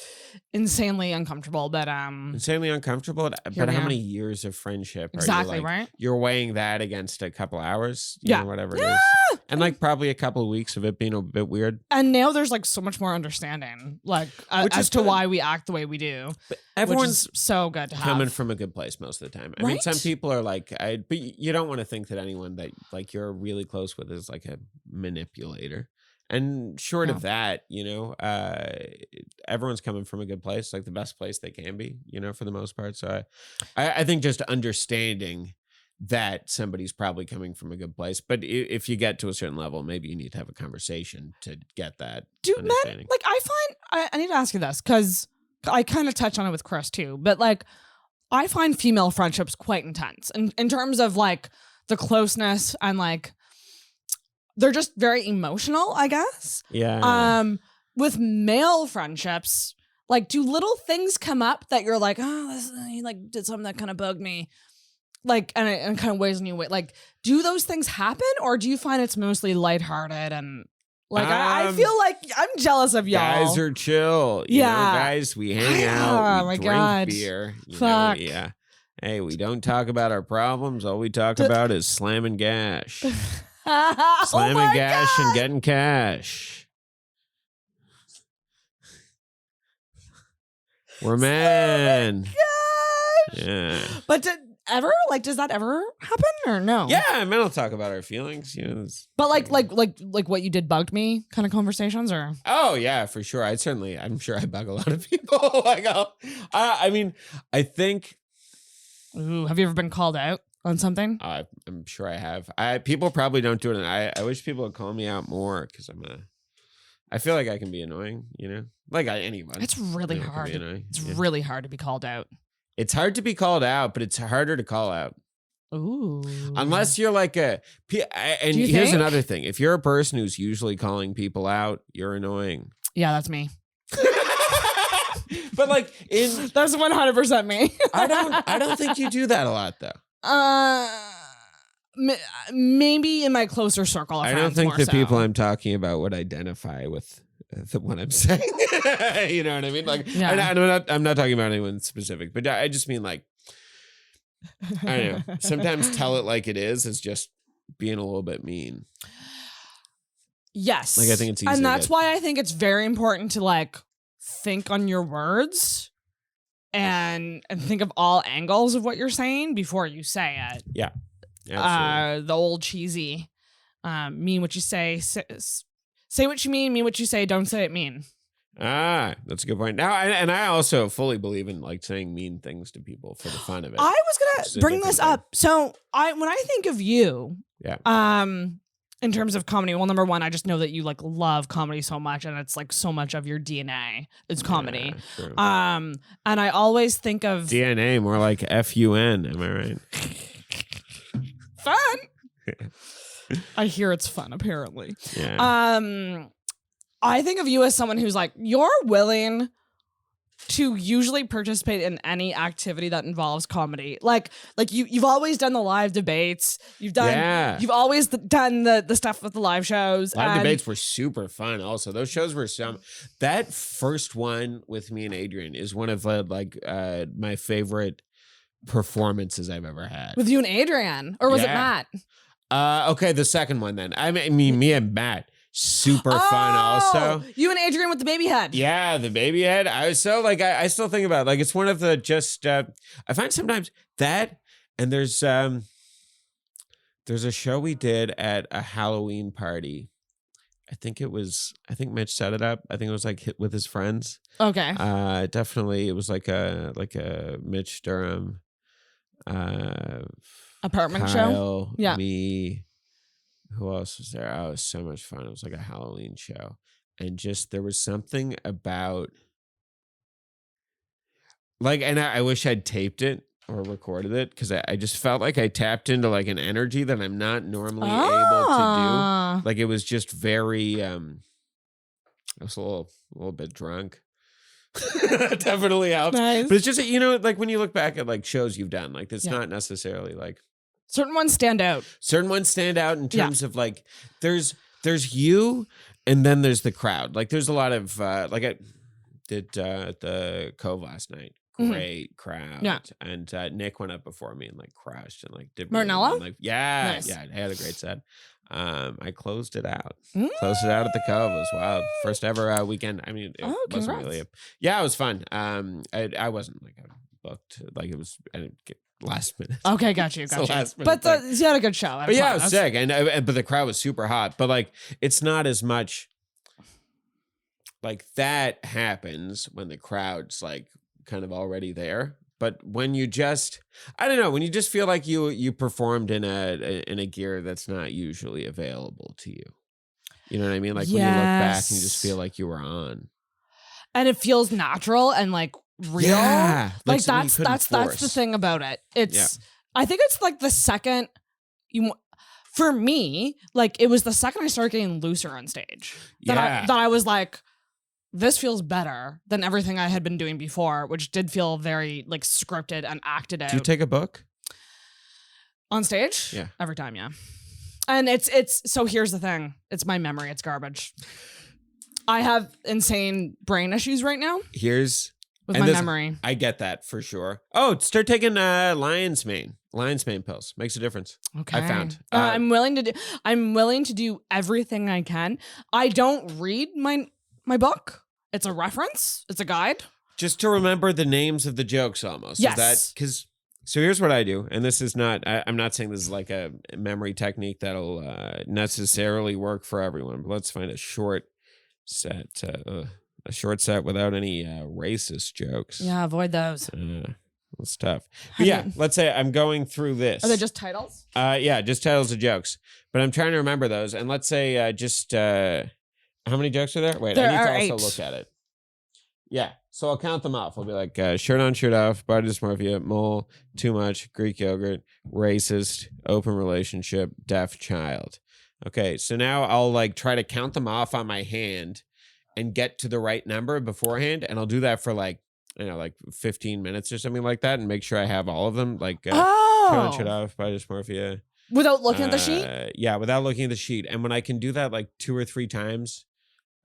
insanely uncomfortable. But insanely uncomfortable. But how many years of friendship? Exactly, are you, like, right? You're weighing that against a couple hours, whatever it is, and like probably a couple of weeks of it being a bit weird. And now there's like so much more understanding, like as to why we act the way we do. But everyone's so good to have. Coming from a good place most of the time. I mean, some people are like, but you don't want to think that anyone that like you're really close with is like a manipulator. And short of that, everyone's coming from a good place, like the best place they can be, for the most part. So I think just understanding that somebody's probably coming from a good place. But if you get to a certain level, maybe you need to have a conversation to get that understanding. Like I find, I need to ask you this because I kind of touched on it with Chris too, but like I find female friendships quite intense in terms of like the closeness and like they're just very emotional, I guess. Yeah. With male friendships, like do little things come up that you're like, he like did something that kind of bugged me, like and kind of weighs on you. Like, do those things happen, or do you find it's mostly lighthearted and like I feel like I'm jealous of y'all. Guys are chill. Guys, we hang out. We drink beer. Fuck. Hey, we don't talk about our problems. All we talk about is slamming gash. Slamming gash and getting cash. We're men. Yeah. But does that ever happen or no? Yeah, men will talk about our feelings. But like what you did bugged me kind of conversations or? Oh yeah, for sure. I'm sure I bug a lot of people. I mean, I think. Ooh, have you ever been called out on something? I'm sure I have. People probably don't do it. And I wish people would call me out more because I feel like I can be annoying, like anyone. It's really hard. It's really hard to be called out. It's hard to be called out, but it's harder to call out. Ooh. Unless you're like and here's another thing. If you're a person who's usually calling people out, you're annoying. Yeah, that's me. But like that's 100% me. I don't think you do that a lot though. Maybe in my closer circle of friends. I don't think the people I'm talking about would identify with the one I'm saying. You know what I mean? Like, I'm not talking about anyone specific, but I just mean like, I don't know. Sometimes tell it like it is just being a little bit mean. Yes. Like I think it's easy. And that's why I think it's very important to like think on your words and think of all angles of what you're saying before you say it. Yeah. The old cheesy, mean what you say, say what you mean what you say, don't say it mean. That's a good point. Now, and I also fully believe in like saying mean things to people for the fun of it. I was gonna bring this up. So when I think of you, in terms of comedy, well, number one, I just know that you like love comedy so much, and it's like so much of your DNA is comedy. True. And I always think of DNA more like FUN. Am I right? Fun. I hear it's fun, apparently. Yeah. I think of you as someone who's like, you're willing to usually participate in any activity that involves comedy. Like you've always done the live debates. You've always done the stuff with the live shows. Live debates were super fun. Also, those shows were that first one with me and Adrian is one of my favorite performances I've ever had. With you and Adrian, or was it Matt? Okay, the second one then. I mean, me and Matt. Super fun also. You and Adrian with the baby head. Yeah, the baby head. I was so like, I still think about it. Like, it's one of the I find sometimes that, and there's a show we did at a Halloween party think Mitch set it up. I think it was like hit with his friends. Okay. Definitely, it was like a Mitch Durham, apartment Kyle, show. Yeah. Me. Who else was there? Oh, it was so much fun. It was like a Halloween show, and just there was something about like, and I wish I'd taped it or recorded it because I just felt like I tapped into like an energy that I'm not normally able to do. Like it was just very. I was a little bit drunk. Definitely helped. Nice. But it's just, you know, like when you look back at like shows you've done, like it's not necessarily like certain ones stand out. Certain ones stand out in terms of like there's you and then there's the crowd. Like there's a lot of like I did the Cove last night. Great crowd. Yeah. And Nick went up before me and like crushed and like did Martinello? Like nice. I had a great set. I closed it out. Closed it out at the Cove. It was wild. First ever weekend. I mean, it wasn't really it was fun. I wasn't like booked. Like it was last minute. Okay, got you. But you had a good show. But yeah, it was sick. But the crowd was super hot. But like, it's not as much like that happens when the crowd's like kind of already there. But when you just, I don't know, when you just feel like you performed in a gear that's not usually available to you. You know what I mean? Like when you look back and you just feel like you were on. And it feels natural and like real. Yeah. Like that's the thing about it. It's I think it's like the second for me, like it was the second I started getting looser on stage that I was like, this feels better than everything I had been doing before, which did feel very like scripted and acted out. Do you take a book? On stage? Yeah. Every time, yeah. And it's so here's the thing. It's my memory. It's garbage. I have insane brain issues right now. With my memory. I get that for sure. Oh, start taking lion's mane pills. Makes a difference. Okay. I found. I'm willing to do everything I can. I don't read my book. It's a reference. It's a guide. Just to remember the names of the jokes almost. Yes. So here's what I do. And this is not, I'm not saying this is like a memory technique that'll necessarily work for everyone. But let's find a short set. A short set without any racist jokes. Yeah, avoid those. It's tough. But yeah, let's say I'm going through this. Are they just titles? Yeah, just titles of jokes. But I'm trying to remember those. And let's say just... how many jokes are there? Wait, I need to also look at it. Yeah, so I'll count them off. I'll be like, shirt on, shirt off, body dysmorphia, mole, too much, Greek yogurt, racist, open relationship, deaf child. Okay, so now I'll like try to count them off on my hand and get to the right number beforehand. And I'll do that for like, like 15 minutes or something like that and make sure I have all of them. Like, shirt on, shirt off, body dysmorphia. Without looking at the sheet? Yeah, without looking at the sheet. And when I can do that like 2 or 3 times,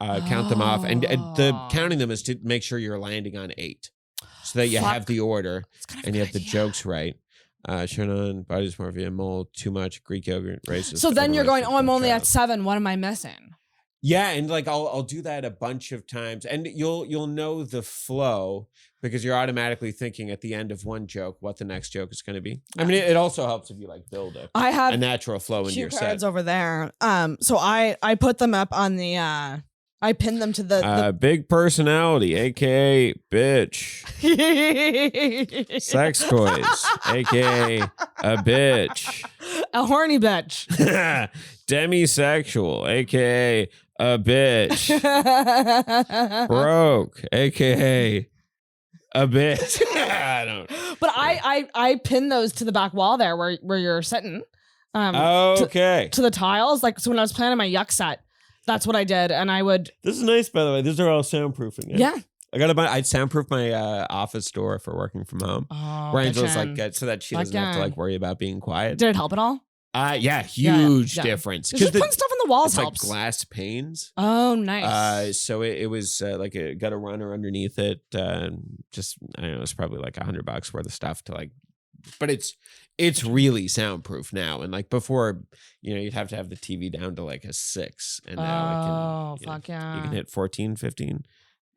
count them off, and the counting them is to make sure you're landing on 8, so that you have the order and you have the jokes right. Shirt on, body dysmorphia, mole, too much, Greek yogurt, racist. So then you're going, I'm only at 7. What am I missing? Yeah, and like I'll do that a bunch of times, and you'll know the flow because you're automatically thinking at the end of one joke what the next joke is going to be. I mean, it also helps if you like build I have a natural flow in your set. Cards over there. So I put them up on the. I pinned them to the big personality, aka bitch. Sex toys, aka a bitch. A horny bitch. Demisexual, aka a bitch. Broke, aka a bitch. I don't. But I pinned those to the back wall there where you're sitting. Okay. To the tiles, like so when I was planning my yuck set. That's what I did, and I would. This is nice, by the way. These are all soundproofing. Yeah. I'd soundproof my office door for working from home. Oh, where Angela's like, so that she doesn't have to like worry about being quiet. Did it help at all? Yeah, huge difference. Just putting stuff on the walls helps. Like glass panes. Oh, nice. So it was like got a runner underneath it. Just I don't know, it's probably like $100 worth of stuff to like. But it's really soundproof now, and like before, you'd have to have the TV down to like a 6, and now it can. You can hit 14, 15,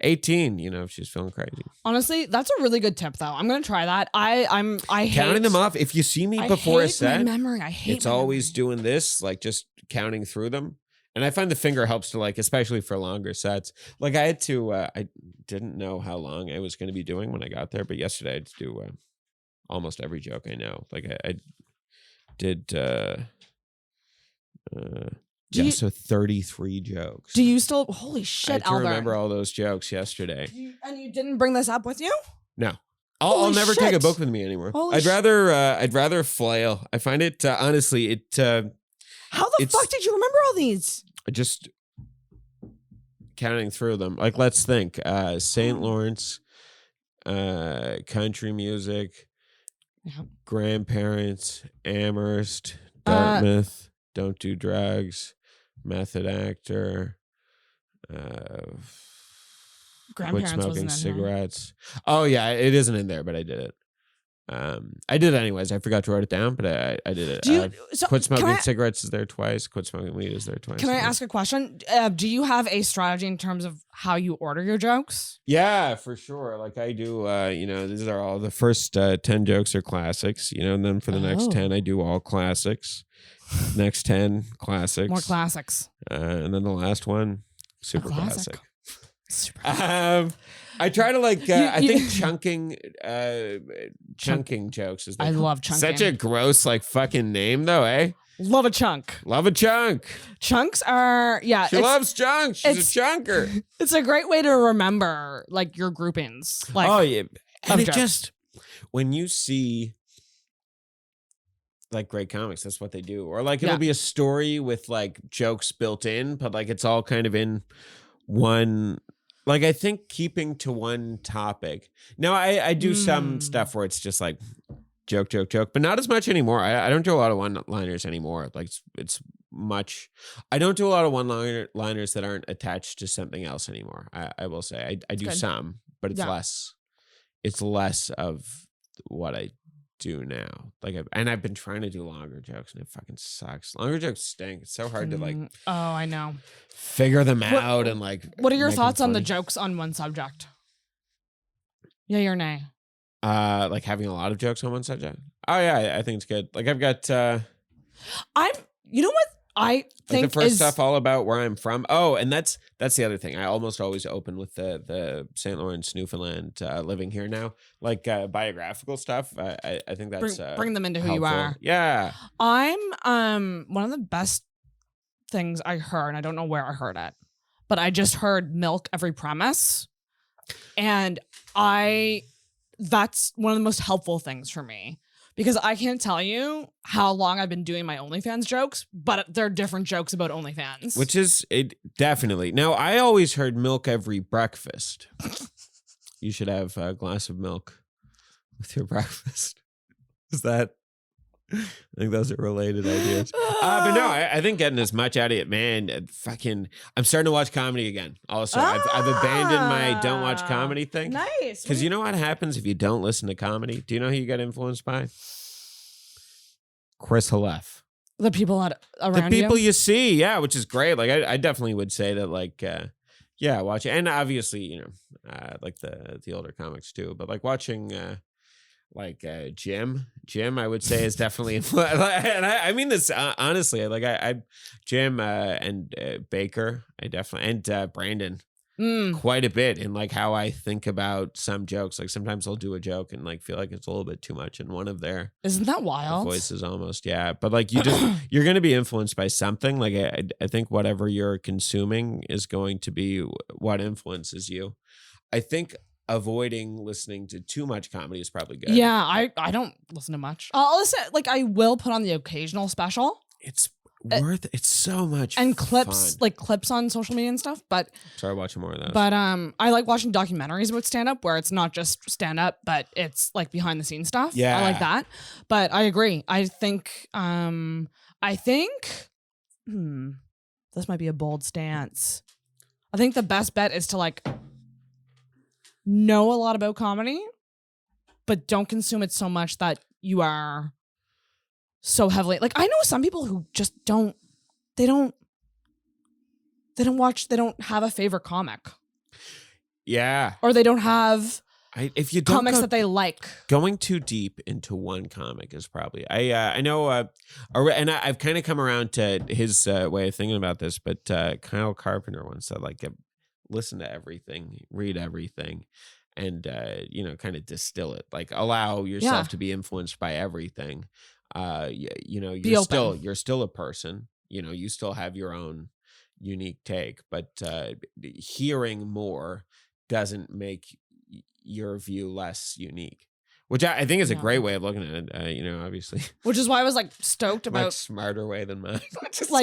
18. If she's feeling crazy. Honestly, that's a really good tip, though. I'm gonna try that. I hate counting them off. If you see me before a set, my memory. I hate. It's always doing this, like just counting through them. And I find the finger helps to like, especially for longer sets. Like I had to, I didn't know how long I was going to be doing when I got there, but yesterday I had to do almost every joke I know. Like I did, so 33 jokes. Do you still, holy shit, I Albert. remember all those jokes yesterday. And you didn't bring this up with you? No. I'll never take a book with me anymore. I'd rather flail. I find it, honestly, how the fuck did you remember all these? Just counting through them. Like, let's think. St. Lawrence, country music, grandparents, Amherst, Dartmouth, don't do drugs, method actor, quit smoking cigarettes. Oh yeah, it isn't in there, but I did it. I did it anyways. I forgot to write it down, but I did it. Quit smoking cigarettes is there twice. Quit smoking weed is there twice. Can I ask a question? Do you have a strategy in terms of how you order your jokes? Yeah, for sure. Like I do, these are all the first 10 jokes are classics, and then for the next 10, I do all classics. Next 10 classics. More classics. And then the last one, super classic. I try to I think chunking jokes is. I love chunking. Such a gross fucking name though, eh? Love a chunk. Love a chunk. Chunks are She loves chunks. She's a chunker. It's a great way to remember your groupings. Oh yeah, and it just when you see great comics, that's what they do. Or it'll be a story with jokes built in, but it's all kind of in one. I think keeping to one topic. Now, I do some stuff where it's just joke, but not as much anymore. I don't do a lot of one-liners anymore. It's much. I don't do a lot of one-liners that aren't attached to something else anymore. I will say I do some, but it's less. It's less of what I do now. I've been trying to do longer jokes and it fucking sucks. Longer jokes stink. It's so hard to oh, I know. Figure them out and What are your thoughts on the jokes on one subject? Yay or nay? Having a lot of jokes on one subject. Oh yeah, I think it's good. I've got you know what I think the first stuff all about where I'm from. Oh, and that's the other thing. I almost always open with the St. Lawrence, Newfoundland, living here now, biographical stuff. I think that's bring them into who helpful. You are. Yeah, I'm one of the best things I heard, and I don't know where I heard it, but I just heard milk every premise, and that's one of the most helpful things for me. Because I can't tell you how long I've been doing my OnlyFans jokes, but they're different jokes about OnlyFans. Which is it definitely. Now, I always heard milk every breakfast. You should have a glass of milk with your breakfast. Is that? I think those are related ideas. But no, I think getting as much out of it, man. I'm starting to watch comedy again. Also, I've abandoned my don't watch comedy thing. Nice. Because you know what happens if you don't listen to comedy? Do you know who you got influenced by? Chris Halef. The people around the people you see, yeah, which is great. I definitely would say that, watch it, and obviously, the older comics too. But watching. Jim, I would say is definitely, and I mean this honestly. Jim and Baker, I definitely, and Brandon, quite a bit in how I think about some jokes. Sometimes I'll do a joke and feel like it's a little bit too much in one of their. Isn't that wild? Voices almost, yeah. But you're going to be influenced by something. I think whatever you're consuming is going to be what influences you. I think. Avoiding listening to too much comedy is probably good. Yeah, I don't listen to much. I'll listen, I will put on the occasional special. It's it's so much and clips, fun. Clips on social media and stuff. But sorry, watching more of those. But I like watching documentaries about stand up where it's not just stand up, but it's behind the scenes stuff. Yeah, I like that. But I agree. I think this might be a bold stance. I think the best bet is to know a lot about comedy, but don't consume it so much that you are so heavily. I know some people who just don't have a favorite comic. Yeah. Or they don't have if you don't comics that they like. Going too deep into one comic is probably. I know, and I've kind of come around to his way of thinking about this, but Kyle Carpenter once said, like, listen to everything, read everything, and kind of distill it. Like, allow yourself to be influenced by everything. You're still a person. You still have your own unique take, but hearing more doesn't make your view less unique, which I think is a great way of looking at it. Obviously, which is why I was like stoked about much smarter way than mine.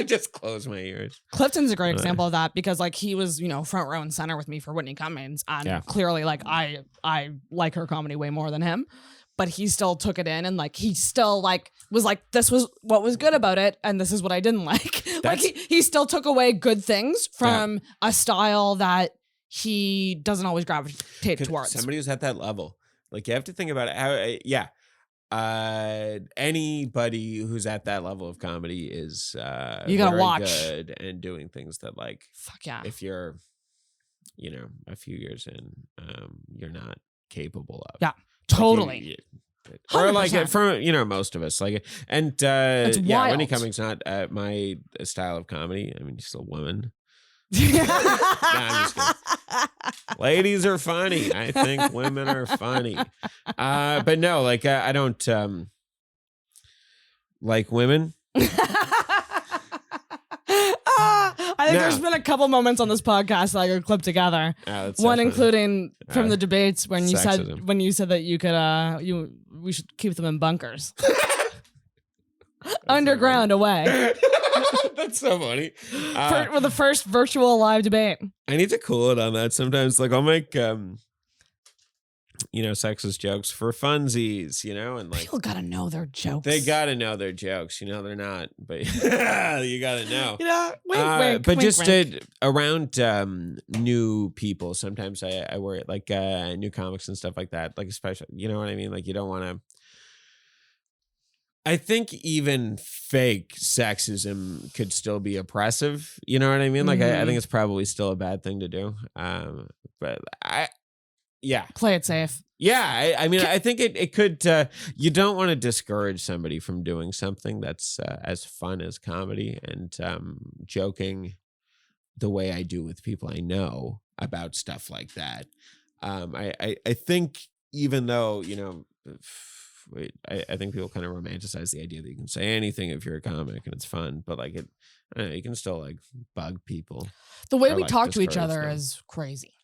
just close my ears. Clifton's a great example of that, because like he was front row and center with me for Whitney Cummings, and clearly like I like her comedy way more than him, but he still took it in, and like he still like was like, this was what was good about it, and this is what I didn't like. Like he still took away good things from a style that he doesn't always gravitate towards. Somebody who's at that level, like, you have to think about it. Anybody who's at that level of comedy is you gotta watch good and doing things that, like, fuck yeah. If you're a few years in, you're not capable of. Yeah, totally. Or like for most of us, like, and Whitney Cummings not my style of comedy. I mean, she's a woman. Nah, I'm just kidding. Ladies are funny. I think women are funny. But no, like, I don't like women. I think there's been a couple moments on this podcast that I could clip together. One including from the debates when you said that you could we should keep them in bunkers. Underground away. That's so funny. For the first virtual live debate. I need to cool it on that sometimes. Like, I'll make sexist jokes for funsies, and like, people gotta know their jokes. They gotta know their jokes. They're not, but you gotta know. Wink, but wink, just wink. Around new people, sometimes I worry, like, new comics and stuff like that. Like, especially, you know what I mean? Like, you don't want to. I think even fake sexism could still be oppressive. You know what I mean? Like, I think it's probably still a bad thing to do. But play it safe. Yeah, I mean, I think it could. You don't want to discourage somebody from doing something that's as fun as comedy, and joking the way I do with people I know about stuff like that. I think, even though I think people kind of romanticize the idea that you can say anything if you're a comic and it's fun, but like, you can still like bug people. The way we talk to each other is crazy.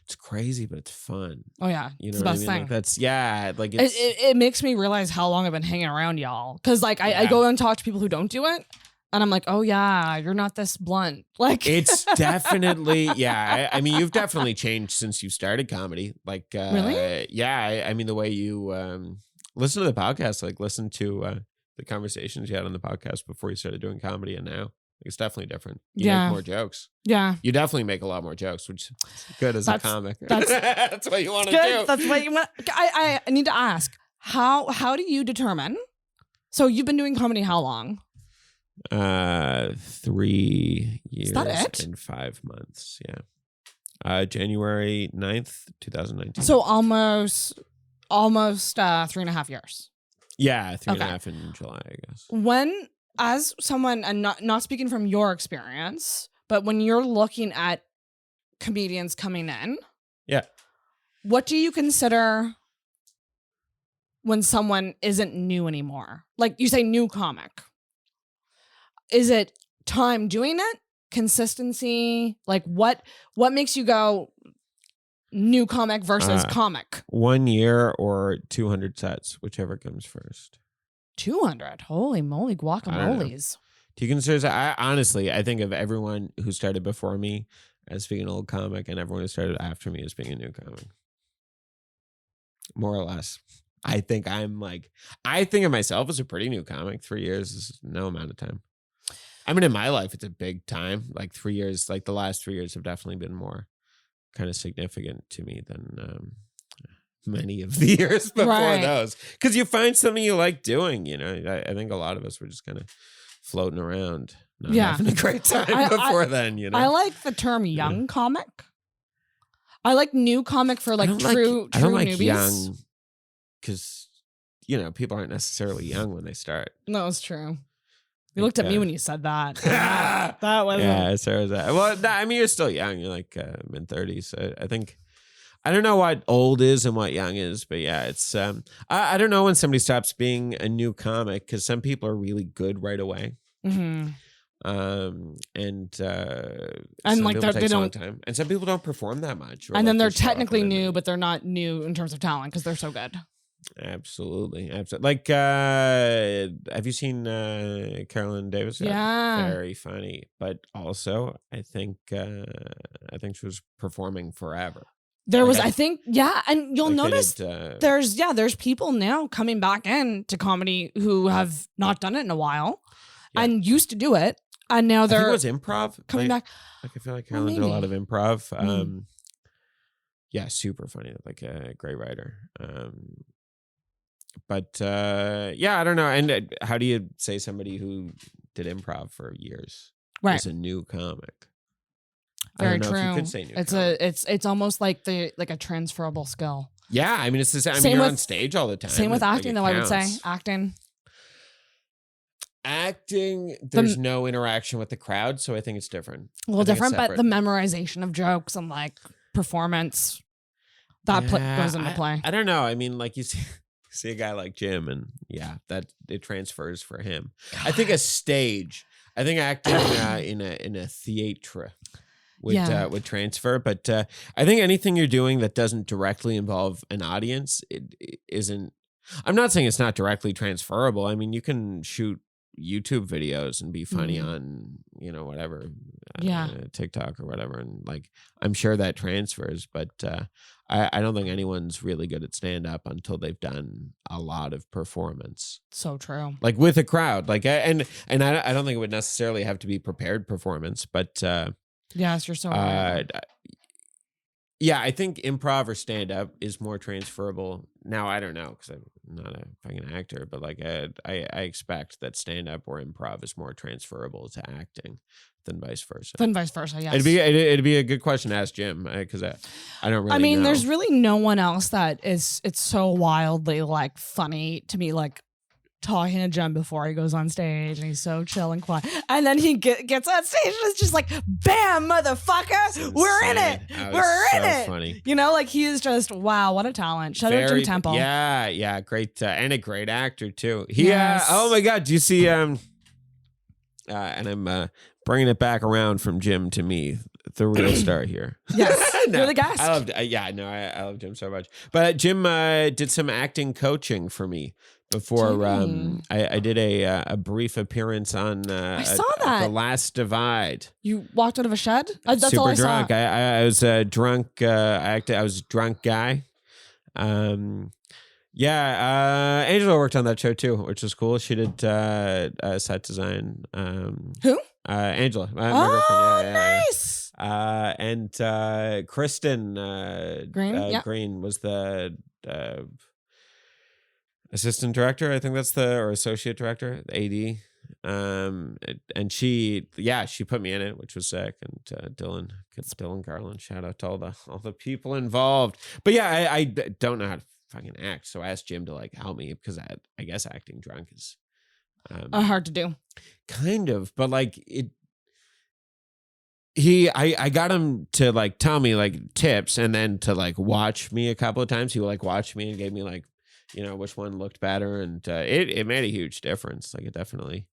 It's crazy, but it's fun. Oh yeah, it's the best thing. Like, that's like it makes me realize how long I've been hanging around y'all, because like I go and talk to people who don't do it, and I'm like, oh yeah, you're not this blunt. Like, it's definitely I mean, you've definitely changed since you started comedy. Like, really? Yeah, I mean, the way you listen to the podcast, like, listen to the conversations you had on the podcast before you started doing comedy, and now it's definitely different. You make more jokes. Yeah. You definitely make a lot more jokes, which is good as a comic. That's what you want to do. That's what you want. I need to ask, how do you determine? So you've been doing comedy how long? 3 years and 5 months. Yeah. January 9th, 2019. So almost 3.5 years. Yeah, 3.5 in July, I guess. When, as someone, and not speaking from your experience, but when you're looking at comedians coming in, what do you consider when someone isn't new anymore? Like, you say new comic. Is it time doing it? Consistency? Like, what makes you go new comic versus comic? 1 year or 200 sets, whichever comes first. 200? Holy moly, guacamoles. Do you consider? Honestly, I think of everyone who started before me as being an old comic, and everyone who started after me as being a new comic. More or less. I think I think of myself as a pretty new comic. 3 years is no amount of time. I mean, in my life, it's a big time. Like 3 years, like the last 3 years have definitely been more kind of significant to me than many of the years before those. Because you find something you like doing, I think a lot of us were just kind of floating around, not having a great time before then, I like the term young comic. I like new comic for like true I don't like newbies. Young because, people aren't necessarily young when they start. No, it's true. You looked at me when you said that. that wasn't. Yeah, so is that. Well, I mean, you're still young. You're like mid-30s. So I think, I don't know what old is and what young is, but yeah, it's, I don't know when somebody stops being a new comic because some people are really good right away. Mm-hmm. And like they don't time, and some people don't perform that much, and then they're technically new, but they're not new in terms of talent because they're so good. Absolutely. Like, have you seen Carolyn Davis? Yeah, very funny, but also I think she was performing forever. There was, I think, and you'll notice there's people now coming back into comedy who have not done it in a while and used to do it, and now they're. I think it was improv coming back. Like I feel like Carolyn did a lot of improv. Yeah, super funny, like a great writer. But I don't know. And how do you say somebody who did improv for years is a new comic? Very true. If you could say new it's almost like a transferable skill. Yeah, I mean it's the same. I mean, you're on stage all the time. Same with acting, though. I would say acting. There's no interaction with the crowd, so I think it's different. A little different, but the memorization of jokes and like performance that goes into play. I don't know. I mean, like you see a guy like Jim, and that it transfers for him. God. I think I think acting in a theatre would transfer, but I think anything you're doing that doesn't directly involve an audience, it isn't. I'm not saying it's not directly transferable. I mean, you can shoot YouTube videos and be funny on whatever TikTok or whatever, and like I'm sure that transfers, but I don't think anyone's really good at stand-up until they've done a lot of performance. So true. Like with a crowd, like and I don't think it would necessarily have to be prepared performance, but yes, you're so right. Yeah, I think improv or stand-up is more transferable. Now, I don't know because I'm not a fucking actor, but like I expect that stand-up or improv is more transferable to acting than vice versa. Yes. It'd be a good question to ask Jim because I don't really. I mean, there's really no one else that is. It's so wildly like funny to me, like talking to Jim before he goes on stage, and he's so chill and quiet, and then he gets on stage and it's just like, bam, motherfucker, we're in it. We're in it. Funny. Like he is just wow, what a talent. Shout out Jim Temple. Yeah, great and a great actor too. Oh my God, do you see and I'm bringing it back around from Jim to me, the real star here. Yes, you're the guest. I loved. I love Jim so much. But Jim did some acting coaching for me before. I did a brief appearance on. I saw that The Last Divide. You walked out of a shed. That's super all I drunk. Saw. I was drunk. I was a drunk guy. Angela worked on that show too, which was cool. She did set design. Who? Angela. Nice. And Kristen Green was the assistant director. I think that's or associate director, the AD. And she put me in it, which was sick. And Dylan Garland, shout out to all the people involved. But yeah, I don't know how to fucking act, so I asked Jim to like help me because I guess acting drunk is hard to do, kind of, but like I got him to like tell me like tips and then to like watch me a couple of times. He would like watch me and gave me like which one looked better, and it made a huge difference. Like it definitely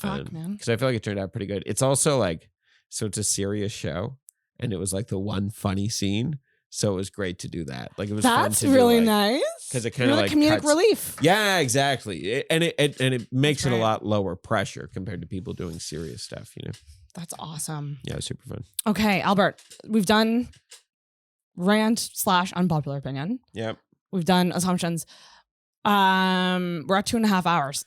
man, because I feel like it turned out pretty good. It's also like, so it's a serious show, and it was like the one funny scene. So it was great to do that. Like it was fun to really do, nice because it kind of like comedic relief. Yeah, exactly. And it makes it a lot lower pressure compared to people doing serious stuff. That's awesome. Yeah, it was super fun. Okay, Albert, we've done rant / unpopular opinion. Yep. We've done assumptions. We're at 2.5 hours.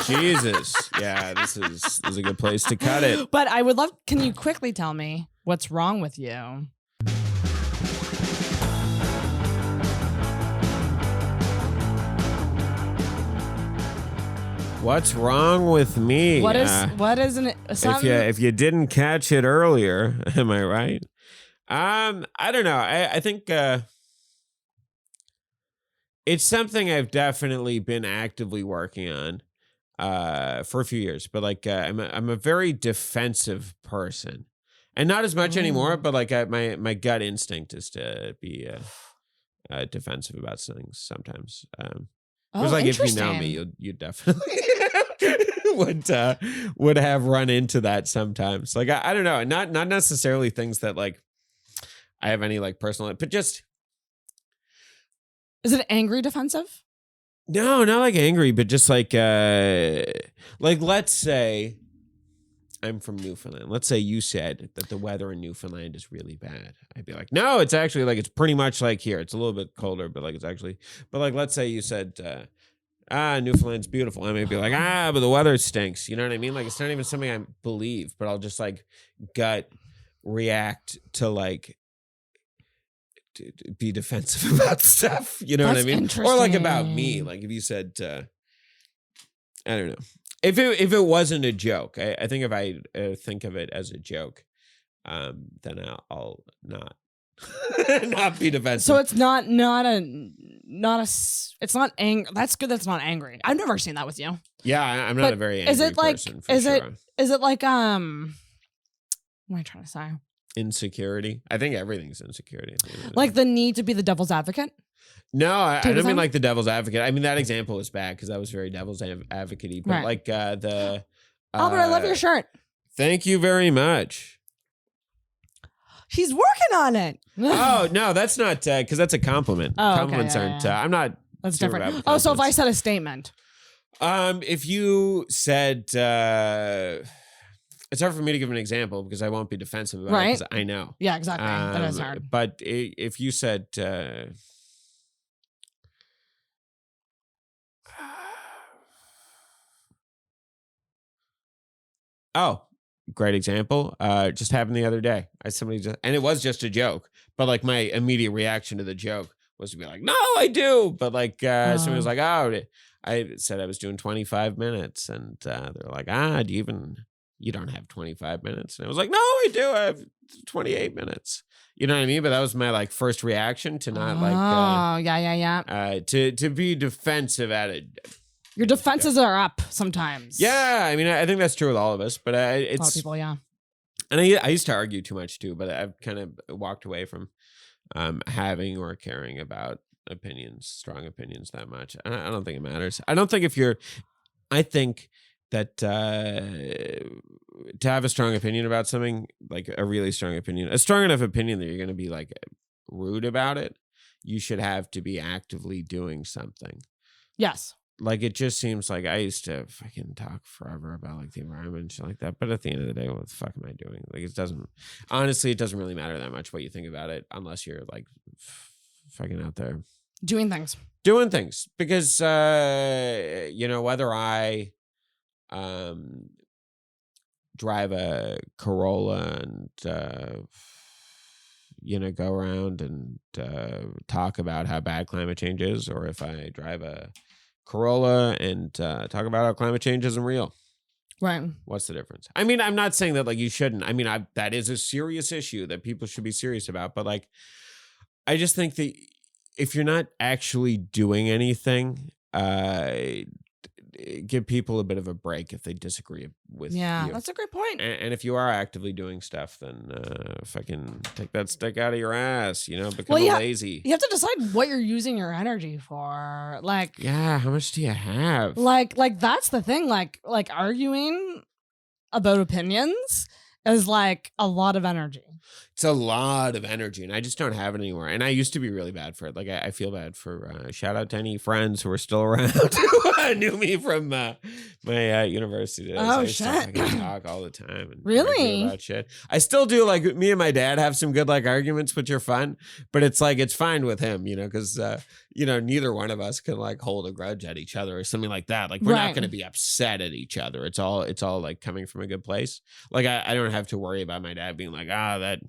Jesus. Yeah, this is a good place to cut it. But I would love. Can you quickly tell me what's wrong with you? What's wrong with me? What is an if you didn't catch it earlier, am I right? I don't know. I think it's something I've definitely been actively working on for a few years. But like I'm a very defensive person, and not as much anymore. But like my gut instinct is to be defensive about things sometimes. Because like if you know me, you definitely would have run into that sometimes. Like I don't know, not necessarily things that like I have any like personal, but just. Is it angry defensive? No, not like angry, but just like let's say I'm from Newfoundland. Let's say you said that the weather in Newfoundland is really bad. I'd be like, no, it's actually like, it's pretty much like here. It's a little bit colder, but like it's actually, but like, let's say you said, Newfoundland's beautiful. I may be like, but the weather stinks. You know what I mean? Like, it's not even something I believe, but I'll just like gut react to like, to be defensive about stuff. You know what I mean? Or like about me. Like if you said, I don't know. If it wasn't a joke, I think if I think of it as a joke, then I'll not not be defensive. So it's not it's not angry. That's good. That's not angry. I've never seen that with you. Yeah, I'm not a very angry person. Is it like what am I trying to say? Insecurity. I think everything's insecurity. Like the need to be the devil's advocate. No, I don't mean like the devil's advocate. I mean that example was bad because I was very devil's advocate-y. But like the Albert, I love your shirt. Thank you very much. He's working on it. Oh no, that's not because that's a compliment. Compliments aren't. I'm not. That's different. Oh, so if I said a statement, if you said, it's hard for me to give an example because I won't be defensive about it because I know. Yeah, exactly. That is hard. But if you said, oh, great example. Just happened the other day. And it was just a joke, but like my immediate reaction to the joke was to be like, no, I do. But like, somebody was like, oh, I said I was doing 25 minutes. And they're like, you don't have 25 minutes. And I was like, no, I do. I have 28 minutes. You know what I mean? But that was my like first reaction to not to be defensive at it. Your defenses are up sometimes. Yeah, I mean, I think that's true with all of us, but it's a lot of people, yeah. And I used to argue too much too, but I've kind of walked away from having or caring about strong opinions that much. I don't think it matters. I think that to have a strong opinion about something, like a really strong opinion, a strong enough opinion that you're going to be like rude about it, you should have to be actively doing something. Yes. Like, it just seems like I used to fucking talk forever about like the environment and shit like that. But at the end of the day, what the fuck am I doing? Like, it doesn't really matter that much what you think about it unless you're like fucking out there doing things. Because, whether I drive a Corolla and, go around and talk about how bad climate change is, or if I drive a Corolla and talk about how climate change isn't real. Right. What's the difference? I mean, I'm not saying that like you shouldn't. I mean, that is a serious issue that people should be serious about. But like, I just think that if you're not actually doing anything, give people a bit of a break if they disagree with you. That's a great point. And if you are actively doing stuff, then fucking take that stick out of your ass, become lazy. You have to decide what you're using your energy for. Like, yeah, how much do you have? Like that's the thing. Like arguing about opinions is like a lot of energy. It's a lot of energy, and I just don't have it anymore. And I used to be really bad for it. Like, I feel bad for shout out to any friends who are still around who knew me from my university days. Oh, I used shit. to fucking talk all the time and really argue about shit. I still do. Like, me and my dad have some good like arguments, which are fun. But it's like it's fine with him, because neither one of us can like hold a grudge at each other or something like that. Like, we're not going to be upset at each other. It's all like coming from a good place. Like, I don't have to worry about my dad being like, that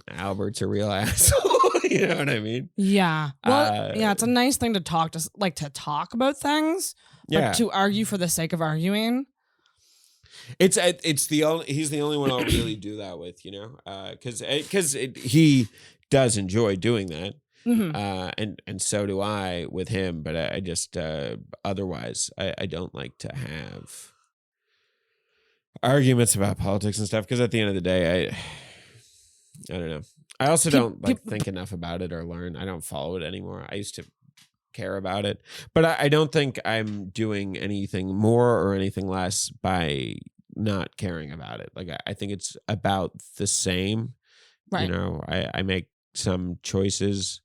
Albert's a real asshole. You know what I mean? Yeah. Well, it's a nice thing to talk about things. Yeah. But to argue for the sake of arguing. It's he's the only one I'll really do that with, you know, because he does enjoy doing that. And so do I with him, but I just otherwise I don't like to have arguments about politics and stuff, because at the end of the day I don't know. I also don't think enough about it or learn. I don't follow it anymore. I used to care about it, but I don't think I'm doing anything more or anything less by not caring about it. Like I think it's about the same. Right. You know, I make some choices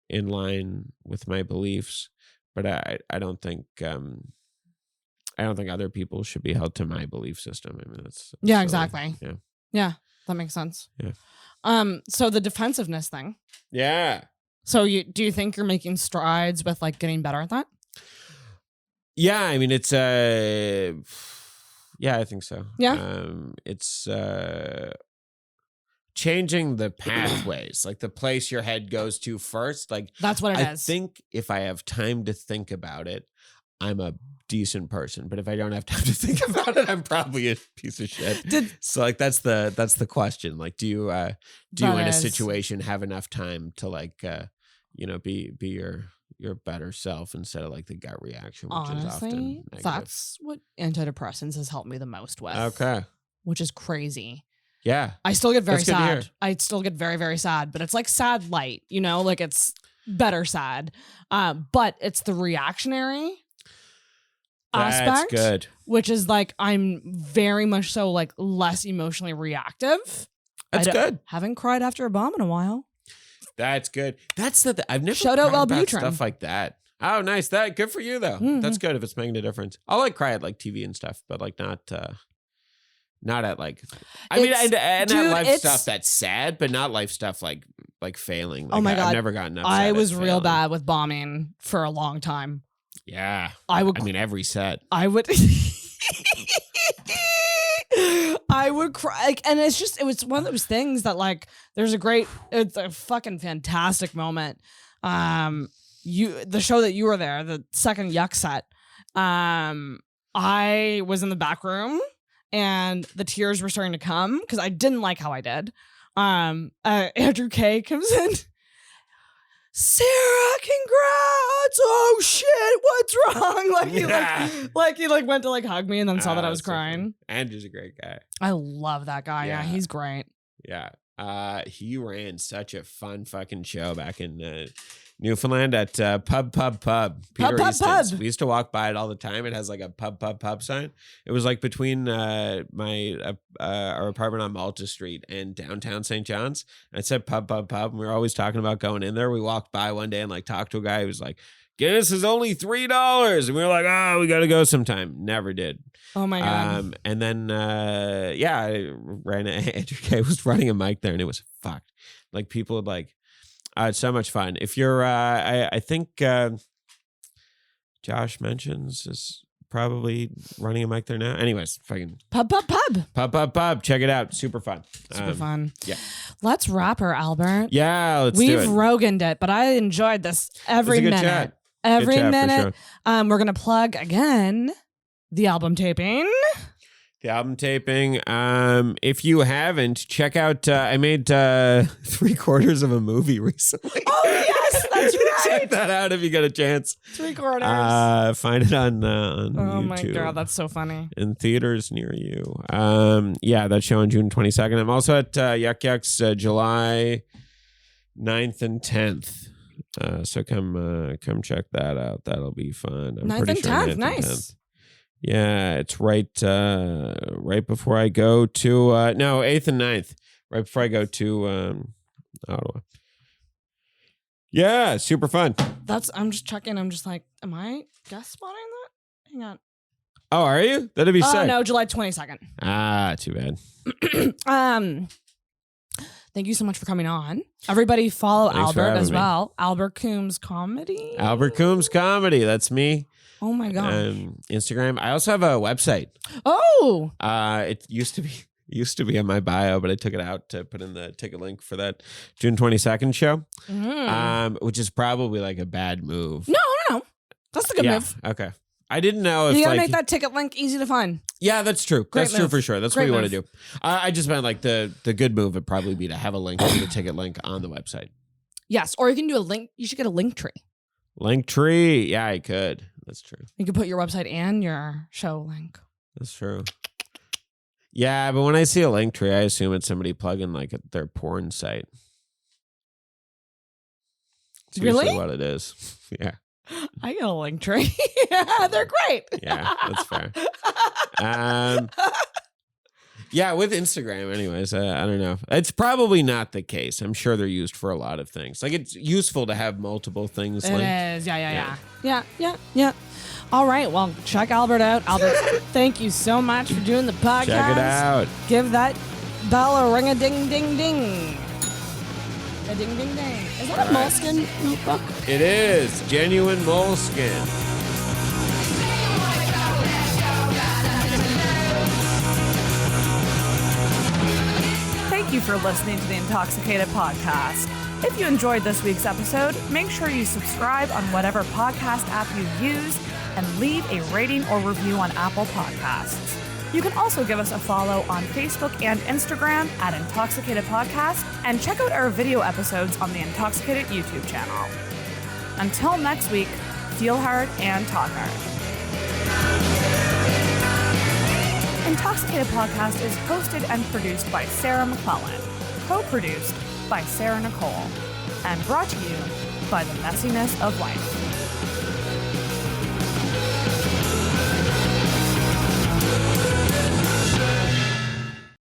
in line with my beliefs, but I don't think other people should be held to my belief system. I mean, that's silly. Exactly. Yeah, that makes sense. Yeah. So the defensiveness thing. Yeah. So do you think you're making strides with like getting better at that? Yeah, I mean it's yeah, I think so. Yeah. It's changing the pathways, like the place your head goes to first. Like that's what it is. I think if I have time to think about it, I'm a decent person. But if I don't have time to think about it, I'm probably a piece of shit. So like that's the question. Like, do you in a situation have enough time to like be your better self instead of like the gut reaction, which is often negative. That's what antidepressants has helped me the most with. Okay. Which is crazy. Yeah. I still get very sad. I still get very, very sad, but it's like sad light, you know, like it's better sad. But it's the reactionary aspect. That's good. Which is like, I'm very much so like less emotionally reactive. That's good. Haven't cried after a bomb in a while. That's good. That's I've never shout out about stuff like that. Oh, nice. That good for you though. Mm-hmm. That's good if it's making a difference. I'll like cry at like TV and stuff, but like not at like. I mean, and at life stuff that's sad, but not life stuff like failing. Like, oh my God, I've never gotten upset. I was real bad with bombing for a long time. Yeah, I mean, every set. I would. I would cry, and it was one of those things that like it's a fucking fantastic moment. The show that you were there, the second Yuck set, I was in the back room and the tears were starting to come because I didn't like how I did. Andrew K comes in. Sarah, congrats! Oh shit, what's wrong? Like he went to like hug me and then saw that I was crying. Andrew's a great guy. I love that guy. Yeah, he's great. Yeah. He ran such a fun fucking show back in Newfoundland at Pub. Peter Easton's. We used to walk by it all the time. It has like a pub sign. It was like between our apartment on Malta Street and downtown St. John's. And it said pub. And we were always talking about going in there. We walked by one day and like talked to a guy who was like, Guinness is only $3. And we were like, oh, we got to go sometime. Never did. Oh my God. And then, I ran Andrew K was running a mic there and it was fucked. Like people would like, it's so much fun. If you're, I think Josh Mentions is probably running a mic there now. Anyways, fucking Pub. Check it out. Super fun. Super fun. Yeah. Let's wrap her, Albert. Yeah, let's do it. We've Roganed it, but I enjoyed this every minute. Chat. Every good chat, minute. For sure. We're gonna plug again the album taping. The album taping. If you haven't, check out. I made 3/4 of a movie recently. Oh yes, that's right. Check that out if you get a chance. 3/4. Find it on YouTube. Oh my God, that's so funny. In theaters near you. That's showing June 22nd. I'm also at Yuck Yucks July 9th and 10th. So come check that out. That'll be fun. I'm 9th and 10th. Nice. Yeah, it's right before I go to 8th and 9th. Right before I go to Ottawa. Yeah, super fun. I'm just checking. I'm just like, am I guest spotting that? Hang on. Oh, are you? That'd be sick. No, July 22nd. Too bad. Thank you so much for coming on. Everybody follow Thanks Albert as well. Albert Coombes Comedy. Albert Coombes Comedy. That's me. Oh my God. Instagram. I also have a website. Oh. It used to be in my bio, but I took it out to put in the ticket link for that June 22nd show. Which is probably like a bad move. No. That's a good move. Okay. I didn't know if you gotta make that ticket link easy to find. Yeah, that's true. That's true for sure. That's what you want to do. I just meant like the good move would probably be to have a link to the ticket link on the website. Yes, or you can do a link. You should get a link tree. Link tree. Yeah, I could. That's true. You could put your website and your show link. That's true. Yeah, but when I see a link tree, I assume it's somebody plugging like their porn site. It's usually what it is. Yeah. I get a link tree. They're great. Yeah, that's fair. Yeah, with Instagram, anyways, I don't know. It's probably not the case. I'm sure they're used for a lot of things. Like, it's useful to have multiple things linked. It is. Yeah. All right. Well, check Albert out. Albert, thank you so much for doing the podcast. Check it out. Give that bell a ring a ding ding ding. A ding ding ding. Is that a moleskin notebook? It is. Genuine moleskin. Thank you for listening to the Intoxicated Podcast. If you enjoyed this week's episode, make sure you subscribe on whatever podcast app you use and leave a rating or review on Apple Podcasts. You can also give us a follow on Facebook and Instagram at Intoxicated Podcast, and check out our video episodes on the Intoxicated YouTube channel. Until next week, feel hard and talk hard. Intoxicated Podcast is hosted and produced by Sarah McClellan, co-produced by Sarah Nicole, and brought to you by the messiness of life.